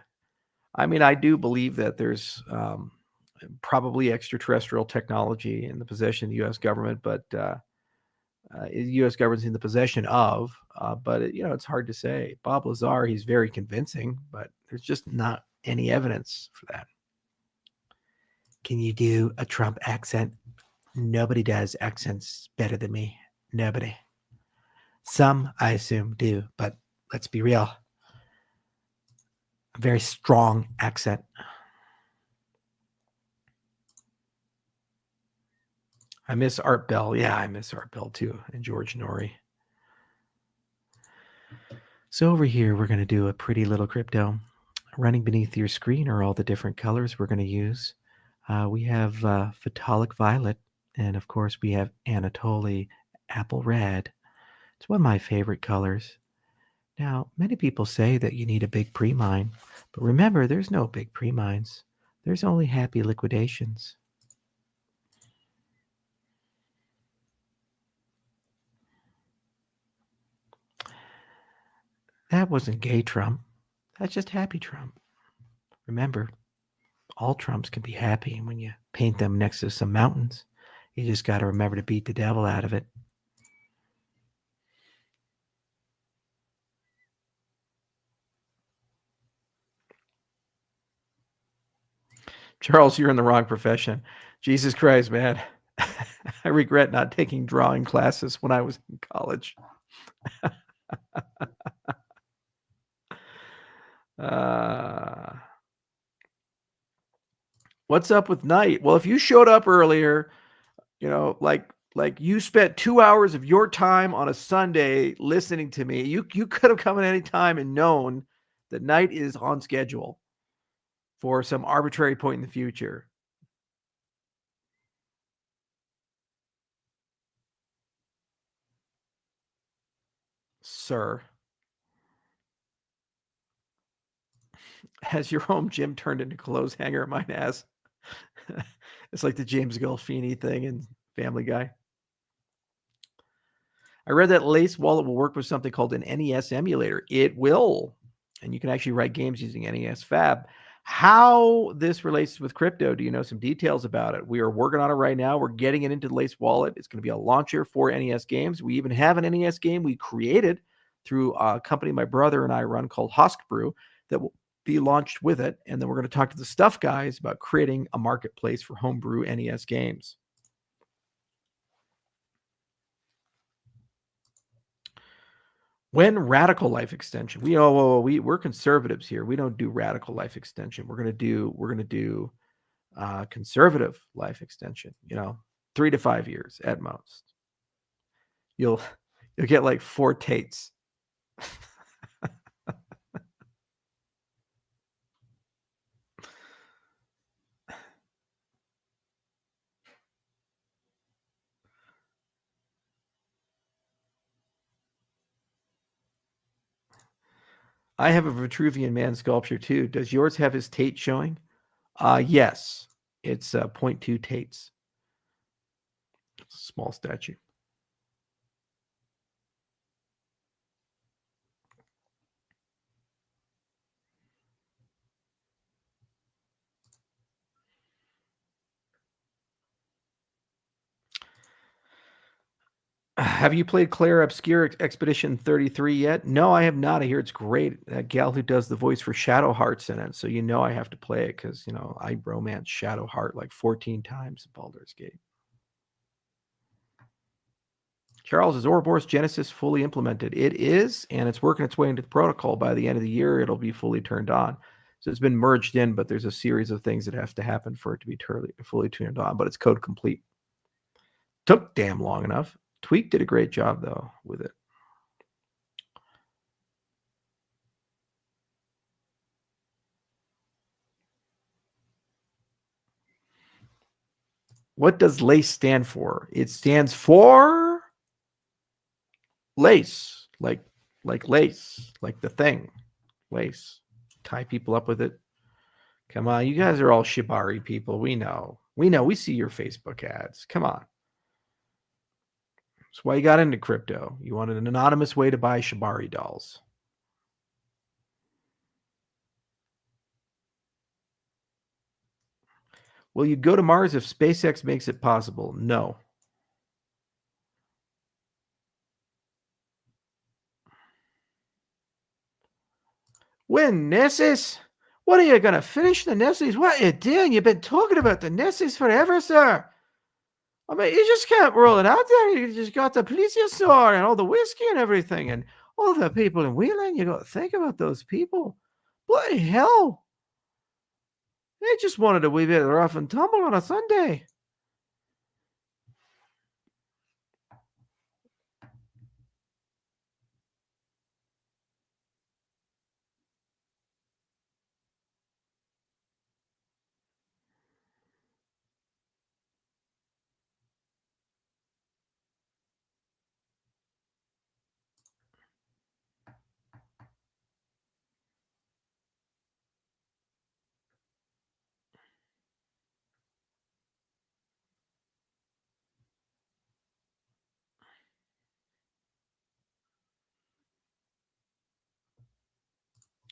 [SPEAKER 1] I mean, I do believe that there's probably extraterrestrial technology in the possession of the U.S. government, but the U.S. government's in the possession of, but it's hard to say. Bob Lazar, he's very convincing, but there's just not any evidence for that. Can you do a Trump accent? Nobody does accents better than me. Nobody. Some, I assume, do, but let's be real. A very strong accent. I miss Art Bell. Yeah, I miss Art Bell too, and George Norrie. So over here, we're going to do a pretty little crypto. Running beneath your screen are all the different colors we're going to use. We have Phthalic Violet, and of course we have Anatoly Apple Red. It's one of my favorite colors. Now, many people say that you need a big pre-mine, but remember, there's no big pre-mines. There's only happy liquidations. That wasn't gay Trump. That's just happy Trump. Remember, all Trumps can be happy when you paint them next to some mountains. You just got to remember to beat the devil out of it. Charles, you're in the wrong profession. Jesus Christ, man. I regret not taking drawing classes when I was in college. What's up with Night? Well, if you showed up earlier, like you spent 2 hours of your time on a Sunday listening to me, you could have come at any time and known that Night is on schedule for some arbitrary point in the future. Sir. Has your home gym turned into clothes hanger? Mine has. It's like the James Gandolfini thing in Family Guy. I read that Lace Wallet will work with something called an NES emulator. It will. And you can actually write games using NES Fab. How this relates with crypto, do you know some details about it? We are working on it right now. We're getting it into the Lace Wallet. It's going to be a launcher for NES games. We even have an NES game we created through a company my brother and I run called Hosky that will be launched with it. And then we're going to talk to the Stuff guys about creating a marketplace for homebrew NES games. When radical life extension, we're conservatives here. We don't do radical life extension. We're going to do conservative life extension, 3 to 5 years at most. You'll get like 4 Tates. I have a Vitruvian Man sculpture too. Does yours have his Tate showing? Yes. It's 0.2 Tates. It's a small statue. Have you played Claire Obscure Expedition 33 yet? No, I have not. I hear it's great. That gal who does the voice for Shadow Heart's in it. So I have to play it because, I romance Shadow Heart like 14 times in Baldur's Gate. Charles, is Ouroboros Genesis fully implemented? It is, and it's working its way into the protocol. By the end of the year, it'll be fully turned on. So it's been merged in, but there's a series of things that have to happen for it to be fully turned on, but it's code complete. Took damn long enough. Tweak did a great job, though, with it. What does LACE stand for? It stands for lace, like lace, like the thing, lace. Tie people up with it. Come on, you guys are all Shibari people. We know. We see your Facebook ads. Come on. That's why you got into crypto. You wanted an anonymous way to buy Shibari dolls. Will you go to Mars if SpaceX makes it possible? No. When Nessus? What are you going to finish the Nessus? What are you doing? You've been talking about the Nessus forever, sir. I mean, you just can't roll it out there. You just got the plesiosaur and all the whiskey and everything and all the people in Wheeling. You got to think about those people. Bloody hell. They just wanted a wee bit of rough and tumble on a Sunday.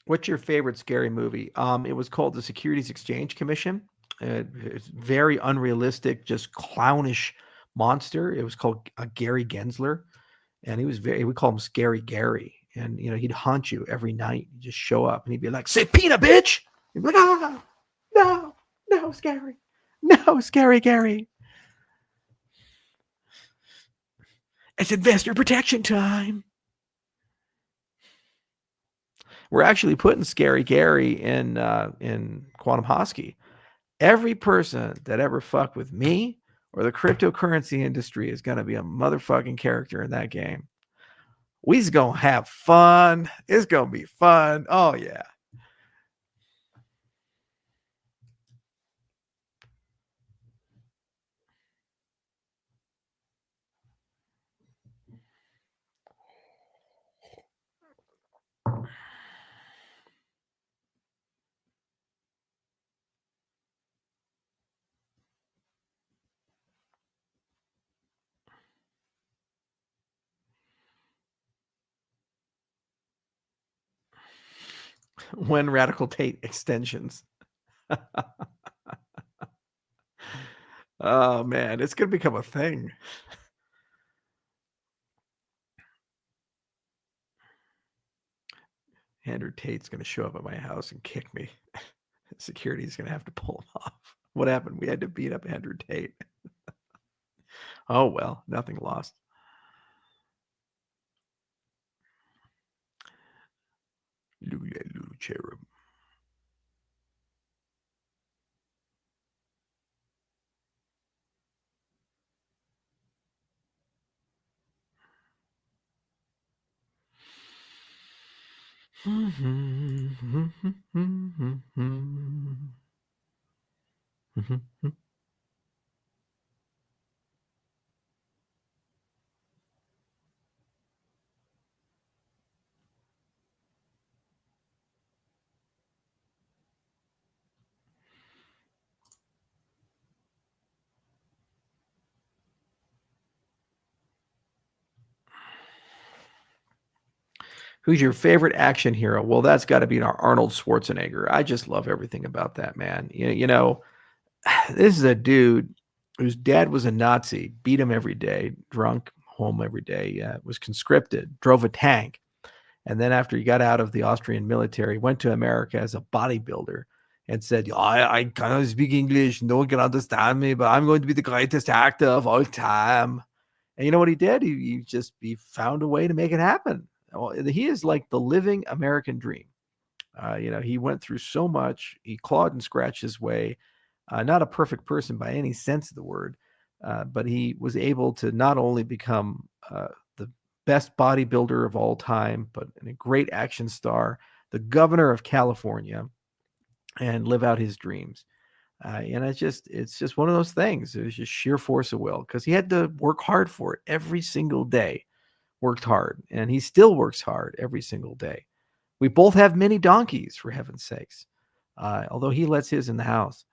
[SPEAKER 1] What's your favorite scary movie? It was called the Securities Exchange Commission. It's very unrealistic, just clownish monster. It was called Gary Gensler, and we call him Scary Gary. And he'd haunt you every night. He'd just show up, and he'd be like, "Subpoena, bitch!" You'd be like, "Ah, no, No, Scary. No, Scary Gary. It's investor protection time. We're actually putting Scary Gary in Quantum Hosky. Every person that ever fucked with me or the cryptocurrency industry is going to be a motherfucking character in that game. We's going to have fun. It's going to be fun. Oh, yeah. When Radical Tate extensions. Oh, man. It's going to become a thing. Andrew Tate's going to show up at my house and kick me. Security's going to have to pull him off. What happened? We had to beat up Andrew Tate. Oh, well, nothing lost. Little cherub. Who's your favorite action hero? Well, that's got to be our Arnold Schwarzenegger. I just love everything about that man. You know, this is a dude whose dad was a Nazi, beat him every day, drunk, home every day, was conscripted, drove a tank. And then after he got out of the Austrian military, went to America as a bodybuilder and said, I cannot speak English. No one can understand me, but I'm going to be the greatest actor of all time. And you know what he did? He found a way to make it happen. He is like the living American dream. He went through so much. He clawed and scratched his way. Not a perfect person by any sense of the word, but he was able to not only become the best bodybuilder of all time, but a great action star, the governor of California, and live out his dreams. And it's just one of those things. It was just sheer force of will because he had to work hard for it every single day. Worked hard, and he still works hard every single day. We both have mini donkeys, for heaven's sakes. Although he lets his in the house.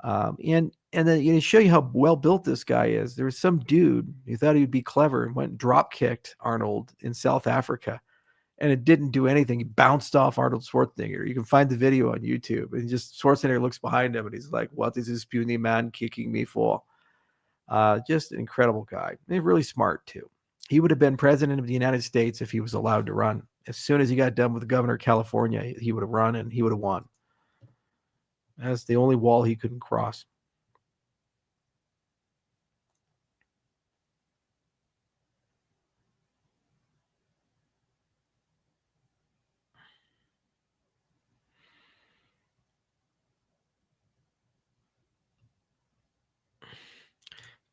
[SPEAKER 1] And then to show you how well built this guy is, there was some dude who thought he'd be clever and went and drop kicked Arnold in South Africa, and it didn't do anything. He bounced off Arnold Schwarzenegger. You can find the video on YouTube, and just Schwarzenegger looks behind him and he's like, "What is this puny man kicking me for?" Just an incredible guy. He's really smart too. He would have been president of the United States if he was allowed to run. As soon as he got done with the governor of California, he would have run and he would have won. That's the only wall he couldn't cross.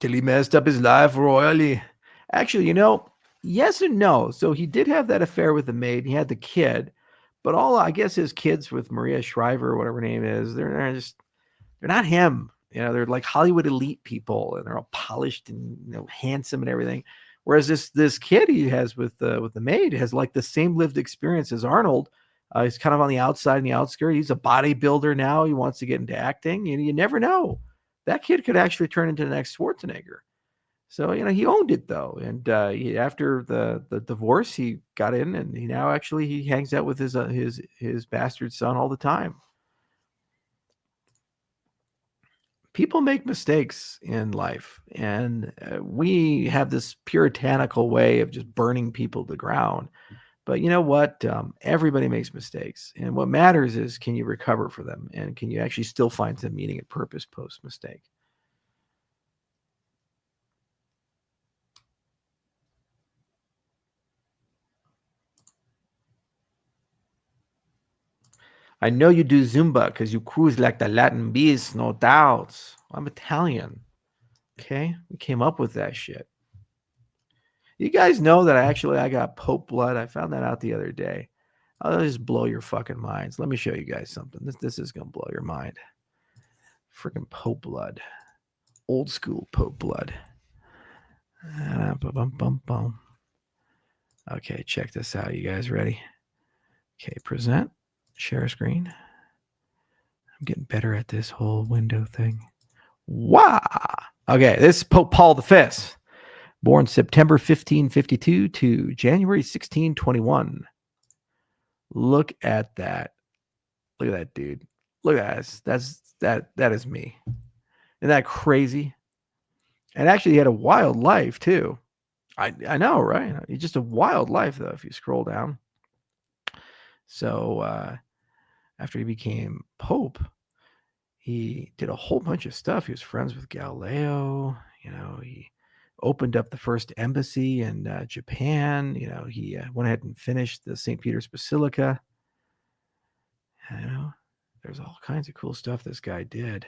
[SPEAKER 1] Till he messed up his life royally. Actually, yes and no. So he did have that affair with the maid. He had the kid, but I guess his kids with Maria Shriver, whatever her name is, they're not him. They're like Hollywood elite people, and they're all polished and handsome and everything. Whereas this kid he has with the maid has like the same lived experience as Arnold. He's kind of on the outside and the outskirts. He's a bodybuilder now. He wants to get into acting. You never know. That kid could actually turn into the next Schwarzenegger. So he owned it though, and after the divorce, he got in, and he hangs out with his bastard son all the time. People make mistakes in life, and we have this puritanical way of just burning people to the ground. But you know what? Everybody makes mistakes. And what matters is, can you recover for them? And can you actually still find some meaning and purpose post-mistake? I know you do Zumba because you cruise like the Latin beast, no doubts. I'm Italian. Okay? We came up with that shit. You guys know that I got Pope blood. I found that out the other day. I'll just blow your fucking minds. Let me show you guys something. This is going to blow your mind. Freaking Pope blood. Old school Pope blood. Okay, check this out. You guys ready? Okay, present. Share screen. I'm getting better at this whole window thing. Wow. Okay, this is Pope Paul V, born September 1552 to January 1621. Look at that. Look at that, dude. Look at that. That is me. Isn't that crazy? And actually, he had a wild life too. I know, right? He's just a wild life, though, if you scroll down. So after he became Pope, he did a whole bunch of stuff. He was friends with Galileo. He opened up the first embassy in Japan. He went ahead and finished the St. Peter's Basilica. There's all kinds of cool stuff this guy did.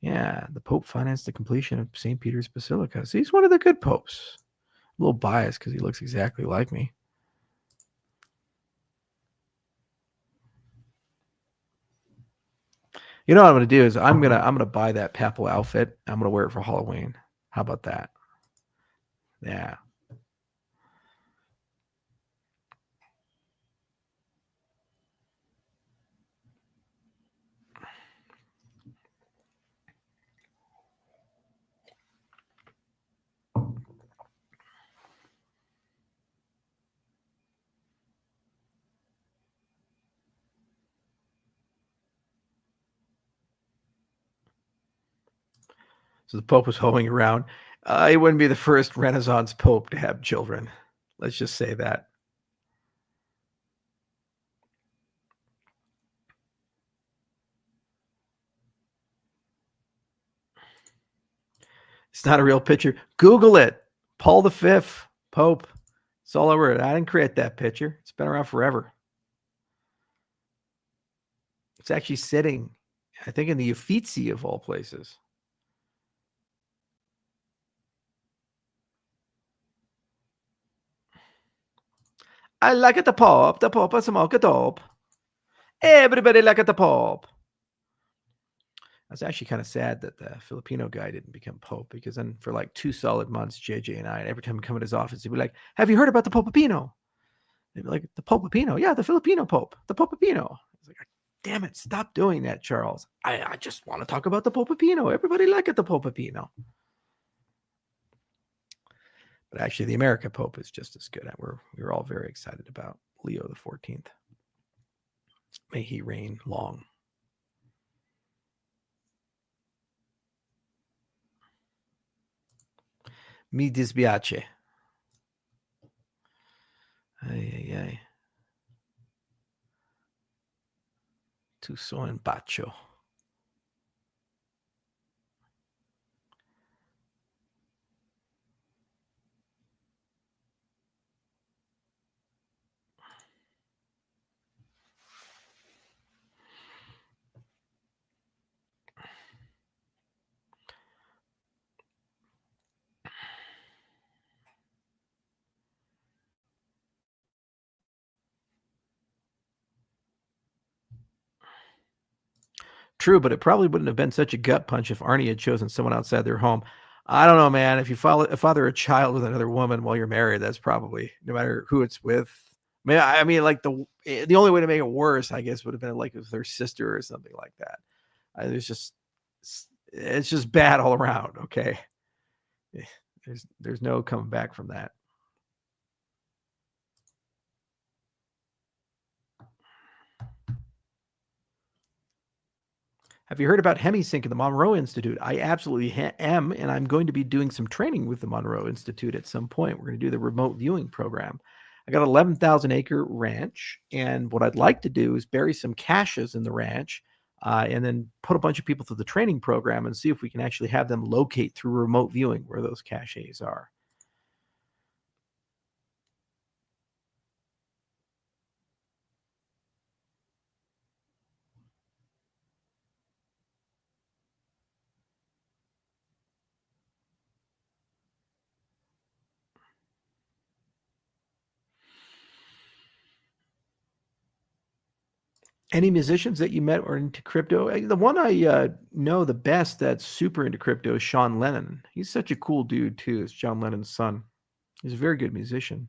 [SPEAKER 1] Yeah, the Pope financed the completion of St. Peter's Basilica. So he's one of the good popes. A little biased because he looks exactly like me. You know what I'm going to do is I'm gonna buy that papal outfit. I'm going to wear it for Halloween. How about that? Yeah. So the Pope was hoeing around. He wouldn't be the first Renaissance Pope to have children. Let's just say that. It's not a real picture. Google it. Paul V, Pope. It's all over it. I didn't create that picture. It's been around forever. It's actually sitting, I think, in the Uffizi of all places. I like it, the Pope. The Pope is a top. Everybody like it, the Pope. I was actually kind of sad that the Filipino guy didn't become Pope, because then for like 2 solid months, JJ and I, every time we come in his office, he'd be like, "Have you heard about the Popepino?" They'd be like, "The Popepino? Yeah, the Filipino Pope, the Popepino." I was like, "Damn it, stop doing that, Charles. I just want to talk about the Popepino. Everybody like it, the Popepino." But actually, the America Pope is just as good. We were all very excited about Leo the 14th. May he reign long. Mi dispiace. Ay. Tu son bacio. True, but it probably wouldn't have been such a gut punch if Arnie had chosen someone outside their home. I don't know, man. If you father a child with another woman while you're married, that's probably, no matter who it's with. I mean, like the only way to make it worse, I guess, would have been like with their sister or something like that. It's just bad all around. Okay, there's no coming back from that. Have you heard about HemiSync at the Monroe Institute? I absolutely am, and I'm going to be doing some training with the Monroe Institute at some point. We're going to do the remote viewing program. I got an 11,000 acre ranch, and what I'd like to do is bury some caches in the ranch, and then put a bunch of people through the training program and see if we can actually have them locate through remote viewing where those caches are. Any musicians that you met or into crypto? The one I know the best that's super into crypto is Sean Lennon. He's such a cool dude too. It's John Lennon's son. He's a very good musician.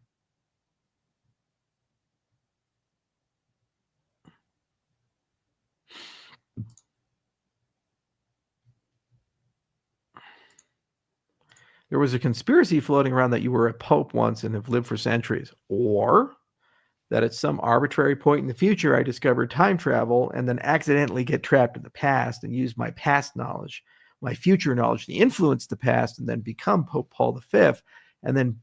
[SPEAKER 1] There was a conspiracy floating around that you were a pope once and have lived for centuries, or that at some arbitrary point in the future I discovered time travel and then accidentally get trapped in the past and use my past knowledge, my future knowledge to influence the past and then become Pope Paul V and then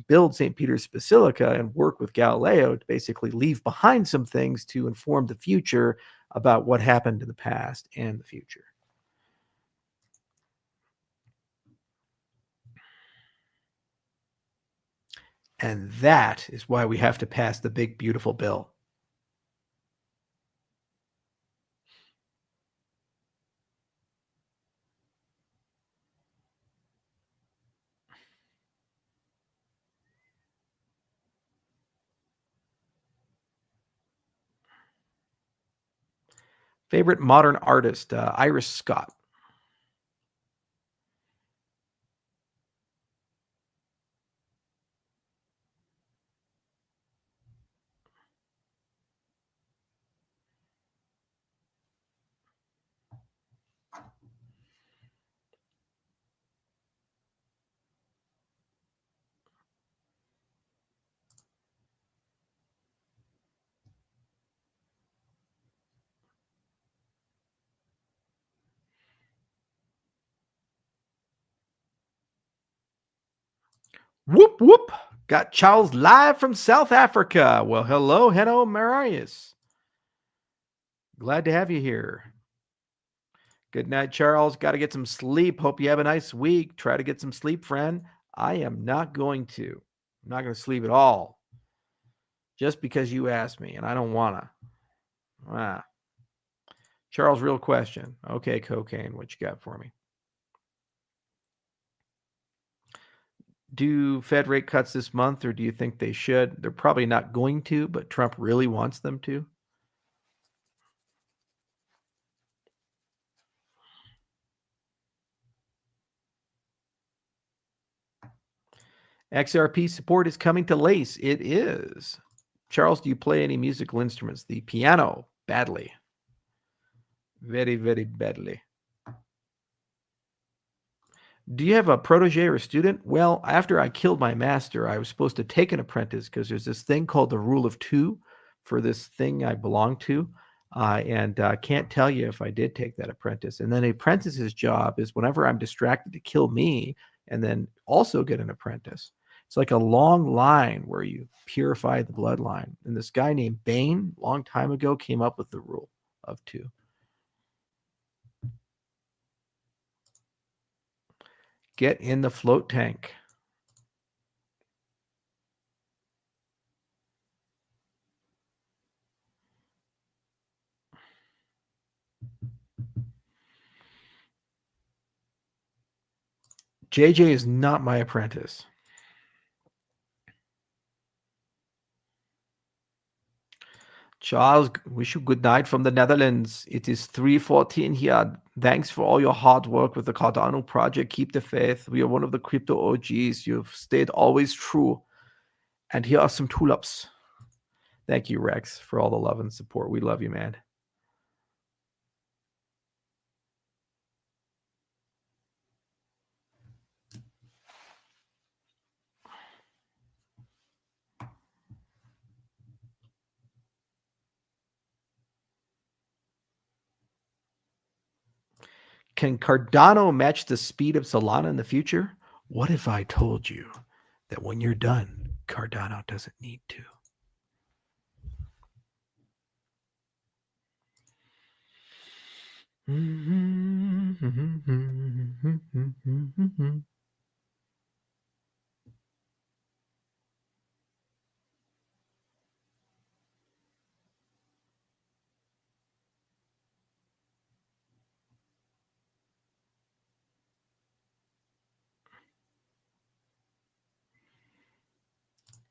[SPEAKER 1] build St. Peter's Basilica and work with Galileo to basically leave behind some things to inform the future about what happened in the past and the future. And that is why we have to pass the big, beautiful bill. Favorite modern artist, Iris Scott. Whoop, whoop. Got Charles live from South Africa. Well, hello, Marius. Glad to have you here. Good night, Charles. Got to get some sleep. Hope you have a nice week. Try to get some sleep, friend. I am not going to. I'm not going to sleep at all just because you asked me, and I don't want to. Ah. Charles, real question. Okay, cocaine, what you got for me? Do Fed rate cuts this month, or do you think they should? They're probably not going to, but Trump really wants them to. XRP support is coming to Lace. It is. Charles, do you play any musical instruments? The piano, badly. Very, very badly. Do you have a protege or a student? Well, after I killed my master, I was supposed to take an apprentice because there's this thing called the rule of two for this thing I belong to. And I can't tell you if I did take that apprentice. And then the apprentice's job is whenever I'm distracted to kill me and then also get an apprentice. It's like a long line where you purify the bloodline. And this guy named Bain, long time ago, came up with the rule of two. Get in the float tank. JJ is not my apprentice. Charles, wish you good night from the Netherlands. It is 3:14 here. Thanks for all your hard work with the Cardano project. Keep the faith. We are one of the crypto OGs. You've stayed always true. And here are some tulips. Thank you, Rex, for all the love and support. We love you, man. Can Cardano match the speed of Solana in the future? What if I told you that when you're done, Cardano doesn't need to.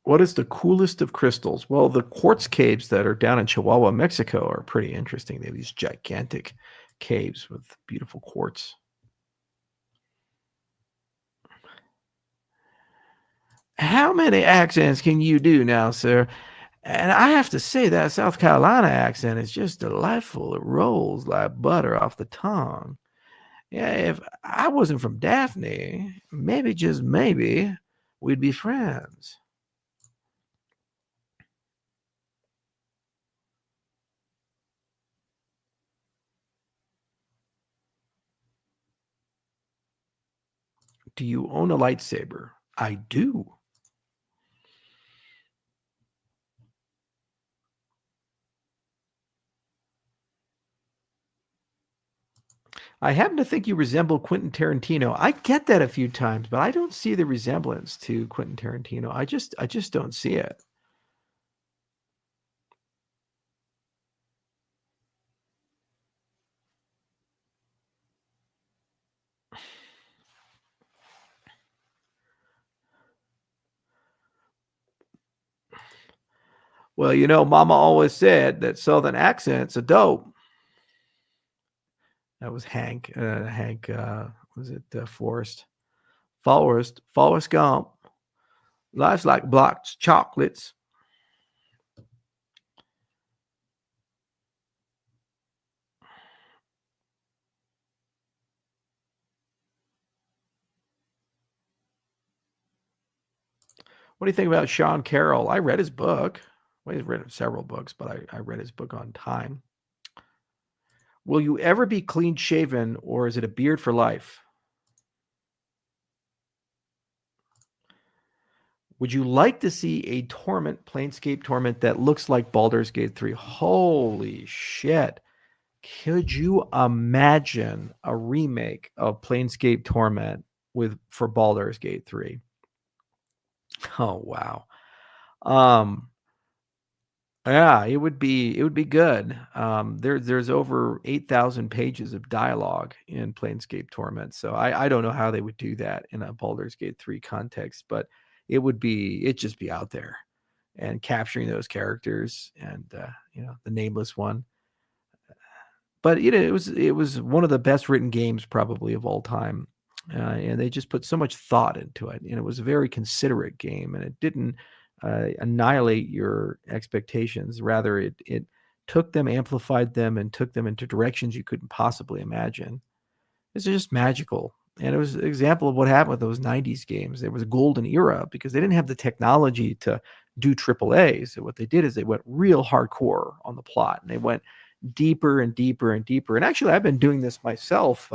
[SPEAKER 1] What is the coolest of crystals? Well, the quartz caves that are down in Chihuahua, Mexico are pretty interesting. They have these gigantic caves with beautiful quartz. How many accents can you do now, sir? And I have to say that South Carolina accent is just delightful. It rolls like butter off the tongue. Yeah, if I wasn't from Daphne, maybe, just maybe, we'd be friends. Do you own a lightsaber? I do. I happen to think you resemble Quentin Tarantino. I get that a few times, but I don't see the resemblance to Quentin Tarantino. I just don't see it. Well, Mama always said that Southern accents are dope. That was Hank. Hank, was it Forrest? Forrest Gump. Life's like blocked chocolates. What do you think about Sean Carroll? I read his book. Well, he's written several books, but I read his book on time. Will you ever be clean shaven, or is it a beard for life? Would you like to see a torment, Planescape torment, that looks like Baldur's Gate 3? Holy shit. Could you imagine a remake of Planescape Torment for Baldur's Gate 3? Oh wow. Um yeah, it would be good. There's over 8,000 pages of dialogue in Planescape Torment. So I don't know how they would do that in a Baldur's Gate 3 context, but it'd just be out there and capturing those characters and the nameless one. But it was one of the best written games probably of all time. And they just put so much thought into it, and it was a very considerate game, and it didn't annihilate your expectations. Rather, it took them, amplified them, and took them into directions you couldn't possibly imagine. It's just magical. And it was an example of what happened with those 90s games. There was a golden era because they didn't have the technology to do AAA. So what they did is they went real hardcore on the plot, and they went deeper and deeper and deeper. And actually, I've been doing this myself.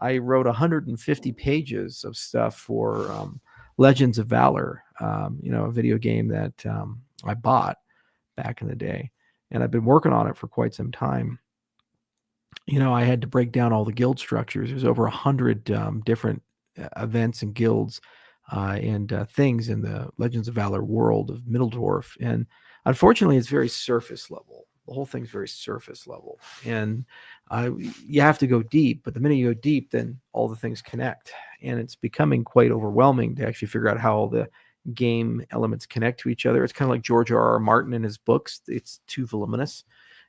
[SPEAKER 1] I wrote 150 pages of stuff for Legends of Valor, a video game that I bought back in the day. And I've been working on it for quite some time. I had to break down all the guild structures. There's over 100 different events and guilds and things in the Legends of Valor world of Middledorf. And unfortunately, it's very surface level. The whole thing's very surface level. And you have to go deep. But the minute you go deep, then all the things connect. And it's becoming quite overwhelming to actually figure out how all the game elements connect to each other. It's kind of like George R.R. Martin in his books. It's too voluminous.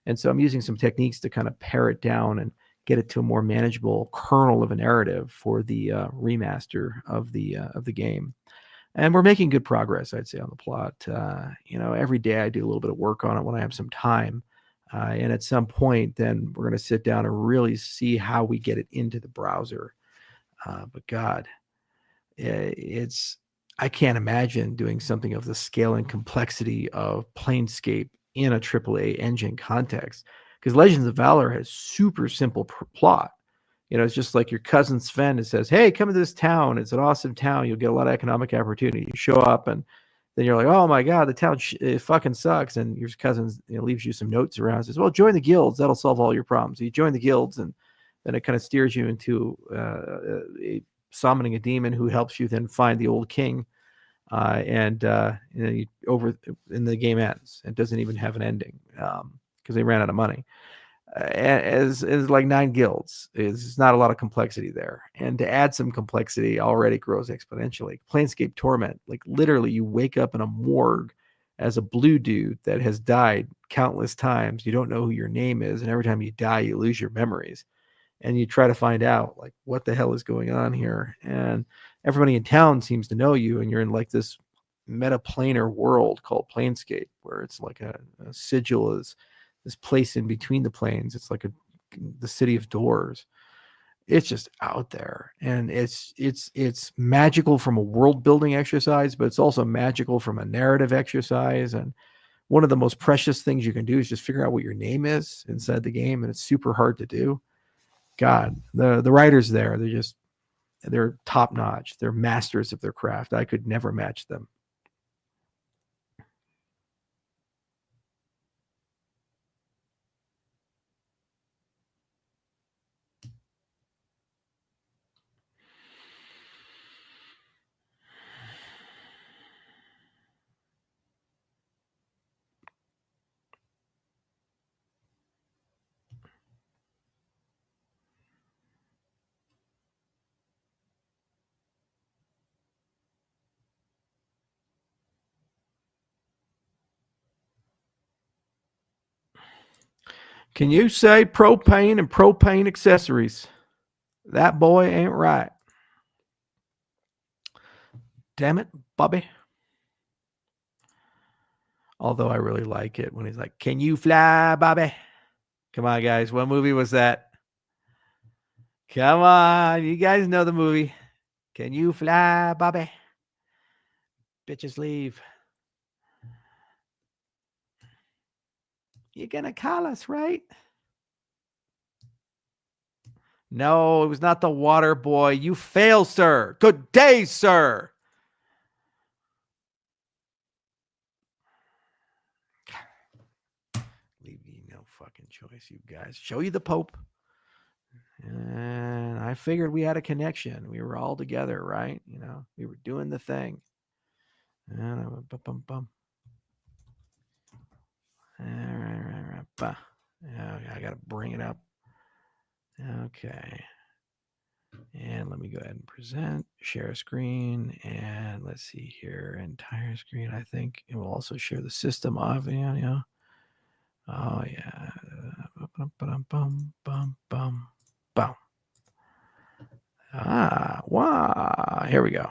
[SPEAKER 1] And so I'm using some techniques to kind of pare it down and get it to a more manageable kernel of a narrative for the remaster of the game. And we're making good progress, I'd say, on the plot. Every day I do a little bit of work on it when I have some time. And at some point, then we're going to sit down and really see how we get it into the browser. But God, I can't imagine doing something of the scale and complexity of Planescape in a AAA engine context, because Legends of Valor has super simple plot. It's just like your cousin Sven that says, "Hey, come to this town. It's an awesome town. You'll get a lot of economic opportunity." You show up, and then you're like, oh my God, the town it fucking sucks. And your cousin leaves you some notes around, says, well, join the guilds. That'll solve all your problems. So you join the guilds, and then it kind of steers you into summoning a demon who helps you then find the old king. And then and the game ends. It doesn't even have an ending because they ran out of money. As like 9 guilds, it's not a lot of complexity there, and to add some complexity already grows exponentially. Planescape Torment, like literally, you wake up in a morgue as a blue dude that has died countless times. You don't know who your name is, and every time you die, you lose your memories, and you try to find out like what the hell is going on here. And everybody in town seems to know you, and you're in like this metaplanar world called Planescape, where it's like a sigil is this place in between the planes. It's like the city of doors. It's just out there, and it's magical from a world building exercise, but it's also magical from a narrative exercise. And one of the most precious things you can do is just figure out what your name is inside the game, and it's super hard to do. God, the writers there, they're top notch. They're masters of their craft. I could never match them. Can you say propane and propane accessories? That boy ain't right. Damn it, Bobby. Although I really like it when he's like, can you fly, Bobby? Come on, guys. What movie was that? Come on. You guys know the movie. Can you fly, Bobby? Bitches leave. You're going to call us, right? No, it was not the water boy. You fail, sir. Good day, sir. Leave you no fucking choice, you guys. Show you the Pope. And I figured we had a connection. We were all together, right? We were doing the thing. And I went bum bum bum. I got to bring it up. Okay. And let me go ahead and present, share screen, and let's see here, entire screen. I think it will also share the system of yeah. Oh yeah. Bum bum bum bum bum. Wow. Here we go.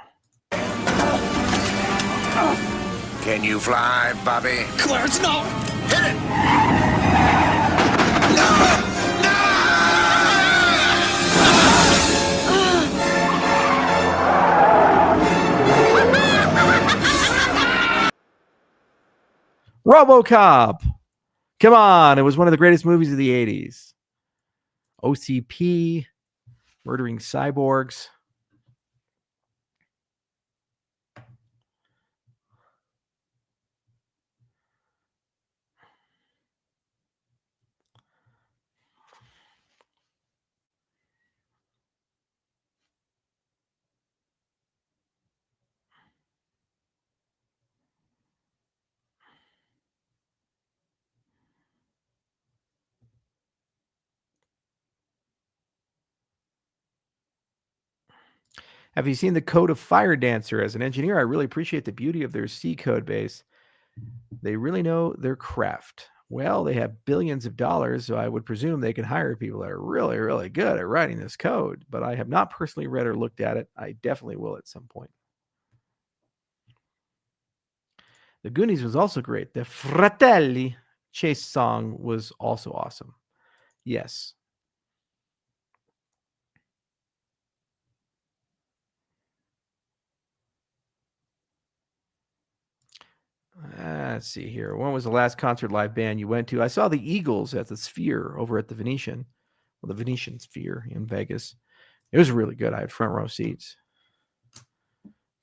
[SPEAKER 2] Can you fly, Bobby?
[SPEAKER 3] Clarence, no!
[SPEAKER 2] Hit it! No!
[SPEAKER 1] RoboCop. Come on. It was one of the greatest movies of the 80s. OCP, murdering cyborgs. Have you seen the code of Fire Dancer? As an engineer, I really appreciate the beauty of their C code base. They really know their craft. Well, they have billions of dollars, so I would presume they can hire people that are really, really good at writing this code. But I have not personally read or looked at it. I definitely will at some point. The Goonies was also great. The Fratelli chase song was also awesome. Yes. Let's see here. When was the last concert live band you went to? I saw the Eagles at the Sphere over at the Venetian. Well, the Venetian Sphere in Vegas. It was really good. I had front row seats.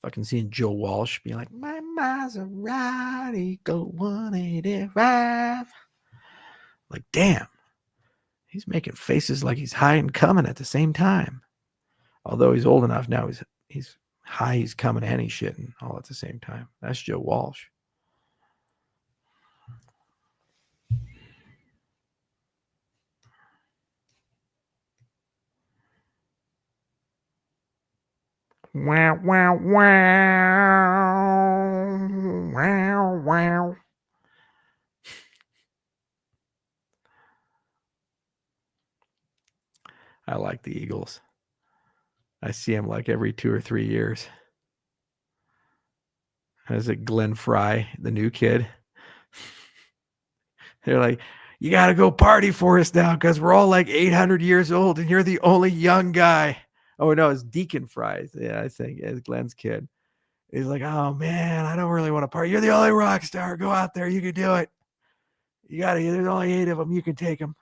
[SPEAKER 1] Fucking seeing Joe Walsh being like, my Maserati go 185. Like, damn. He's making faces like he's high and coming at the same time. Although he's old enough now, he's high, he's coming, and he's shitting all at the same time. That's Joe Walsh. Wow, wow, wow. Wow, wow. I like the Eagles. I see them like every 2 or 3 years. Is it Glenn Fry, the new kid? They're like, you got to go party for us now because we're all like 800 years old and you're the only young guy. Oh, no, it's Deacon Fry. Yeah, I think it's Glenn's kid. He's like, oh, man, I don't really want to party. You're the only rock star. Go out there. You can do it. You got to. There's only 8 of them. You can take them.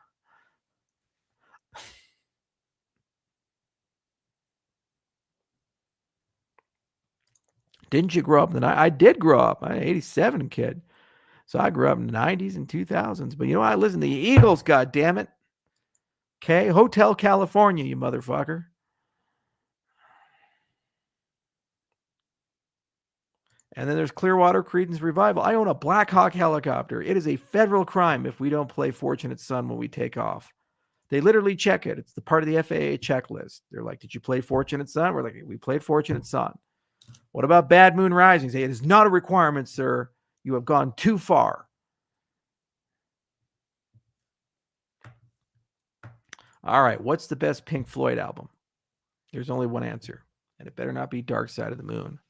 [SPEAKER 1] Didn't you grow up in the night? I did grow up. I'm an 87 kid. So I grew up in the 90s and 2000s. But you know what? I listen to the Eagles, goddammit. Okay? Hotel California, you motherfucker. And then there's Clearwater Creedence Revival. I own a Black Hawk helicopter. It is a federal crime if we don't play Fortunate Son when we take off. They literally check it. It's the part of the FAA checklist. They're like, did you play Fortunate Son? We're like, we played Fortunate Son. What about Bad Moon Rising? Say, it is not a requirement, sir. You have gone too far. All right, what's the best Pink Floyd album? There's only one answer, and it better not be Dark Side of the Moon.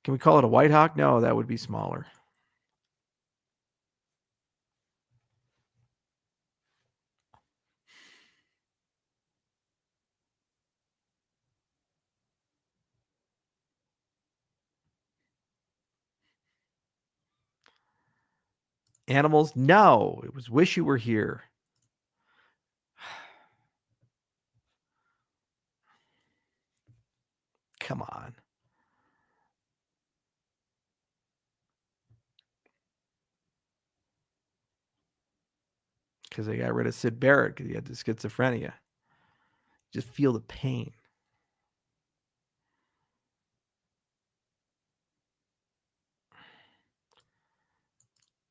[SPEAKER 1] Can we call it a White Hawk? No, that would be smaller. Animals? No, it was Wish You Were Here. Come on. Because they got rid of Sid Barrett because he had the schizophrenia. Just feel the pain.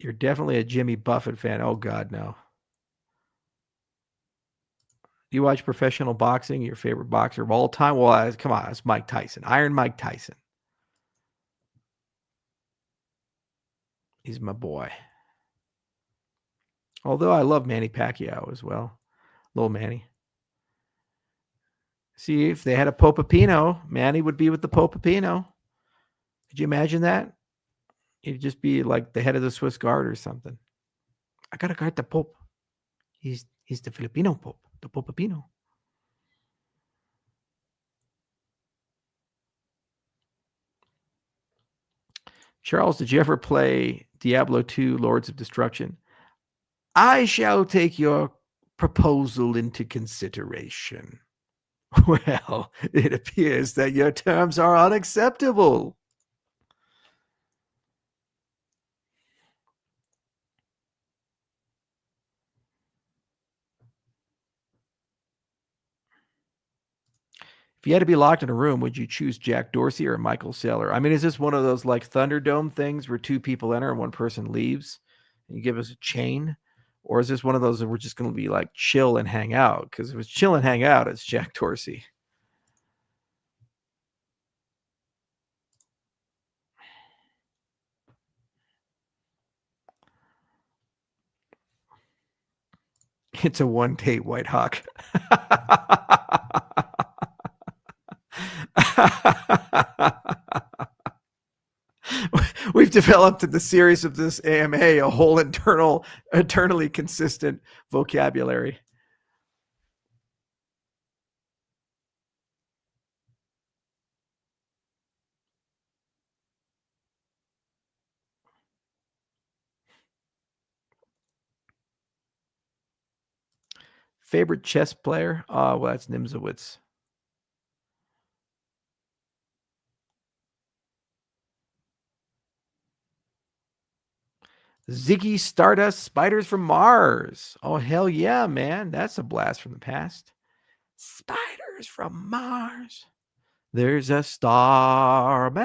[SPEAKER 1] You're definitely a Jimmy Buffett fan. Oh, God, no. Do you watch professional boxing? Your favorite boxer of all time? Well, come on, it's Mike Tyson. Iron Mike Tyson. He's my boy. Although I love Manny Pacquiao as well. Little Manny. See, if they had a Popopino, Manny would be with the Popopino. Could you imagine that? He'd just be like the head of the Swiss Guard or something. I gotta guard the Pope. He's the Filipino Pope, the Popopino. Charles, did you ever play Diablo 2 Lords of Destruction? I shall take your proposal into consideration. Well, it appears that your terms are unacceptable. If you had to be locked in a room, would you choose Jack Dorsey or Michael Saylor? I mean, is this one of those like Thunderdome things where 2 people enter and 1 person leaves and you give us a chain? Or is this one of those that we're just going to be like chill and hang out? Because if it's chill and hang out, it's Jack Dorsey. It's a 1-date White Hawk. We've developed in the series of this AMA a whole eternally consistent vocabulary. Favorite chess player? Well, that's Nimzowitz. Ziggy Stardust Spiders from Mars. Oh, hell yeah, man. That's a blast from the past. Spiders from Mars. There's a Starman.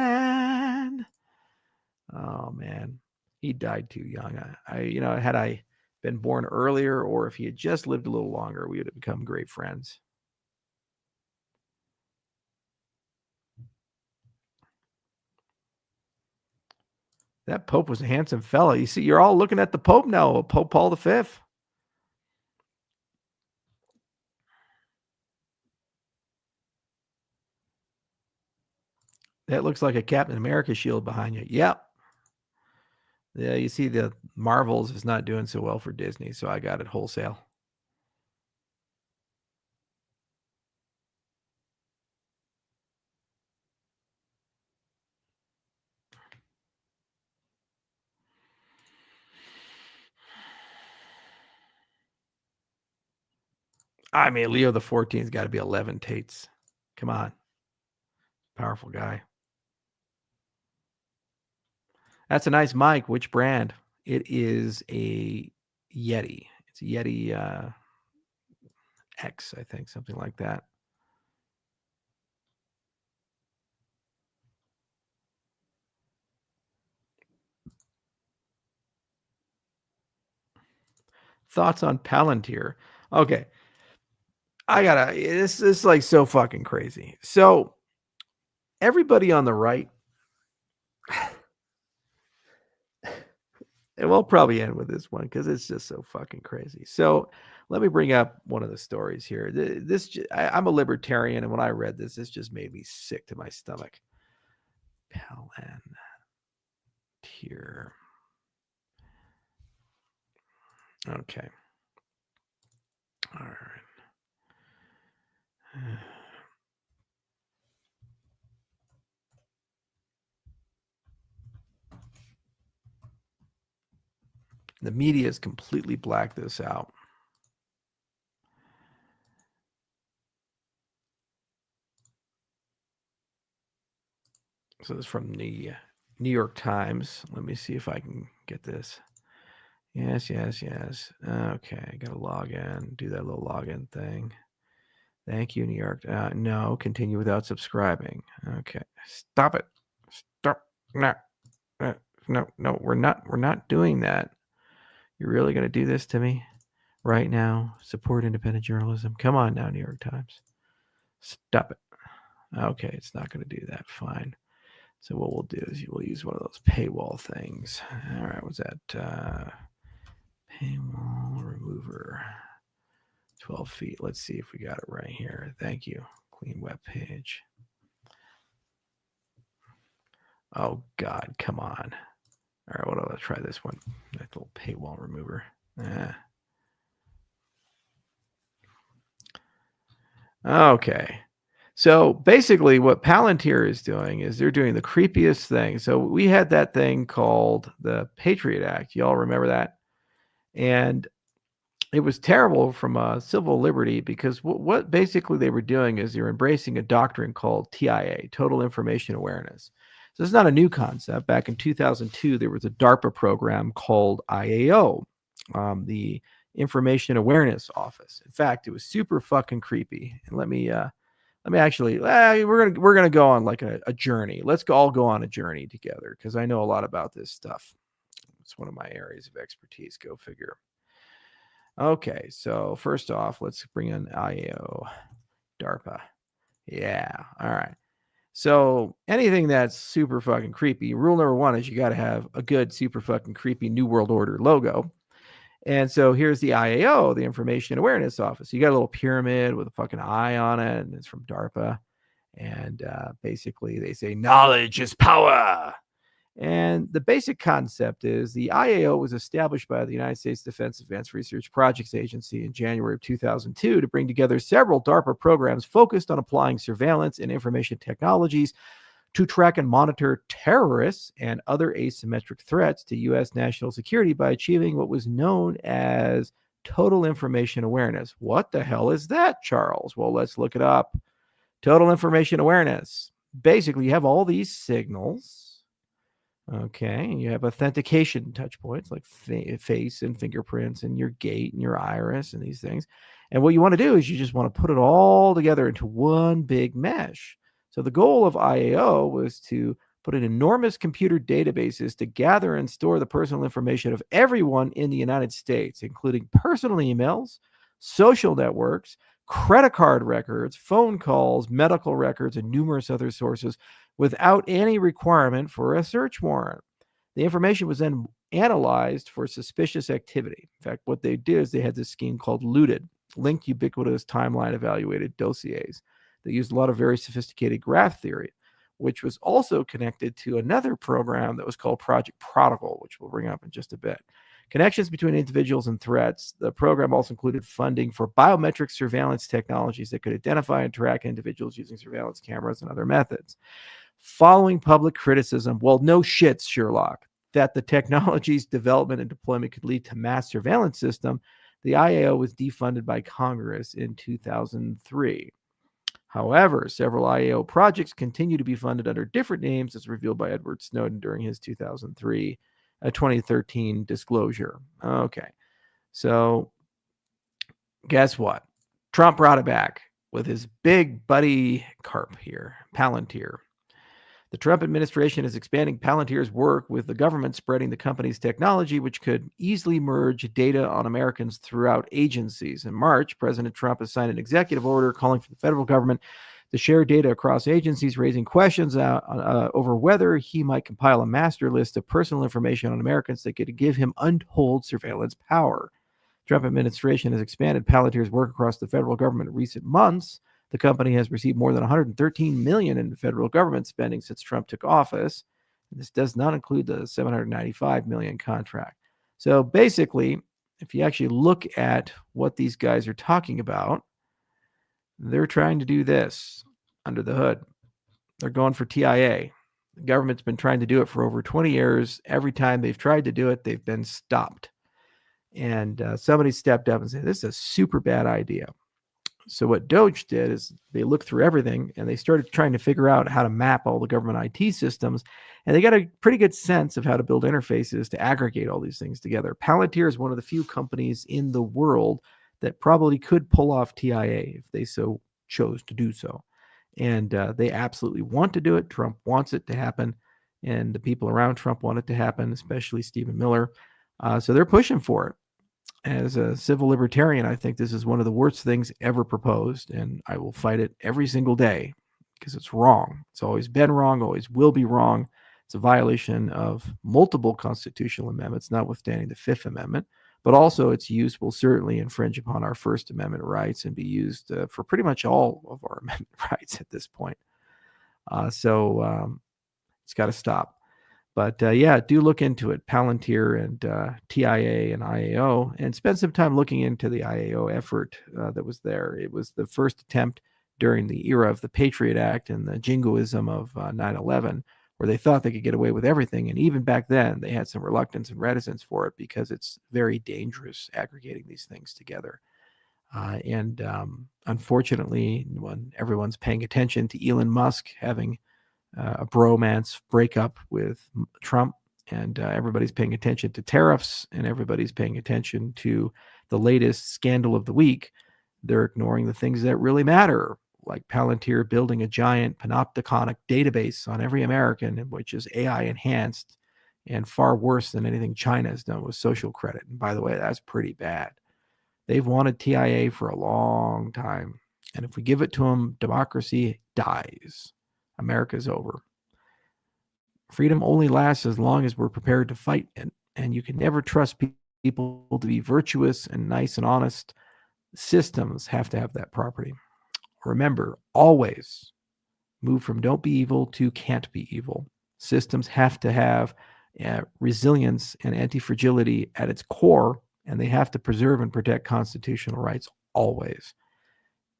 [SPEAKER 1] Oh, man. He died too young. Had I been born earlier, or if he had just lived a little longer, we would have become great friends. That Pope was a handsome fella. You see, you're all looking at the Pope now, Pope Paul V. That looks like a Captain America shield behind you. Yep. Yeah, you see the Marvels is not doing so well for Disney, so I got it wholesale. I mean, Leo the 14th's got to be 11 Tates. Come on. Powerful guy. That's a nice mic. Which brand? It is a Yeti. It's a Yeti X, I think, something like that. Thoughts on Palantir? Okay. This is like so fucking crazy. So everybody on the right, and we'll probably end with this one because it's just so fucking crazy. So let me bring up one of the stories here. I'm a libertarian, and when I read this just made me sick to my stomach. Palantir. Okay. All right. The media has completely blacked this out. So this is from the New York Times. Let me see if I can get this. Yes. Okay, I got to log in, do that little login thing. Thank you, New York. No, continue without subscribing. Okay, stop it. Stop. No, we're not doing that. You're really going to do this to me right now? Support independent journalism. Come on now, New York Times. Stop it. Okay, it's not going to do that. Fine. So what we'll do is we'll use one of those paywall things. All right, what's that? Paywall remover. 12 feet. Let's see if we got it right here. Thank you. Clean web page. Oh, God, come on. All right, let's try this one. That little paywall remover. Okay. So basically what Palantir is doing is they're doing the creepiest thing. So we had that thing called the Patriot Act. You all remember that? And it was terrible from a civil liberty because what basically they were doing is they're embracing a doctrine called TIA, Total Information Awareness. So it's not a new concept. Back in 2002, there was a DARPA program called IAO, the Information Awareness Office. In fact, it was super fucking creepy. And let me actually, we're gonna go on like a journey. Let's all go on a journey together because I know a lot about this stuff. It's one of my areas of expertise. Go figure. Okay, so first off, let's bring in IAO, DARPA. Yeah, all right. So anything that's super fucking creepy, rule number one is you got to have a good super fucking creepy New World Order logo. And so here's the IAO, the Information Awareness Office. You got a little pyramid with a fucking eye on it, and it's from DARPA. And basically they say knowledge is power. And the basic concept is the IAO was established by the United States Defense Advanced Research Projects Agency in January of 2002 to bring together several DARPA programs focused on applying surveillance and information technologies to track and monitor terrorists and other asymmetric threats to U.S. national security by achieving what was known as total information awareness. What the hell is that, Charles? Well, let's look it up. Total information awareness. Basically, you have all these signals Okay, and you have authentication touch points like face and fingerprints and your gait and your iris and these things. And what you want to do is you just want to put it all together into one big mesh. So the goal of IAO was to put in enormous computer databases to gather and store the personal information of everyone in the United States, including personal emails, social networks, credit card records, phone calls, medical records, and numerous other sources without any requirement for a search warrant. The information was then analyzed for suspicious activity. In fact, what they did is they had this scheme called LUTed, linked ubiquitous timeline evaluated dossiers. They used a lot of very sophisticated graph theory, which was also connected to another program that was called Project Protocol, which we'll bring up in just a bit. Connections between individuals and threats. The program also included funding for biometric surveillance technologies that could identify and track individuals using surveillance cameras and other methods. Following public criticism, well, no shit, Sherlock, that the technology's development and deployment could lead to mass surveillance system, the IAO was defunded by Congress in 2003. However, several IAO projects continue to be funded under different names, as revealed by Edward Snowden during his 2013 disclosure. Okay, so guess what? Trump brought it back with his big buddy Carp here, Palantir. The Trump administration is expanding Palantir's work with the government spreading the company's technology, which could easily merge data on Americans throughout agencies. In March, President Trump has signed an executive order calling for the federal government to share data across agencies, raising questions over whether he might compile a master list of personal information on Americans that could give him untold surveillance power. The Trump administration has expanded Palantir's work across the federal government in recent months. The company has received more than $113 million in federal government spending since Trump took office. This does not include the $795 million contract. So basically, if you actually look at what these guys are talking about, they're trying to do this under the hood. They're going for TIA. The government's been trying to do it for over 20 years. Every time they've tried to do it, they've been stopped. And somebody stepped up and said, this is a super bad idea. So what Doge did is they looked through everything and they started trying to figure out how to map all the government IT systems. And they got a pretty good sense of how to build interfaces to aggregate all these things together. Palantir is one of the few companies in the world that probably could pull off TIA if they so chose to do so. And they absolutely want to do it. Trump wants it to happen. And the people around Trump want it to happen, especially Stephen Miller. So they're pushing for it. As a civil libertarian, I think this is one of the worst things ever proposed, and I will fight it every single day because it's wrong. It's always been wrong, always will be wrong. It's a violation of multiple constitutional amendments, notwithstanding the Fifth Amendment, but also its use will certainly infringe upon our First Amendment rights and be used for pretty much all of our amendment rights at this point. So it's got to stop. But yeah, do look into it, Palantir and TIA and IAO, and spend some time looking into the IAO effort that was there. It was the first attempt during the era of the Patriot Act and the jingoism of 9/11, where they thought they could get away with everything. And even back then, they had some reluctance and reticence for it because it's very dangerous aggregating these things together. And unfortunately, when everyone's paying attention to Elon Musk having a bromance breakup with Trump, and everybody's paying attention to tariffs, and everybody's paying attention to the latest scandal of the week, they're ignoring the things that really matter, like Palantir building a giant panopticonic database on every American, which is AI enhanced and far worse than anything China has done with social credit. And by the way, that's pretty bad. They've wanted TIA for a long time. And if we give it to them, democracy dies. America's over. Freedom only lasts as long as we're prepared to fight it. And you can never trust people to be virtuous and nice and honest. Systems have to have that property. Remember, always move from don't be evil to can't be evil. Systems have to have resilience and anti-fragility at its core, and they have to preserve and protect constitutional rights always.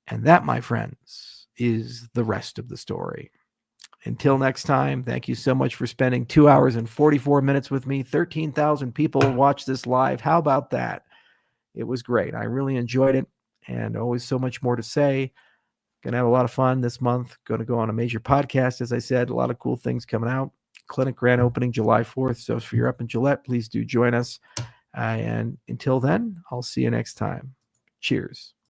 [SPEAKER 1] And that, my friends, is the rest of the story. Until next time, thank you so much for spending 2 hours and 44 minutes with me. 13,000 people watched this live. How about that? It was great. I really enjoyed it, and always so much more to say. Going to have a lot of fun this month. Going to go on a major podcast, as I said. A lot of cool things coming out. clinic grand opening July 4th. So if you're up in Gillette, please do join us. And until then, I'll see you next time. Cheers.